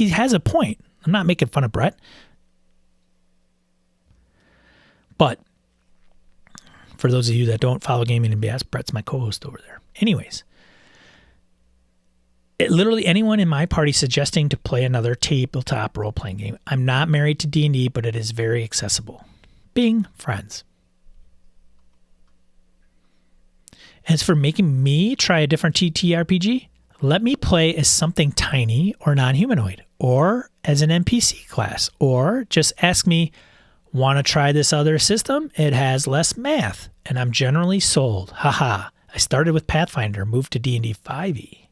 has a point. I'm not making fun of Brett, but for those of you that don't follow Gaming and BS, Brett's my co-host over there. Anyways, literally anyone in my party suggesting to play another tabletop role-playing game. I'm not married to D&D, but it is very accessible. Bing, friends. As for making me try a different TTRPG, let me play as something tiny or non-humanoid, or as an NPC class, or just ask me, want to try this other system? It has less math, and I'm generally sold. Haha. I started with Pathfinder, moved to D&D 5e.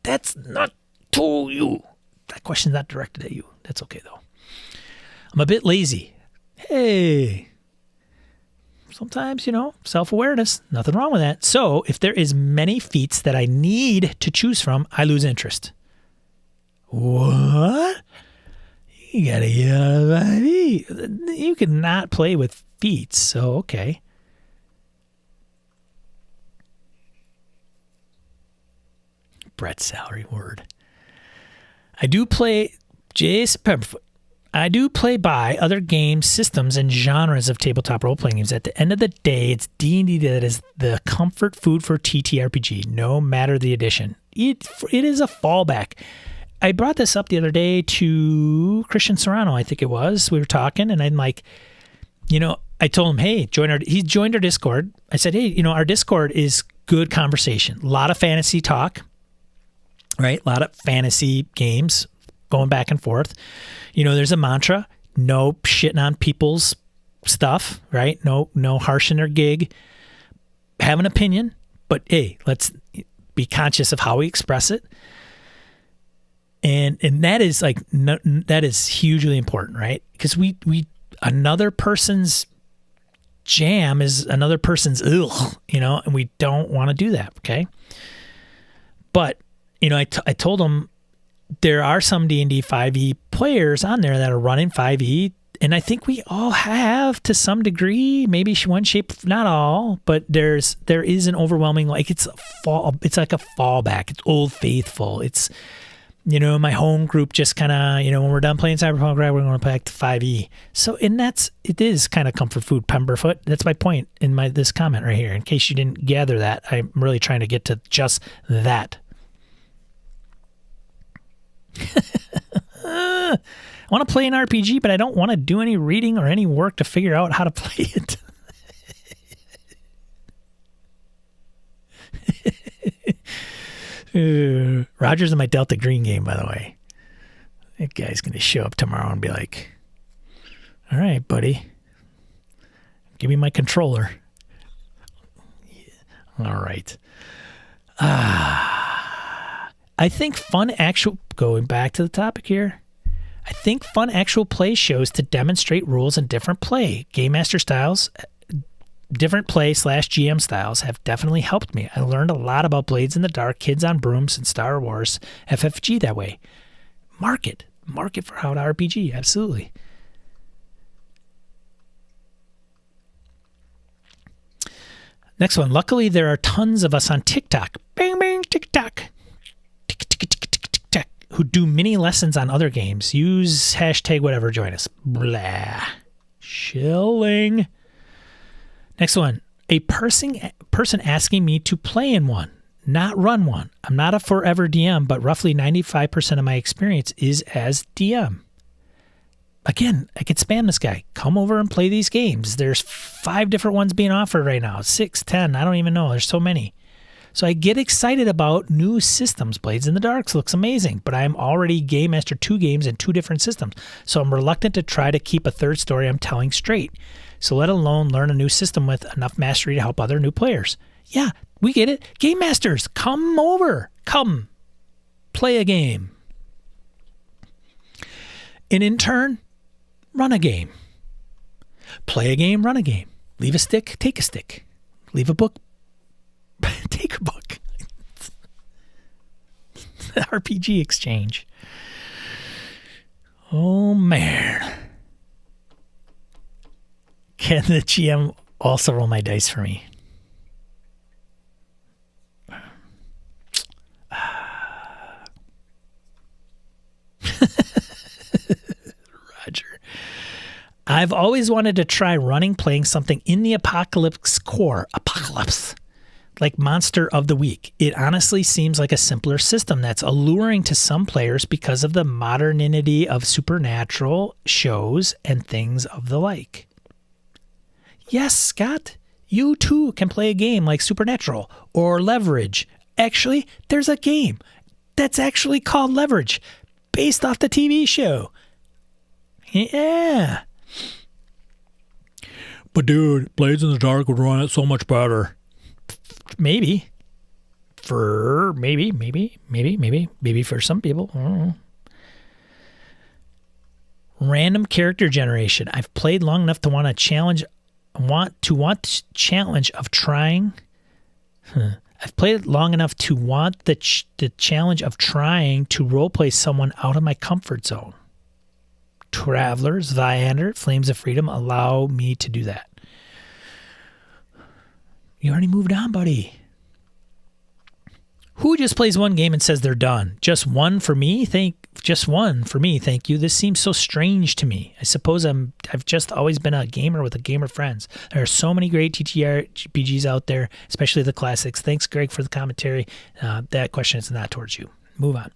That's not to you. That question's not directed at you. That's okay, though. I'm a bit lazy. Hey. Sometimes, you know, self-awareness, nothing wrong with that. So if there is many feats that I need to choose from, I lose interest. What? You gotta get out of 5e. You cannot play with feats, so okay. Brett's salary word. I do play Jason Pepperfoot. I do play by other games, systems, and genres of tabletop role-playing games. At the end of the day, it's D&D that is the comfort food for TTRPG, no matter the edition. It is a fallback. I brought this up the other day to Christian Serrano, I think it was. We were talking, and I'm like, you know, I told him, hey, he joined our Discord. I said, hey, you know, our Discord is good conversation. A lot of fantasy talk, right? A lot of fantasy games going back and forth. You know, there's a mantra, no shitting on people's stuff, right? No harshing their gig. Have an opinion, but hey, let's be conscious of how we express it. And that is like, that is hugely important, right? Because we another person's jam is another person's ugh, you know, and we don't want to do that, okay? But, you know, I told them, there are some D&D 5e players on there that are running 5e, and I think we all have to some degree, maybe one shape, not all, but there is an overwhelming, like it's like a fallback. It's Old Faithful. It's, you know, my home group just kind of, you know, when we're done playing Cyberpunk, right, we're going to back to 5e. So, and it is kind of comfort food, Pemberfoot. That's my point in this comment right here. In case you didn't gather that, I'm really trying to get to just that. I want to play an RPG, but I don't want to do any reading or any work to figure out how to play it. Roger's in my Delta Green game, by the way. That guy's going to show up tomorrow and be like, all right, buddy, give me my controller. Yeah. All right. I think going back to the topic here, I think fun actual play shows to demonstrate rules and different play. Game Master styles, different play / GM styles have definitely helped me. I learned a lot about Blades in the Dark, Kids on Brooms, and Star Wars FFG that way. Market for how to RPG, absolutely. Next one. Luckily, there are tons of us on TikTok. Bang, bang, TikTok. Who do mini lessons on other games. Use hashtag whatever, join us. Blah. Chilling. Next one. A person asking me to play in one, not run one. I'm not a forever DM, but roughly 95% of my experience is as DM. Again, I could spam this guy. Come over and play these games. There's 5 different ones being offered right now. 6, 10, I don't even know. There's so many. So I get excited about new systems. Blades in the Dark looks amazing, but I'm already game master 2 games in 2 different systems. So I'm reluctant to try to keep a third story I'm telling straight. So let alone learn a new system with enough mastery to help other new players. Yeah, we get it. Game masters, come over. Come. Play a game. And in turn, run a game. Play a game, run a game. Leave a stick, take a stick. Leave a book, take a book. The RPG exchange. Oh, man. Can the GM also roll my dice for me? Roger. I've always wanted to try playing something in the Apocalypse core. Apocalypse. Like Monster of the Week. It honestly seems like a simpler system that's alluring to some players because of the modernity of supernatural shows and things of the like. Yes, Scott, you too can play a game like Supernatural or Leverage. Actually, there's a game that's actually called Leverage based off the TV show. Yeah. But dude, Blades in the Dark would run it so much better. Maybe. Maybe for some people. I don't know. Random character generation. I've played long enough to want a challenge. Challenge of trying. I've played long enough to want the challenge of trying to roleplay someone out of my comfort zone. Travelers, Viander, Flames of Freedom allow me to do that. You already moved on, buddy. Who just plays one game and says they're done? Just one for me? Just one for me, thank you. This seems so strange to me. I suppose I've just always been a gamer with gamer friends. There are so many great TTRPGs out there, especially the classics. Thanks, Greg, for the commentary. That question is not towards you. Move on.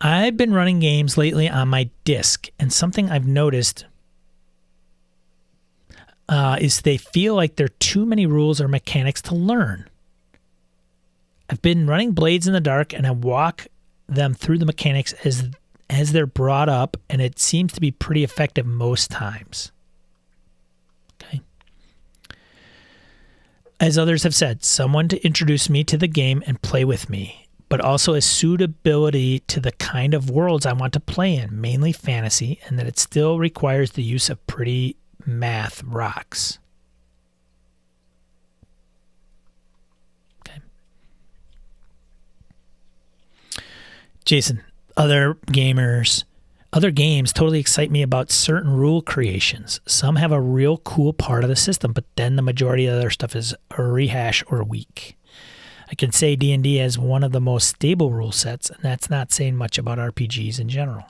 I've been running games lately on my disc, and something I've noticed is they feel like there are too many rules or mechanics to learn. I've been running Blades in the Dark, and I walk them through the mechanics as they're brought up, and it seems to be pretty effective most times. Okay. As others have said, someone to introduce me to the game and play with me, but also a suitability to the kind of worlds I want to play in, mainly fantasy, and that it still requires the use of pretty math rocks. Okay. Jason, other games totally excite me about certain rule creations. Some have a real cool part of the system, but then the majority of their stuff is a rehash or weak. I can say D&D has one of the most stable rule sets, and that's not saying much about RPGs in general.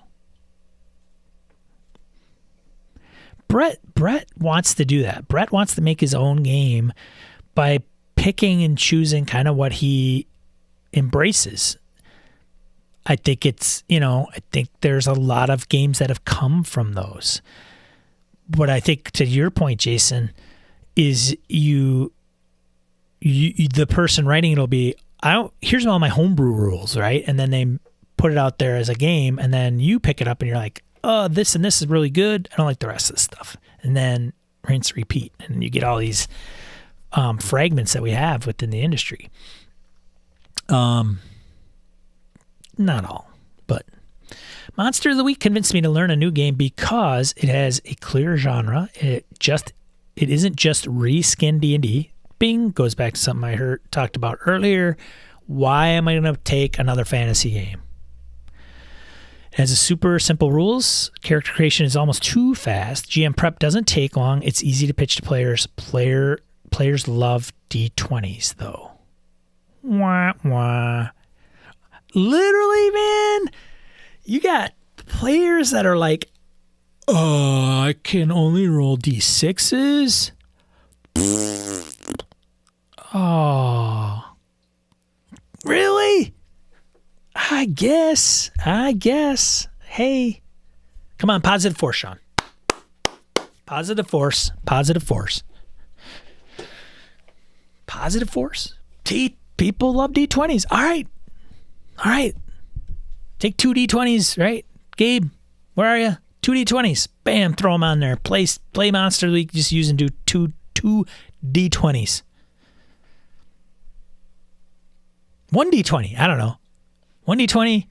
Brett wants to do that. Brett wants to make his own game by picking and choosing kind of what he embraces. I think I think there's a lot of games that have come from those. But I think to your point, Jason, is the person writing it'll be, here's all my homebrew rules, right? And then they put it out there as a game, and then you pick it up and you're like, oh, this and this is really good. I don't like the rest of this stuff. And then rinse, repeat. And you get all these fragments that we have within the industry. Not all, but Monster of the Week convinced me to learn a new game because it has a clear genre. It isn't just reskin D&D. Bing, goes back to something I talked about earlier. Why am I going to take another fantasy game? It has a super simple rules. Character creation is almost too fast. GM prep doesn't take long. It's easy to pitch to players. Players love D20s, though. Wah, wah. Literally, man, you got players that are like, I can only roll D6s. Oh, really? I guess. Hey, Come on, positive force, Sean. Positive force. Positive force. Positive force. People love D20s. All right. Take 2 D20s, right? Gabe, where are you? 2 D20s. Bam, throw them on there. Play Monster League, just use and do two D20s. 1 D20, I don't know. 1 D20,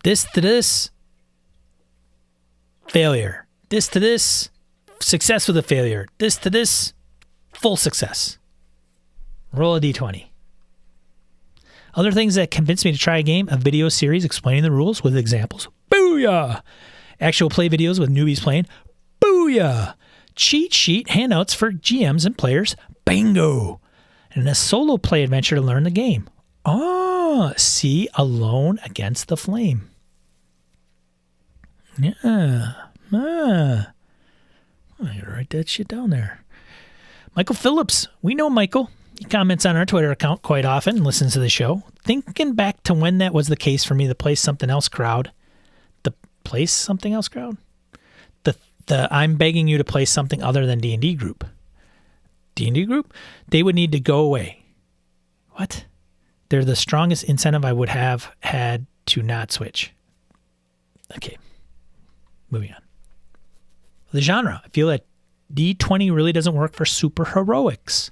this to this, failure. This to this, success with a failure. This to this, full success. Roll a D20. Other things that convinced me to try a game, a video series explaining the rules with examples. Booyah! Actual play videos with newbies playing. Booyah! Cheat sheet handouts for GMs and players. Bingo! And a solo play adventure to learn the game. Oh, see Alone Against the Flame. Yeah. I gotta write that shit down there. Michael Phillips. We know Michael. He comments on our Twitter account quite often and listens to the show. Thinking back to when that was the case for me, the Place Something Else crowd. The Place Something Else crowd? The I'm begging you to play something other than D&D group. D&D group? They would need to go away. What? They're the strongest incentive I would have had to not switch. Okay. Moving on. The genre. I feel that D20 really doesn't work for super heroics.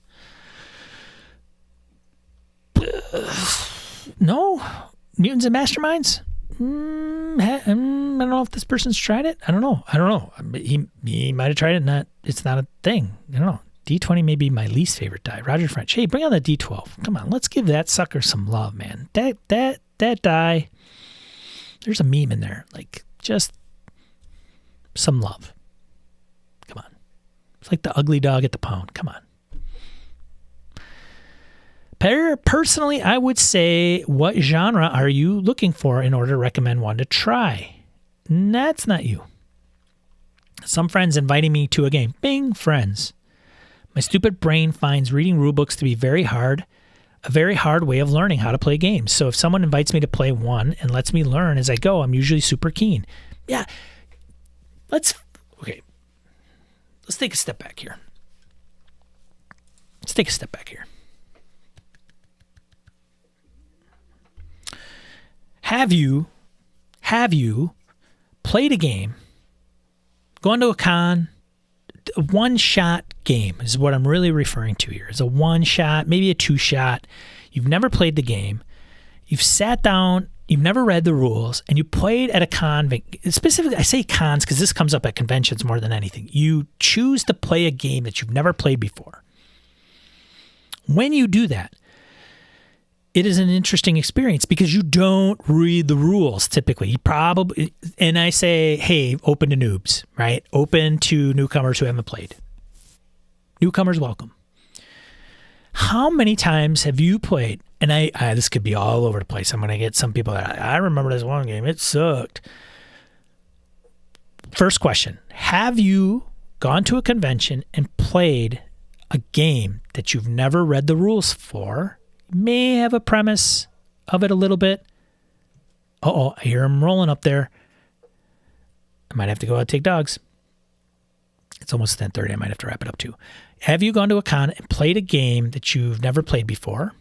No. Mutants and Masterminds? I don't know if this person's tried it. I don't know. He might have tried it. It's not a thing. I don't know. D20 may be my least favorite die. Roger French. Hey, bring on the D12. Come on, let's give that sucker some love, man. That die. There's a meme in there. Like, just some love. Come on. It's like the ugly dog at the pound. Come on. Personally, I would say, what genre are you looking for in order to recommend one to try? That's not you. Some friends inviting me to a game. Bing, friends. My stupid brain finds reading rulebooks to be a very hard way of learning how to play games. So if someone invites me to play one and lets me learn as I go, I'm usually super keen. Yeah. Let's take a step back here. Have you played a game, gone to a con, a one-shot game is what I'm really referring to here. It's a one-shot, maybe a two-shot. You've never played the game. You've sat down, you've never read the rules, and you played at a con. Specifically, I say cons because this comes up at conventions more than anything. You choose to play a game that you've never played before. When you do that, it is an interesting experience because you don't read the rules typically. You probably, and I say, hey, open to noobs, right? Open to newcomers who haven't played. Newcomers welcome. How many times have you played? And I this could be all over the place. I'm going to get some people that I remember this one game. It sucked. First question. Have you gone to a convention and played a game that you've never read the rules for? May have a premise of it a little bit. I hear him rolling up there. I might have to go out and take dogs. It's almost 10:30. I might have to wrap it up too. Have you gone to a con and played a game that you've never played before?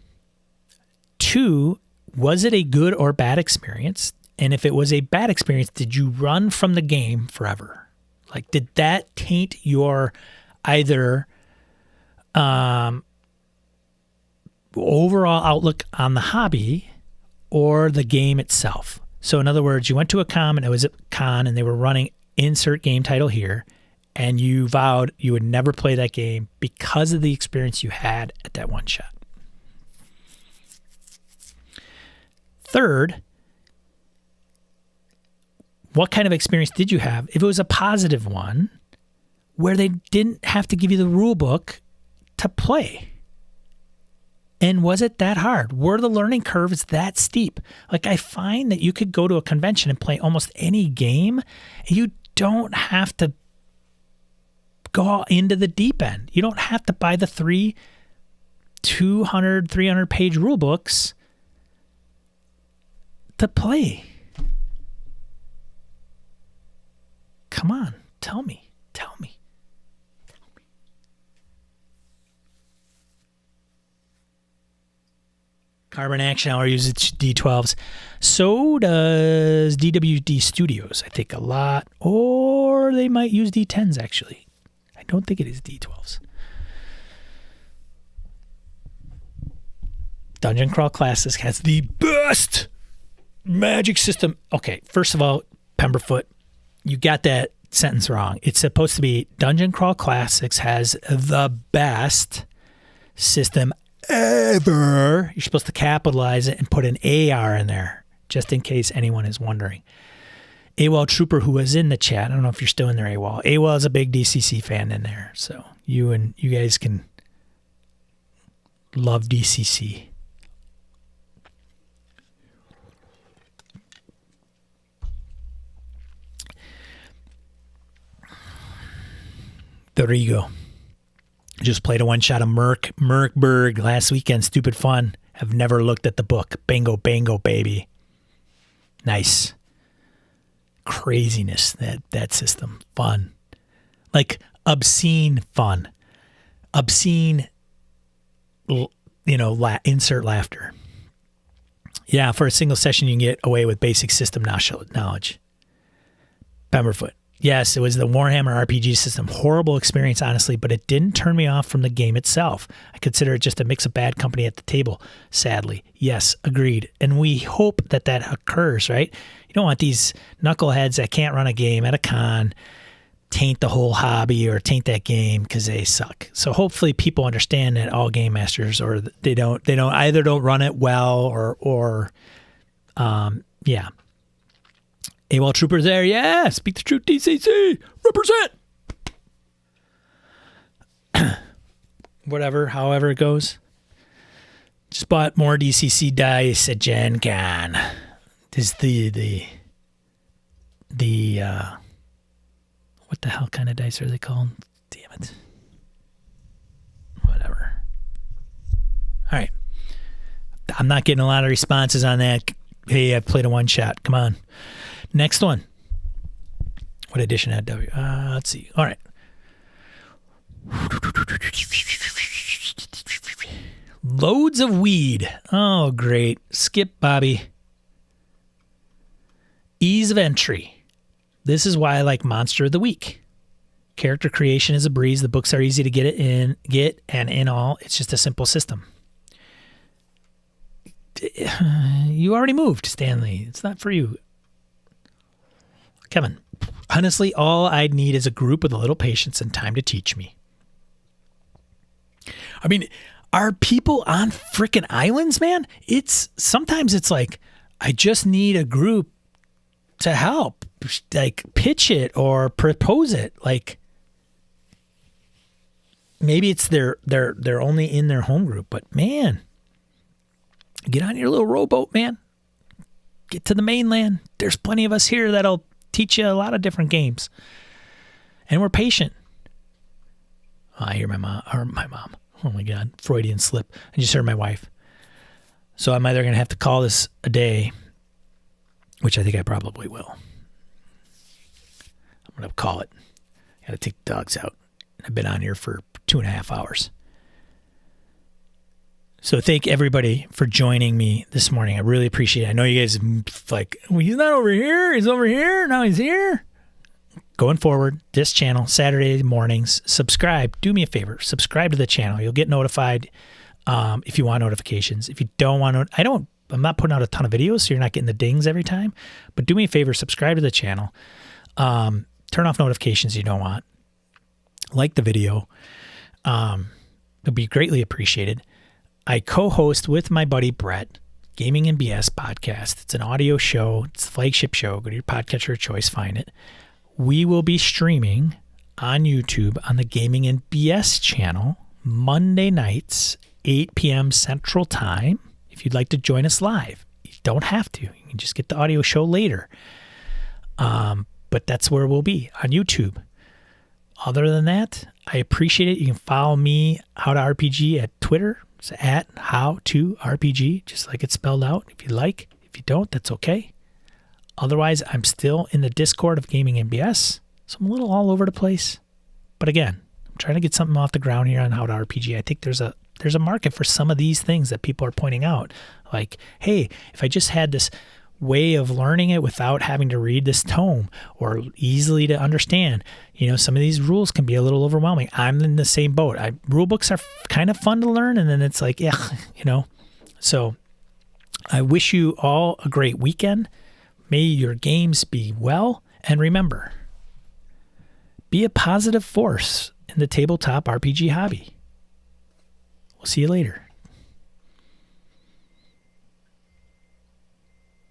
2, was it a good or bad experience? And if it was a bad experience, did you run from the game forever? Like, did that taint your either overall outlook on the hobby or the game itself? So in other words, you went to a con and it was a con and they were running insert game title here, and you vowed you would never play that game because of the experience you had at that one shot. Third, what kind of experience did you have? If it was a positive one where they didn't have to give you the rule book to play. And was it that hard? Were the learning curves that steep? Like, I find that you could go to a convention and play almost any game, and you don't have to go into the deep end. You don't have to buy the 200, 300 page rule books to play. Come on, tell me. Carbon Action Hour uses D12s. So does DWD Studios. I think a lot. Or they might use D10s, actually. I don't think it is D12s. Dungeon Crawl Classics has the best magic system. Okay, first of all, Pemberfoot, you got that sentence wrong. It's supposed to be Dungeon Crawl Classics has the best system ever. You're supposed to capitalize it and put an AR in there, just in case anyone is wondering. AWOL Trooper, who was in the chat, I don't know if you're still in there, AWOL. AWOL is a big DCC fan in there, so you guys can love DCC. There you go. Just played a one-shot of Merkberg last weekend. Stupid fun. Have never looked at the book. Bango, bango, baby. Nice. Craziness, that system. Fun. Like obscene fun. Obscene, insert laughter. Yeah, for a single session, you can get away with basic system knowledge. Pemberfoot. Yes, it was the Warhammer RPG system. Horrible experience, honestly, but it didn't turn me off from the game itself. I consider it just a mix of bad company at the table, sadly. Yes, agreed. And we hope that occurs, right? You don't want these knuckleheads that can't run a game at a con taint the whole hobby or taint that game because they suck. So hopefully people understand that all game masters, or they don't run it well or yeah. AWOL Troopers there, yeah. Speak the truth, DCC. Represent. Whatever, however it goes. Just bought more DCC dice at Gen Con. This is the what the hell kind of dice are they called? Damn it. Whatever. All right. I'm not getting a lot of responses on that. Hey, I played a one shot. Come on. Next one. What edition had W? Let's see. All right. Loads of weed. Oh, great. Skip, Bobby. Ease of entry. This is why I like Monster of the Week. Character creation is a breeze. The books are easy to get and in all. It's just a simple system. You already moved, Stanley. It's not for you. Kevin, honestly, all I'd need is a group with a little patience and time to teach me. I mean, are people on frickin' islands, man? Sometimes it's like, I just need a group to help, like pitch it or propose it. Like maybe it's they're only in their home group, but man, get on your little rowboat, man. Get to the mainland. There's plenty of us here that'll teach you a lot of different games. And we're patient. Oh, I hear my mom. Oh my God. Freudian slip. I just heard my wife. So I'm either going to have to call this a day, which I think I probably will. I'm going to call it. Got to take the dogs out. I've been on here for 2.5 hours. So thank everybody for joining me this morning. I really appreciate it. I know you guys like, well, he's not over here. He's over here. Now he's here. Going forward, this channel, Saturday mornings, subscribe. Do me a favor. Subscribe to the channel. You'll get notified if you want notifications. If you don't want to, I'm not putting out a ton of videos, so you're not getting the dings every time. But do me a favor. Subscribe to the channel. Turn off notifications you don't want. Like the video. It'll be greatly appreciated. I co-host with my buddy Brett, Gaming and BS podcast. It's an audio show. It's the flagship show. Go to your podcatcher of choice, find it. We will be streaming on YouTube on the Gaming and BS channel Monday nights, 8 p.m. Central Time. If you'd like to join us live, you don't have to. You can just get the audio show later. But that's where we'll be, on YouTube. Other than that, I appreciate it. You can follow me, How to RPG, at Twitter. It's at How to RPG, just like it's spelled out. If you like, if you don't, that's okay. Otherwise, I'm still in the Discord of Gaming and BS. So I'm a little all over the place. But again, I'm trying to get something off the ground here on how to RPG. I think there's a market for some of these things that people are pointing out. Like, hey, if I just had this way of learning it without having to read this tome or easily to understand, some of these rules can be a little overwhelming. I'm in the same boat. Rule books are kind of fun to learn, and then it's like, So I wish you all a great weekend. May your games be well, and remember, be a positive force in the tabletop RPG hobby. We'll see you later.